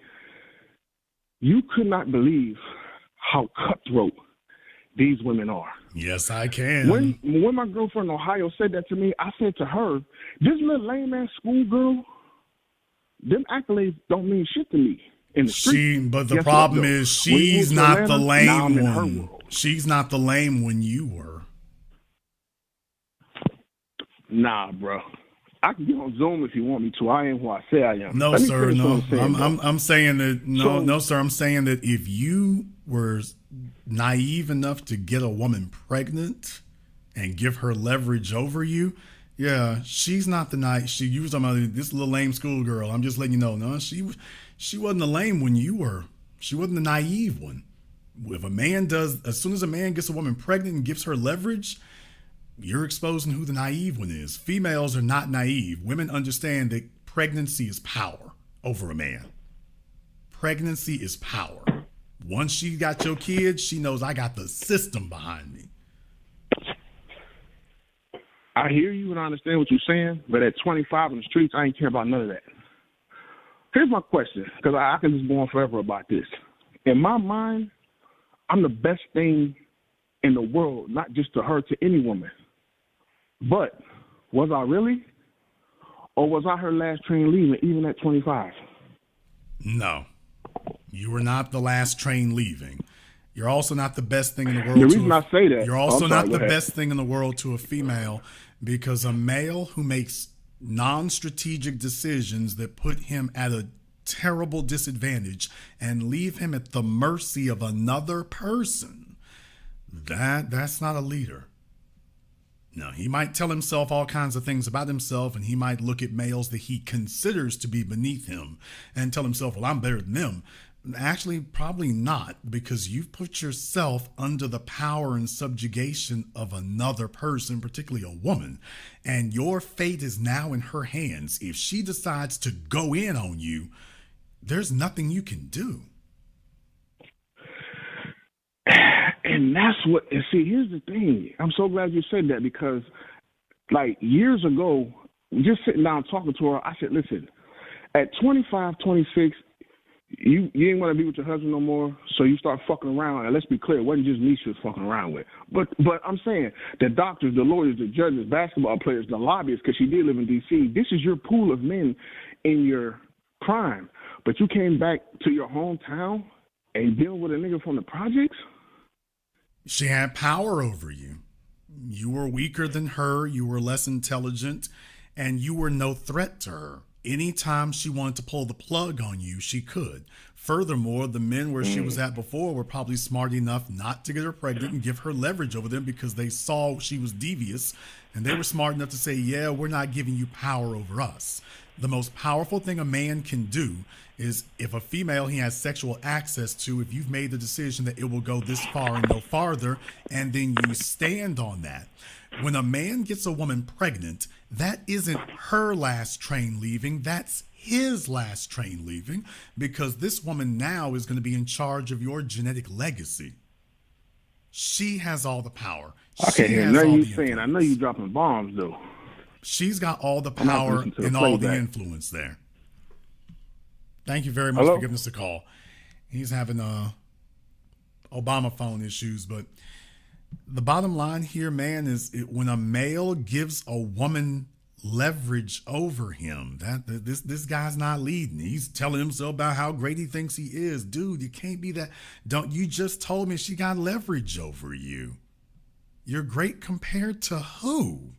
You could not believe how cutthroat these women are. Yes, I can. When my girlfriend in Ohio said that to me, I said to her, this little lame-ass schoolgirl, them accolades don't mean shit to me in the street. But the problem is she's not the lame one. She's not the lame one you were. Nah, bro. I can get on Zoom if you want me to. I am who I say I am. No, sir. No, I'm saying that. No, sir. I'm saying that if you were naive enough to get a woman pregnant and give her leverage over you, yeah, she's not the nice. You was talking about this little lame schoolgirl. I'm just letting you know. No, she wasn't the lame one you were. She wasn't the naive one. If a man does, as soon as a man gets a woman pregnant and gives her leverage, you're exposing who the naive one is. Females are not naive. Women understand that pregnancy is power. over a man. Pregnancy is power. Once she got your kids, she knows I got the system behind me. I hear you and I understand what you're saying, but at 25 in the streets, I ain't care about none of that. Here's my question, because I can just go on forever about this. In my mind, I'm the best thing in the world, not just to her, to any woman. But was I really? Or was I her last train leaving, even at 25? No. You were not the last train leaving. You're also not the best thing in the world. The reason I say that, you're also not the best thing in the world to a female, because a male who makes non-strategic decisions that put him at a terrible disadvantage and leave him at the mercy of another person, that's not a leader. Now, he might tell himself all kinds of things about himself, and he might look at males that he considers to be beneath him and tell himself, well, I'm better than them. Actually, probably not, because you've put yourself under the power and subjugation of another person, particularly a woman, and your fate is now in her hands. If she decides to go in on you, there's nothing you can do. And that's what, and see, here's the thing. I'm so glad you said that, because like years ago, just sitting down talking to her, I said, listen, at 25, 26, you ain't want to be with your husband no more, so you start fucking around. And let's be clear, it wasn't just me she was fucking around with. But I'm saying the doctors, the lawyers, the judges, basketball players, the lobbyists, because she did live in D.C., this is your pool of men in your prime. But you came back to your hometown and dealing with a nigga from the projects? She had power over you. You were weaker than her, you were less intelligent, and you were no threat to her. Anytime she wanted to pull the plug on you, she could. Furthermore, the men where she was at before were probably smart enough not to get her pregnant and give her leverage over them, because they saw she was devious, and they were smart enough to say, yeah, we're not giving you power over us. The most powerful thing a man can do is, if a female he has sexual access to, if you've made the decision that it will go this far and no farther, and then you stand on that. When a man gets a woman pregnant, that isn't her last train leaving, that's his last train leaving, because this woman now is going to be in charge of your genetic legacy. She has all the power. Okay, now you saying, I know you dropping bombs though. She's got all the power and all the influence there. Thank you very much for giving us a call. He's having Obama phone issues, but the bottom line here, man, is when a male gives a woman leverage over him, this guy's not leading. He's telling himself about how great he thinks he is. Dude, you can't be that. You just told me she got leverage over you. You're great compared to who?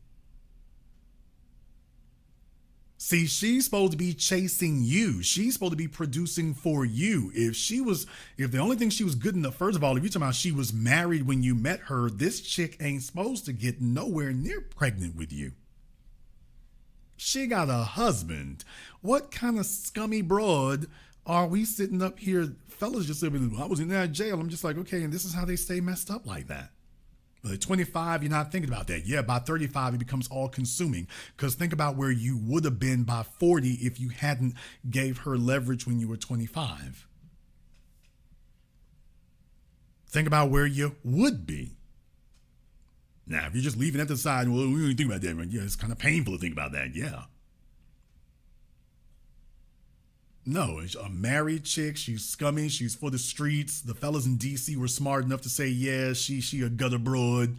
See, she's supposed to be chasing you. She's supposed to be producing for you. If the only thing she was good enough, first of all, if you're talking about she was married when you met her, this chick ain't supposed to get nowhere near pregnant with you. She got a husband. What kind of scummy broad are we sitting up here? Fellas just said, I was in that jail. I'm just like, okay, and this is how they stay messed up like that. But at 25, you're not thinking about that. Yeah, by 35, it becomes all consuming. Because think about where you would have been by 40 if you hadn't gave her leverage when you were 25. Think about where you would be. Now, if you're just leaving it to the side, well, we don't think about that. Yeah, it's kind of painful to think about that. Yeah. No, it's a married chick. She's scummy. She's for the streets. The fellas in D.C. were smart enough to say, yeah, she a gutter broad,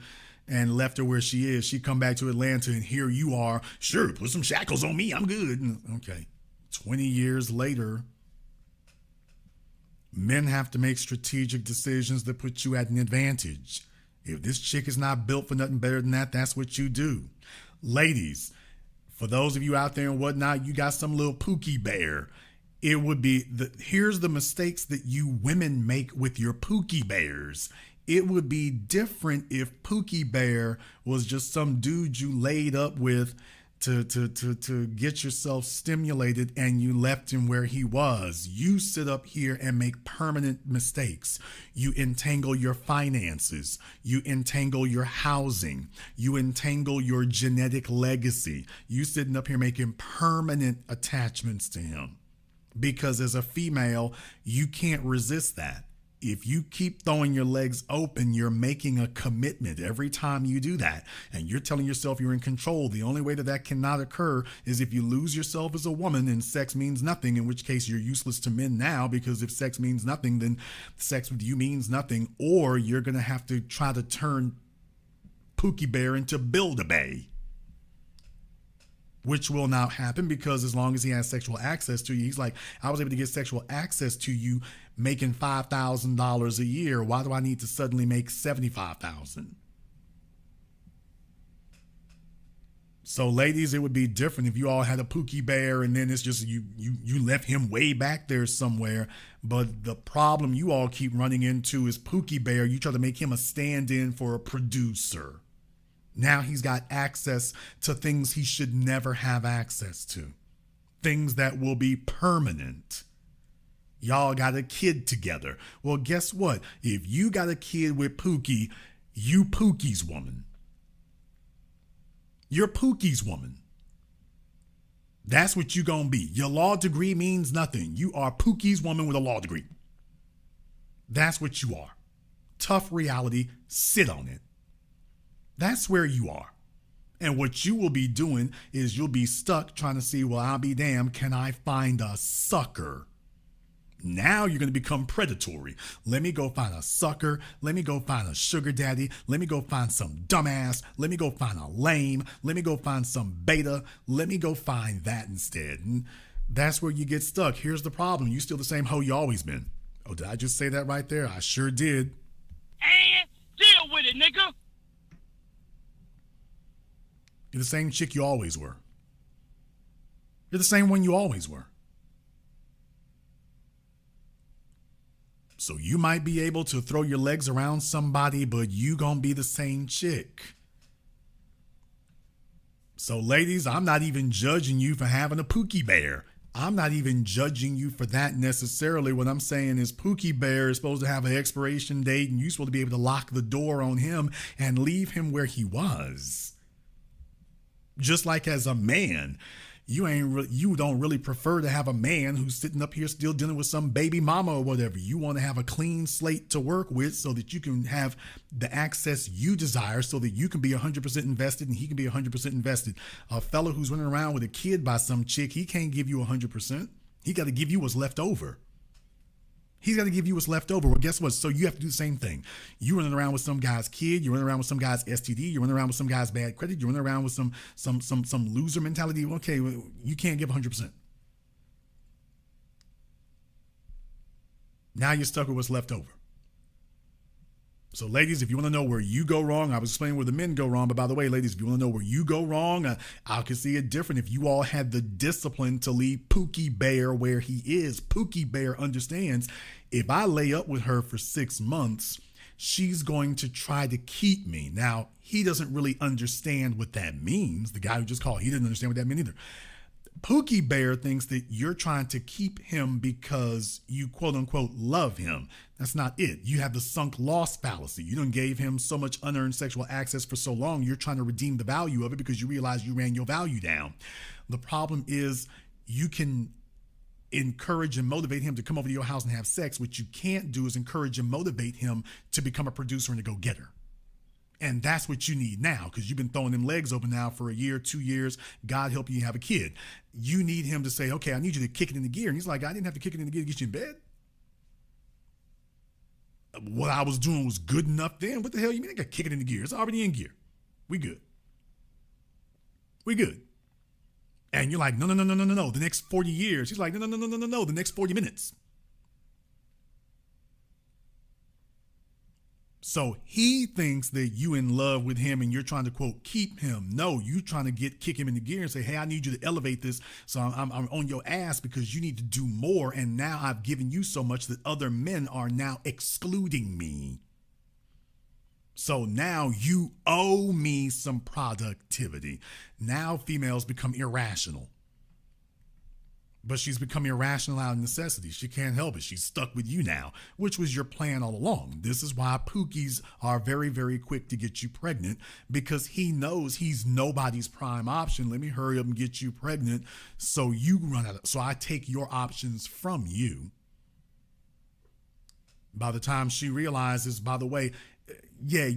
and left her where she is. She come back to Atlanta, and here you are. Sure, put some shackles on me. I'm good. Okay. 20 years later, men have to make strategic decisions that put you at an advantage. If this chick is not built for nothing better than that, that's what you do. Ladies, for those of you out there and whatnot, you got some little Pookie Bear. It would be, here's the mistakes that you women make with your Pookie Bears. It would be different if Pookie Bear was just some dude you laid up with to get yourself stimulated, and you left him where he was. You sit up here and make permanent mistakes. You entangle your finances. You entangle your housing. You entangle your genetic legacy. You sitting up here making permanent attachments to him. because as a female, you can't resist that. If you keep throwing your legs open, you're making a commitment every time you do that. And you're telling yourself you're in control. The only way that that cannot occur is if you lose yourself as a woman and sex means nothing, in which case you're useless to men now, because if sex means nothing, then sex with you means nothing. Or you're going to have to try to turn Pookie Bear into Build-A-Bay, which will not happen, because as long as he has sexual access to you, he's like, I was able to get sexual access to you making $5,000 a year. Why do I need to suddenly make $75,000? So ladies, it would be different if you all had a Pookie Bear and then it's just you left him way back there somewhere. But the problem you all keep running into is Pookie Bear. You try to make him a stand-in for a producer. Now he's got access to things he should never have access to. Things that will be permanent. Y'all got a kid together. Well, guess what? If you got a kid with Pookie, you Pookie's woman. You're Pookie's woman. That's what you gonna be. Your law degree means nothing. You are Pookie's woman with a law degree. That's what you are. Tough reality. Sit on it. That's where you are. And what you will be doing is you'll be stuck trying to see, well, I'll be damned, can I find a sucker? Now you're going to become predatory. Let me go find a sucker. Let me go find a sugar daddy. Let me go find some dumbass. Let me go find a lame. Let me go find some beta. Let me go find that instead. And that's where you get stuck. Here's the problem. You still the same hoe you always been. Oh, did I just say that right there? I sure did. And deal with it, nigga. You're the same chick you always were. You're the same one you always were. So you might be able to throw your legs around somebody, but you gonna be the same chick. So ladies, I'm not even judging you for having a Pookie Bear. I'm not even judging you for that necessarily. What I'm saying is Pookie Bear is supposed to have an expiration date, and you're supposed to be able to lock the door on him and leave him where he was. Just like as a man, you don't really prefer to have a man who's sitting up here still dealing with some baby mama or whatever. You want to have a clean slate to work with so that you can have the access you desire, so that you can be 100% invested and he can be 100% invested. A fellow who's running around with a kid by some chick, he can't give you 100%. He got to give you what's left over. He's got to give you what's left over. Well, guess what? So you have to do the same thing. You running around with some guy's kid. You're running around with some guy's STD. You're running around with some guy's bad credit. You're running around with some loser mentality. Okay, well, you can't give 100%. Now you're stuck with what's left over. So ladies, if you want to know where you go wrong, I was explaining where the men go wrong. But by the way, ladies, if you want to know where you go wrong, I can see it different. If you all had the discipline to leave Pookie Bear where he is, Pookie Bear understands if I lay up with her for 6 months, she's going to try to keep me. Now, he doesn't really understand what that means. The guy who just called, he didn't understand what that meant either. Pookie Bear thinks that you're trying to keep him because you quote unquote love him. That's not it. You have the sunk loss fallacy. You done gave him so much unearned sexual access for so long, you're trying to redeem the value of it because you realize you ran your value down. The problem is you can encourage and motivate him to come over to your house and have sex. What you can't do is encourage and motivate him to become a producer and a go-getter. And that's what you need now, because you've been throwing them legs open now for a year, 2 years. God help you have a kid. You need him to say, okay, I need you to kick it into gear. And he's like, I didn't have to kick it into gear to get you in bed. What I was doing was good enough then. What the hell you mean I got to kick it into gear? It's already in gear. We good. We good. And you're like, no. The next 40 years. He's like, no. The next 40 minutes. So he thinks that you in love with him and you're trying to, quote, keep him. No, you trying to kick him into gear and say, hey, I need you to elevate this. So I'm on your ass because you need to do more. And now I've given you so much that other men are now excluding me. So now you owe me some productivity. Now females become irrational. But she's becoming irrational out of necessity. She can't help it. She's stuck with you now, which was your plan all along. This is why Pookies are very, very quick to get you pregnant, because he knows he's nobody's prime option. Let me hurry up and get you pregnant so you run out. So I take your options from you. By the time she realizes, by the way, yeah,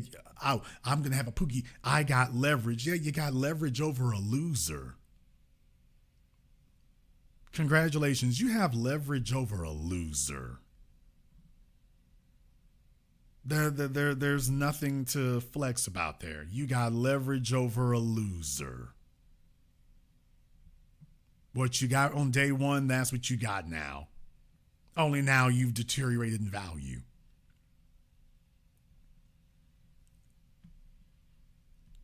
I'm going to have a Pookie. I got leverage. Yeah, you got leverage over a loser. Congratulations, you have leverage over a loser. There's nothing to flex about there. You got leverage over a loser. What you got on day one, that's what you got now. Only now you've deteriorated in value.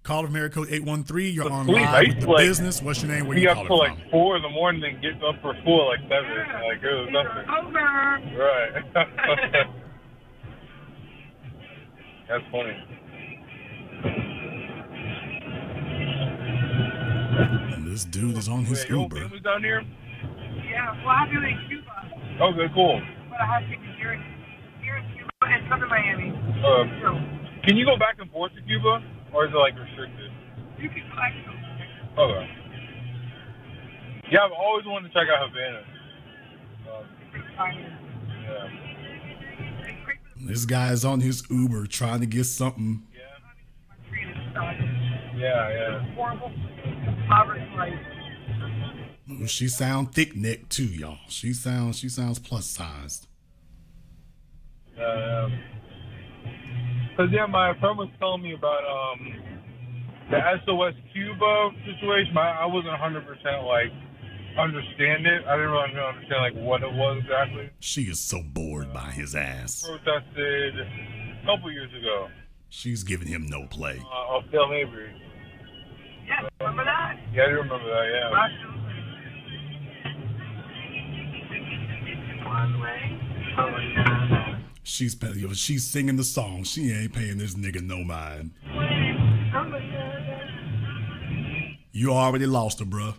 Call of America code 813. You're on live with the business. What's your name? Where you calling from? Be up till like 4 in the morning and get up for school like 7. Like, it was nothing. Over. Right. That's funny. And this dude is on his Uber. Your family's down here? Yeah, well, I live in Cuba. Okay, cool. But I have people here in Cuba and some in Miami. Can you go back and forth to Cuba? Or is it like restricted? You can collect them. Okay. Yeah, I've always wanted to check out Havana. Yeah. This guy is on his Uber trying to get something. Yeah. Horrible. Poverty life. She sound thick-necked too, y'all. She sounds plus-sized. Because, my friend was telling me about the SOS Cuba situation. I wasn't 100% understand it. I didn't really understand what it was exactly. She is so bored by his ass. Protested a couple years ago. She's giving him no play. Off Dale Mabry. Yeah, remember that? Yeah, I do remember that, yeah. One way. She's singing the song. She ain't paying this nigga no mind. You already lost her, bruh.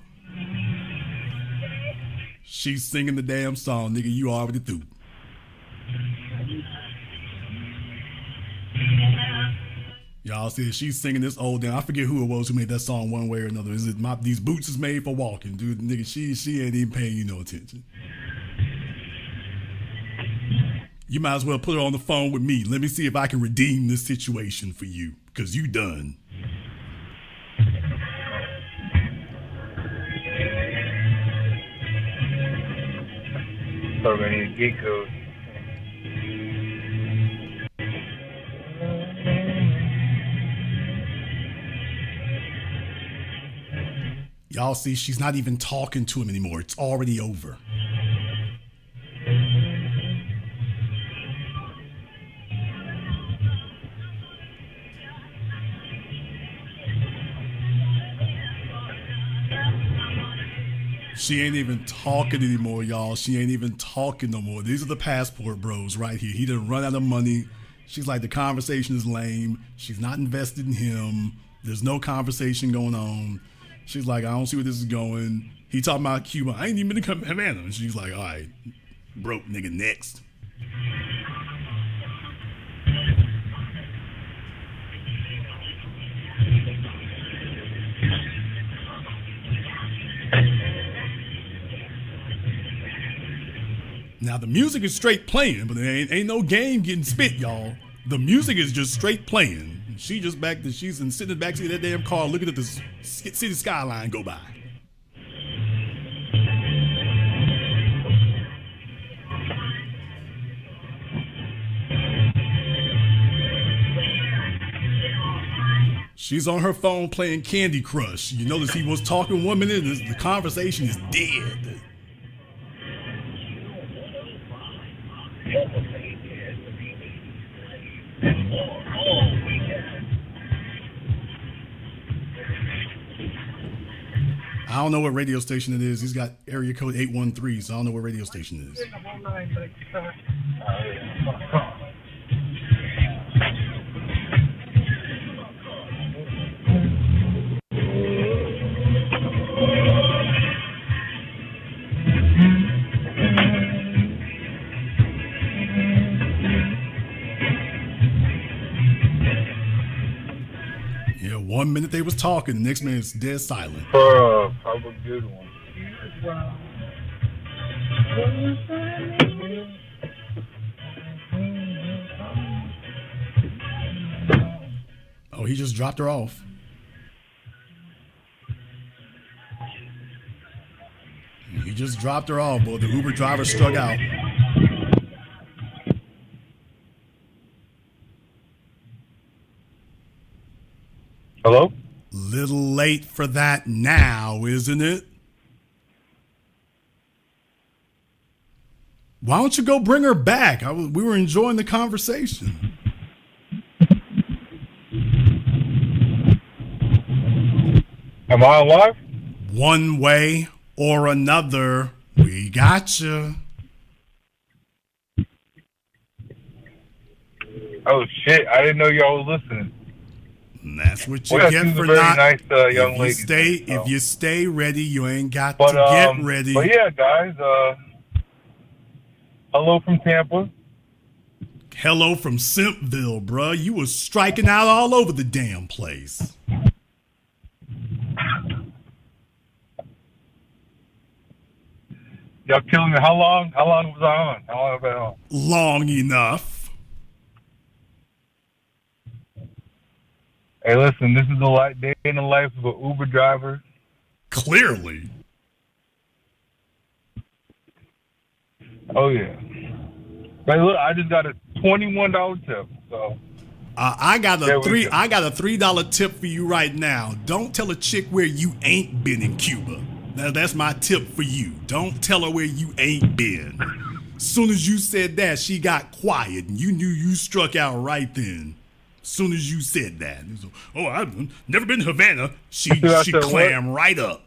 She's singing the damn song, nigga. You already through. Y'all see, she's singing this old damn. I forget who it was who made that song one way or another. Is it these boots is made for walking, dude? Nigga, she ain't even paying you no attention. You might as well put her on the phone with me. Let me see if I can redeem this situation for you, because you done. So many geek codes. Y'all see, she's not even talking to him anymore. It's already over. She ain't even talking anymore, y'all. She ain't even talking no more. These are the passport bros right here. He done run out of money. She's like, the conversation is lame. She's not invested in him. There's no conversation going on. She's like, I don't see where this is going. He talking about Cuba. I ain't even been to Havana. And she's like, all right, broke nigga, next. Now, the music is straight playing, but there ain't no game getting spit, y'all. The music is just straight playing. She just she's sitting in the backseat of that damn car looking at the city skyline go by. She's on her phone playing Candy Crush. You notice he was talking 1 minute and the conversation is dead. I don't know what radio station it is. He's got area code 813, so I don't know what radio station it is. 1 minute they was talking, the next minute it's dead silent. Have a good one. Oh, he just dropped her off. He just dropped her off, boy. The Uber driver struck out. Hello? Little late for that now, isn't it? Why don't you go bring her back? We were enjoying the conversation. Am I alive? One way or another, we got you. Oh shit! I didn't know y'all was listening. And that's what you Well, get she's for a very not. nice young lady. If you stay ready, you ain't got But, to get ready. But yeah, guys. Hello from Tampa. Hello from Simpville, bruh. You was striking out all over the damn place. Y'all killing me. How long? How long was I on? How long have I been on? Long enough. Hey, listen. This is a day in the life of an Uber driver. Clearly. Oh yeah. But look, I just got a $21 tip. So. I got a $3 tip for you right now. Don't tell a chick where you ain't been in Cuba. Now that's my tip for you. Don't tell her where you ain't been. Soon as you said that, she got quiet, and you knew you struck out right then. Soon as you said that, oh, I've never been to Havana. She clammed right up.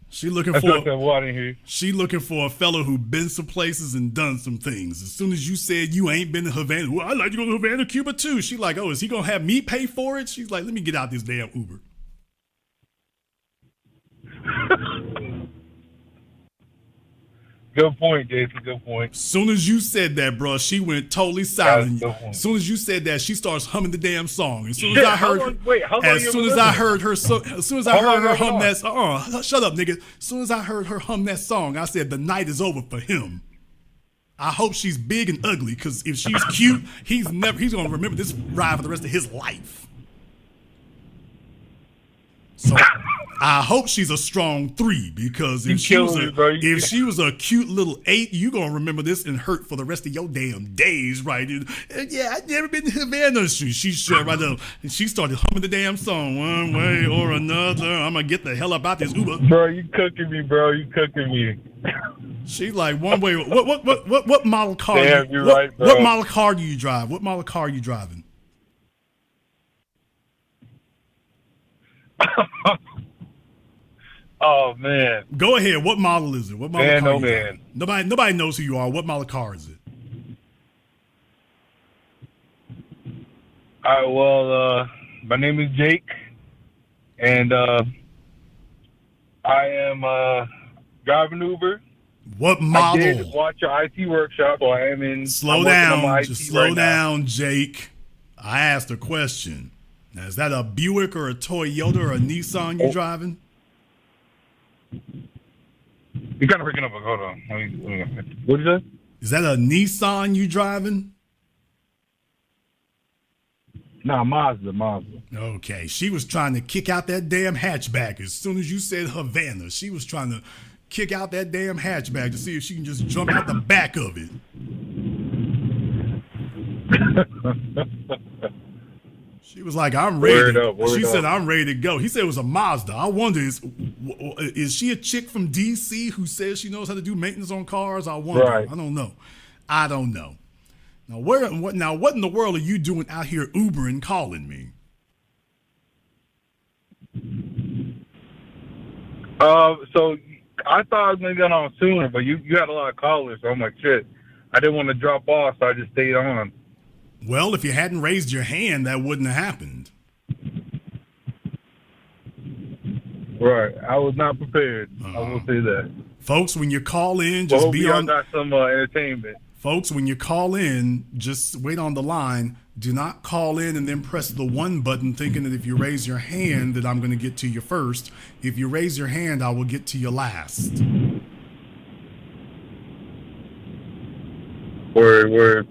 She looking for a fellow who been some places and done some things. As soon as you said you ain't been to Havana, well, I'd like to go to Havana, Cuba too. She like, oh, is he gonna have me pay for it? She's like, let me get out this damn Uber. Good point, Jason. Good point. Soon as you said that, bro, she went totally silent. As soon as you said that, she starts humming the damn song. As soon as I heard her hum that song, shut up, nigga. As soon as I heard her hum that song, I said the night is over for him. I hope she's big and ugly, because if she's cute, he's gonna remember this ride for the rest of his life. So I hope she's a strong 3, because if she was a cute little 8, you gonna remember this and hurt for the rest of your damn days, right? Yeah, I've never been to Havana. She shut right up and she started humming the damn song. One way or another, I'm gonna get the hell up out this Uber. Bro, you cooking me, bro. You cooking me. She's like, one way. What model car? Damn, you're right, bro. What model car do you drive? What model car are you driving? Oh man! Go ahead. What model is it? What model man, car? Oh man! Nobody knows who you are. What model car is it? All right. Well, my name is Jake, and I am driving Uber. What model? I did watch your IT workshop, so I am in. Slow down. Just slow down, Jake. I asked a question. Now, is that a Buick or a Toyota or a Nissan you're driving? You're kind of breaking up. Hold on. What did you say? Is that a Nissan you driving? Nah, Mazda. Okay. She was trying to kick out that damn hatchback. As soon as you said Havana, she was trying to kick out that damn hatchback to see if she can just jump out the back of it. She was like, I'm ready. She said, I'm ready to go. He said it was a Mazda. I wonder, is she a chick from D.C. who says she knows how to do maintenance on cars? I wonder. Right. I don't know. Now, what in the world are you doing out here Ubering calling me? So I thought I was going to get on sooner, but you had a lot of callers, so I'm like, shit. I didn't want to drop off, so I just stayed on. Well, if you hadn't raised your hand, that wouldn't have happened. Right. I was not prepared. I will say that. Folks, when you call in, just be on. Got some entertainment. Folks, when you call in, just wait on the line. Do not call in and then press the 1 button thinking that if you raise your hand that I'm going to get to you first. If you raise your hand, I will get to you last. Word.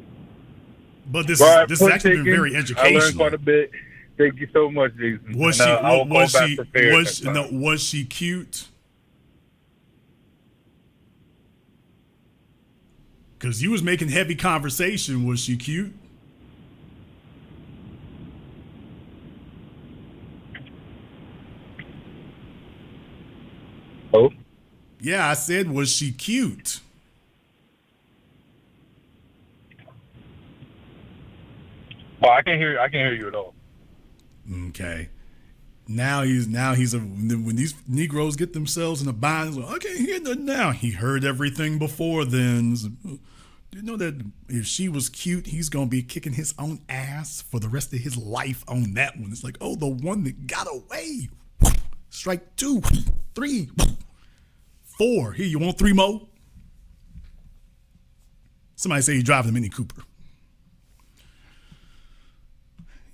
But this has actually been very educational. I learned quite a bit. Thank you so much, Jason. Was she cute? Because you was making heavy conversation. Was she cute? Oh? Yeah, I said, was she cute? Well, I can't hear you at all. Okay. Now when these Negroes get themselves in a bind, like, I can't hear nothing now. He heard everything before then. You know that if she was cute, he's going to be kicking his own ass for the rest of his life on that one. It's like, oh, the one that got away. Strike 2, 3, 4. Here, you want 3 more? Somebody say you're driving a Mini Cooper.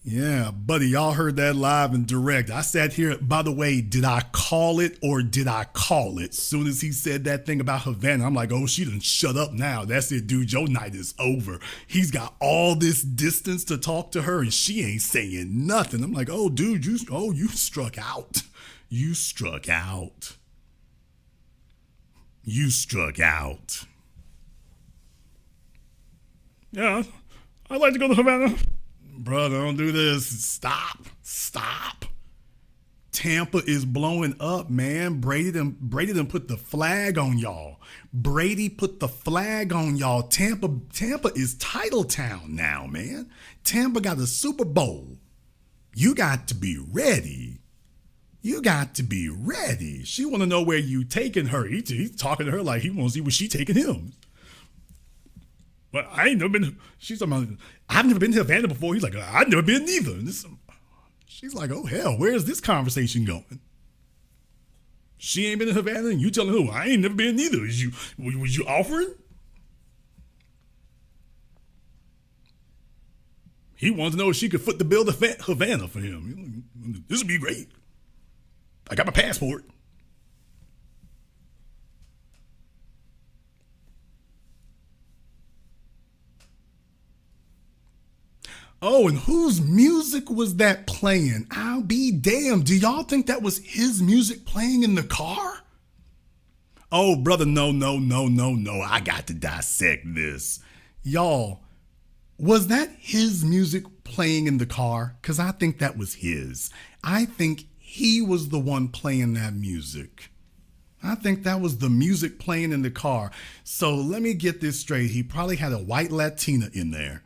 Yeah, buddy, y'all heard that live and direct. I sat here, by the way, did I call it or did I call it? Soon as he said that thing about Havana, I'm like, oh, she done shut up now. That's it, dude. Your night is over. He's got all this distance to talk to her and she ain't saying nothing. I'm like, oh, dude, you struck out. You struck out. You struck out. Yeah, I'd like to go to Havana. Brother, don't do this. Stop. Tampa is blowing up, man. Brady done put the flag on y'all. Brady put the flag on y'all. Tampa is title town now, man. Tampa got a Super Bowl. You got to be ready. She want to know where you taking her. He's talking to her like he wants to see where she taking him. Well, I ain't never been. She's talking about, I've never been to Havana before. He's like, I've never been either. She's like, oh hell, where's this conversation going? She ain't been to Havana, and you telling her, I ain't never been either. Was you offering? He wanted to know if she could foot the bill to Havana for him. This would be great. I got my passport. Oh, and whose music was that playing? I'll be damned. Do y'all think that was his music playing in the car? Oh, brother, no. I got to dissect this. Y'all, was that his music playing in the car? Because I think that was his. I think he was the one playing that music. I think that was the music playing in the car. So let me get this straight. He probably had a white Latina in there.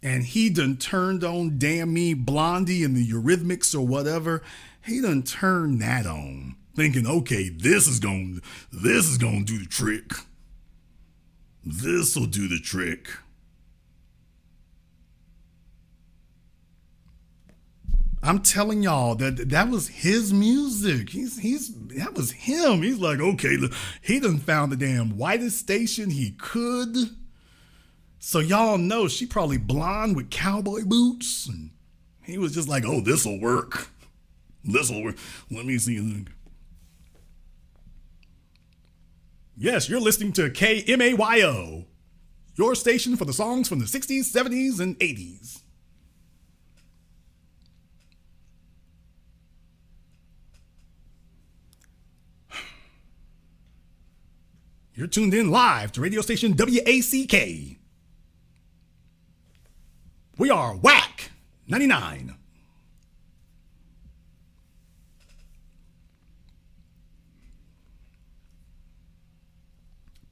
And he done turned on Damn Me Blondie and the Eurythmics or whatever. He done turned that on, thinking, okay, this is gonna do the trick. This'll do the trick. I'm telling y'all that was his music. That was him. He's like, okay, look, he done found the damn whitest station he could. So y'all know she probably blonde with cowboy boots. And he was just like, oh, this'll work. This'll work. Let me see. Yes, you're listening to KMAYO, your station for the songs from the 60s, 70s, and 80s. You're tuned in live to radio station WACK. We are WAC 99.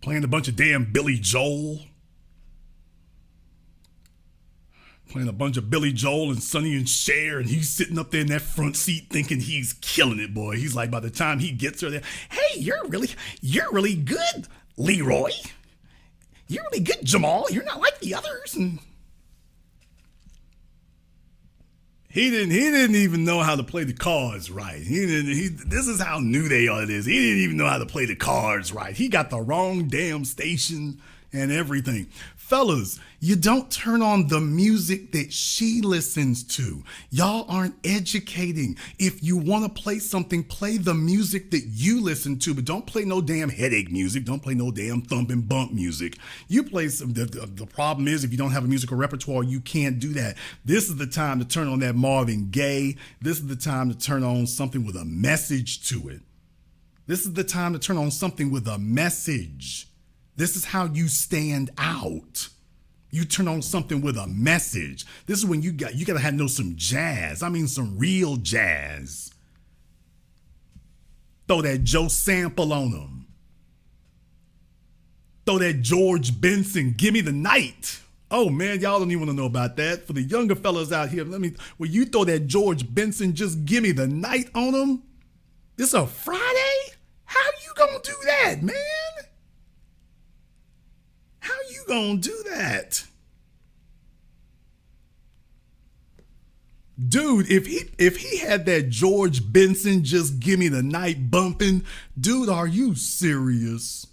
Playing a bunch of damn Billy Joel. Playing a bunch of Billy Joel and Sonny and Cher, and he's sitting up there in that front seat thinking he's killing it, boy. He's like, by the time he gets her there, hey, you're really good, Leroy. You're really good, Jamal. You're not like the others. And He didn't even know how to play the cards right. This is how new they are. He didn't even know how to play the cards right. He got the wrong damn station and everything. Fellas, you don't turn on the music that she listens to. Y'all aren't educating. If you want to play something, play the music that you listen to, but don't play no damn headache music. Don't play no damn thump and bump music. You play some, the problem is if you don't have a musical repertoire, you can't do that. This is the time to turn on that Marvin Gaye. This is the time to turn on something with a message to it. This is the time to turn on something with a message. This is how you stand out. You turn on something with a message. This is when you gotta have some jazz. I mean some real jazz. Throw that Joe sample on them. Throw that George Benson, Give Me the Night. Oh man, y'all don't even want to know about that. For the younger fellas out here, when you throw that George Benson, Just Give Me the Night on them. This a Friday? How you gonna do that, man? How you gonna do that? Dude, if he had that George Benson Just Give Me the Night bumping, dude, are you serious?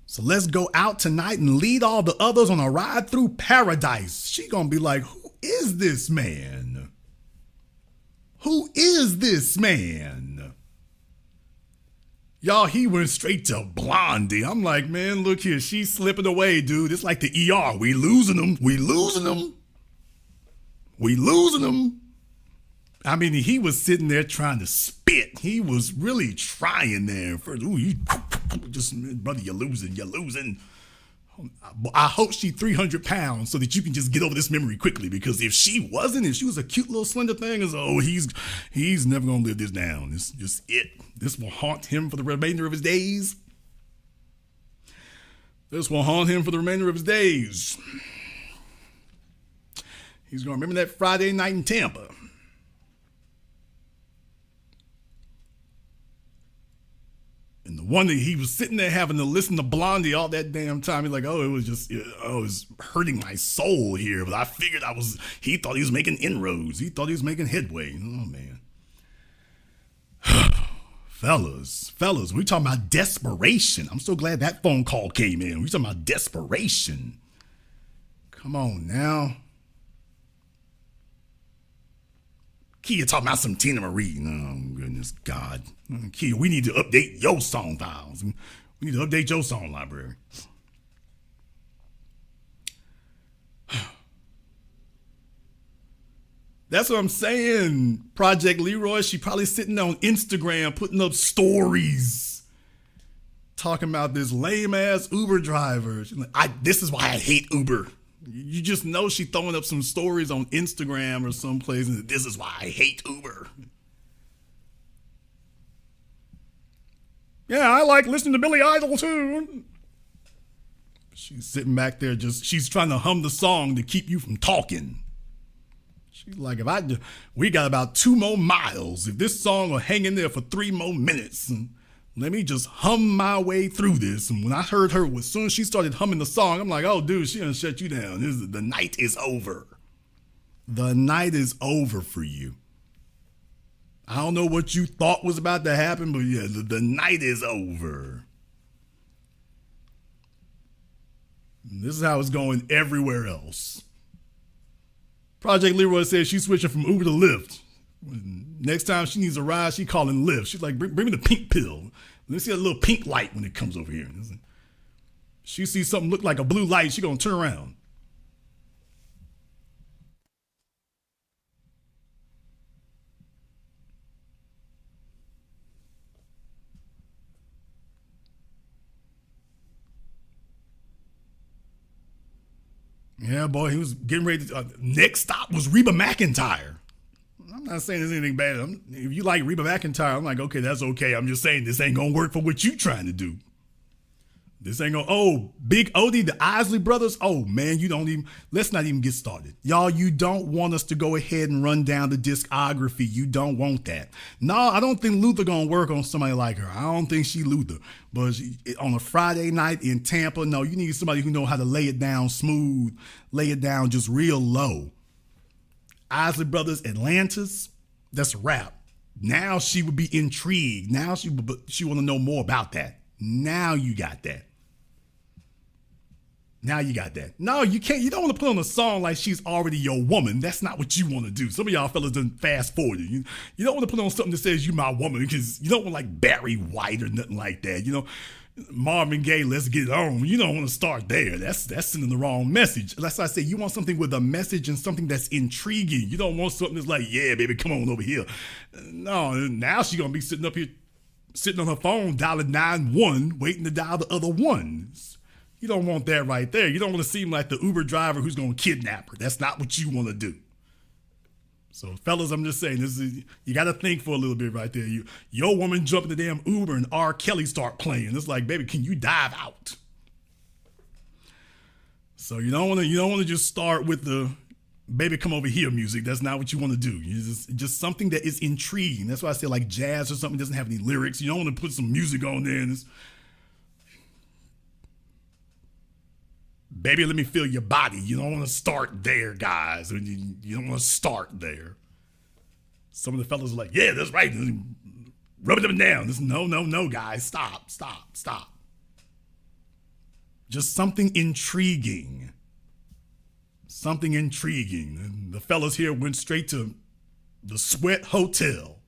So let's go out tonight and lead all the others on a ride through paradise. She gonna be like, who is this man? Who is this man? Y'all, he went straight to Blondie. I'm like, man, look here. She's slipping away, dude. It's like the ER. We losing them. We losing them. We losing them. I mean, he was sitting there trying to spit. He was really trying there. Brother, you're losing. You're losing. I hope she's 300 pounds so that you can just get over this memory quickly, because if she was a cute little slender thing, he's never going to live this down. It's just it. This will haunt him for the remainder of his days. This will haunt him for the remainder of his days. He's going to remember that Friday night in Tampa. And the one that he was sitting there having to listen to Blondie all that damn time, he's like, it was hurting my soul here. But I figured he thought he was making inroads. He thought he was making headway. Oh, man. Fellas, we talking about desperation. I'm so glad that phone call came in. We talking about desperation. Come on now. Kia talking about some Tina Marie. Oh, goodness God. Kia, we need to update your song files. We need to update your song library. That's what I'm saying. Project Leroy, she probably sitting on Instagram putting up stories talking about this lame-ass Uber driver. She's like, this is why I hate Uber. You just know she throwing up some stories on Instagram or someplace, and this is why I hate Uber. Yeah, I like listening to Billy Idol too. She's sitting back there she's trying to hum the song to keep you from talking. She's like, we got about 2 more miles. If this song will hang in there for 3 more minutes, let me just hum my way through this. And when I heard her, as soon as she started humming the song, I'm like, oh, dude, she done shut you down. The night is over. The night is over for you. I don't know what you thought was about to happen, but yeah, the night is over. And this is how it's going everywhere else. Project Leroy says she's switching from Uber to Lyft. Next time she needs a ride, she calling Lyft. She's like, bring me the pink pill. Let me see a little pink light when it comes over here. She sees something look like a blue light, she gonna turn around. Yeah, boy, he was getting ready to. Next stop was Reba McEntire. I'm not saying there's anything bad. If you like Reba McEntire, I'm like, okay, that's okay. I'm just saying this ain't gonna work for what you trying to do. This ain't gonna. Oh, Big Odie, the Isley Brothers. Oh man, let's not even get started, y'all. You don't want us to go ahead and run down the discography. You don't want that. No, I don't think Luther gonna work on somebody like her. I don't think she Luther. But on a Friday night in Tampa, no, you need somebody who know how to lay it down smooth, lay it down just real low. Isley Brothers, Atlantis, that's a wrap. Now she would be intrigued. Now she want to know more about that. Now you got that. Now you got that. No, you can't. You don't want to put on a song like she's already your woman. That's not what you want to do. Some of y'all fellas done fast forward. You don't want to put on something that says you my woman, because you don't want like Barry White or nothing like that. You know, Marvin Gaye, let's get it on. You don't want to start there. That's sending the wrong message. That's why I say you want something with a message and something that's intriguing. You don't want something that's like, yeah, baby, come on over here. No, now she's going to be sitting up here, sitting on her phone, dialing 9-1, waiting to dial the other ones. You don't want that right there. You don't want to seem like the Uber driver who's going to kidnap her. That's not what you want to do. So, fellas, I'm just saying, you got to think for a little bit right there. Your woman jump in the damn Uber and R. Kelly start playing. It's like, baby, can you dive out? So you don't want to just start with the baby come over here music. That's not what you want to do. Just something that is intriguing. That's why I say like jazz or something doesn't have any lyrics. You don't want to put some music on there and baby, let me feel your body. You don't want to start there, guys. You don't want to start there. Some of the fellas are like, yeah, that's right. Rubbing them down. No, guys. Stop. Just something intriguing. Something intriguing. And the fellas here went straight to the Sweat Hotel.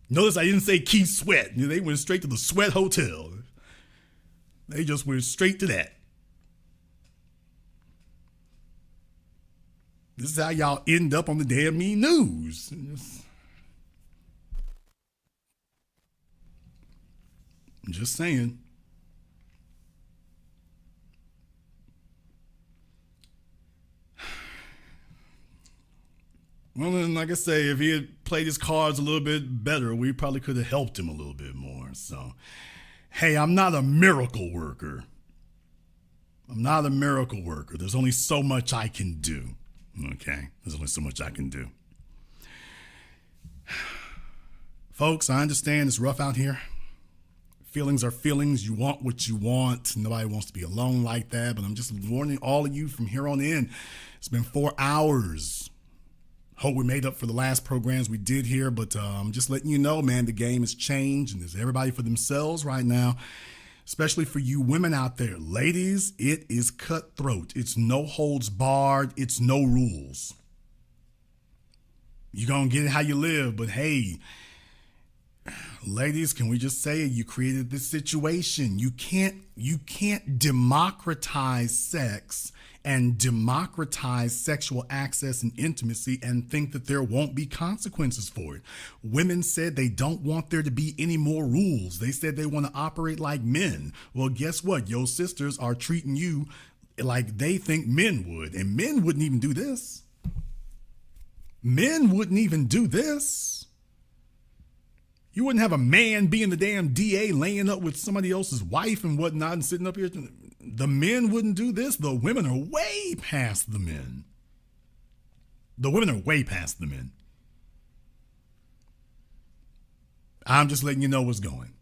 Notice I didn't say Keith Sweat. They went straight to the Sweat Hotel. They just went straight to that. This is how y'all end up on the damn mean news. I'm just saying. Well, then, like I say, if he had played his cards a little bit better, we probably could have helped him a little bit more. So, hey, I'm not a miracle worker. There's only so much I can do. Okay, there's only so much I can do. Folks, I understand it's rough out here. Feelings are feelings. You want what you want. Nobody wants to be alone like that, but I'm just warning all of you from here on in. It's been 4 hours. Hope we made up for the last programs we did here, but I'm just letting you know, man, the game has changed and there's everybody for themselves right now. Especially for you women out there. Ladies, it is cutthroat. It's no holds barred. It's no rules. You're going to get it how you live. But hey, ladies, can we just say you created this situation? You can't democratize sex and democratize sexual access and intimacy and think that there won't be consequences for it. Women said they don't want there to be any more rules. They said they want to operate like men. Well, guess what? Your sisters are treating you like they think men would. And men wouldn't even do this. Men wouldn't even do this. You wouldn't have a man being the damn DA laying up with somebody else's wife and whatnot and sitting up here. The men wouldn't do this. The women are way past the men. I'm just letting you know what's going.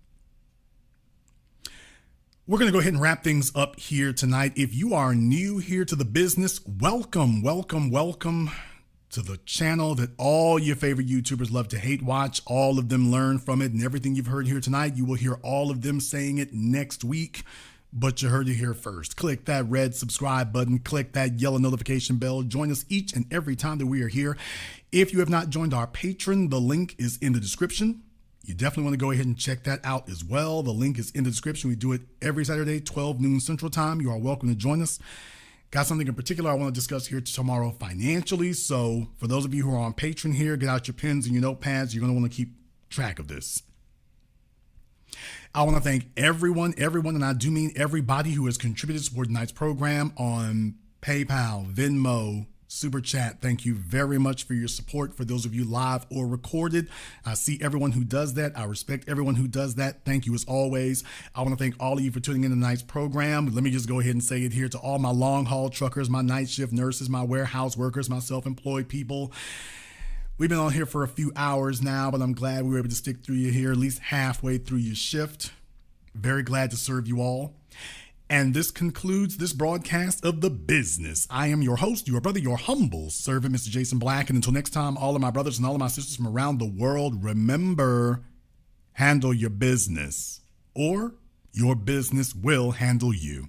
We're going to go ahead and wrap things up here tonight. If you are new here to the business, welcome to the channel that all your favorite YouTubers love to hate watch. All of them learn from it, and everything you've heard here tonight, you will hear all of them saying it next week. But you heard it here first. Click that red subscribe button. Click that yellow notification bell. Join us each and every time that we are here. If you have not joined our Patreon, the link is in the description. You definitely want to go ahead and check that out as well. The link is in the description. We do it every Saturday, 12 noon Central Time. You are welcome to join us. Got something in particular I want to discuss here tomorrow financially. So for those of you who are on Patreon here, get out your pens and your notepads. You're going to want to keep track of this. I want to thank everyone, and I do mean everybody who has contributed to tonight's program on PayPal, Venmo, Super Chat. Thank you very much for your support. For those of you live or recorded, I see everyone who does that. I respect everyone who does that. Thank you as always. I want to thank all of you for tuning in to tonight's program. Let me just go ahead and say it here to all my long haul truckers, my night shift nurses, my warehouse workers, my self-employed people. We've been on here for a few hours now, but I'm glad we were able to stick through you here, at least halfway through your shift. Very glad to serve you all. And this concludes this broadcast of The Business. I am your host, your brother, your humble servant, Mr. Jason Black. And until next time, all of my brothers and all of my sisters from around the world, remember, handle your business or your business will handle you.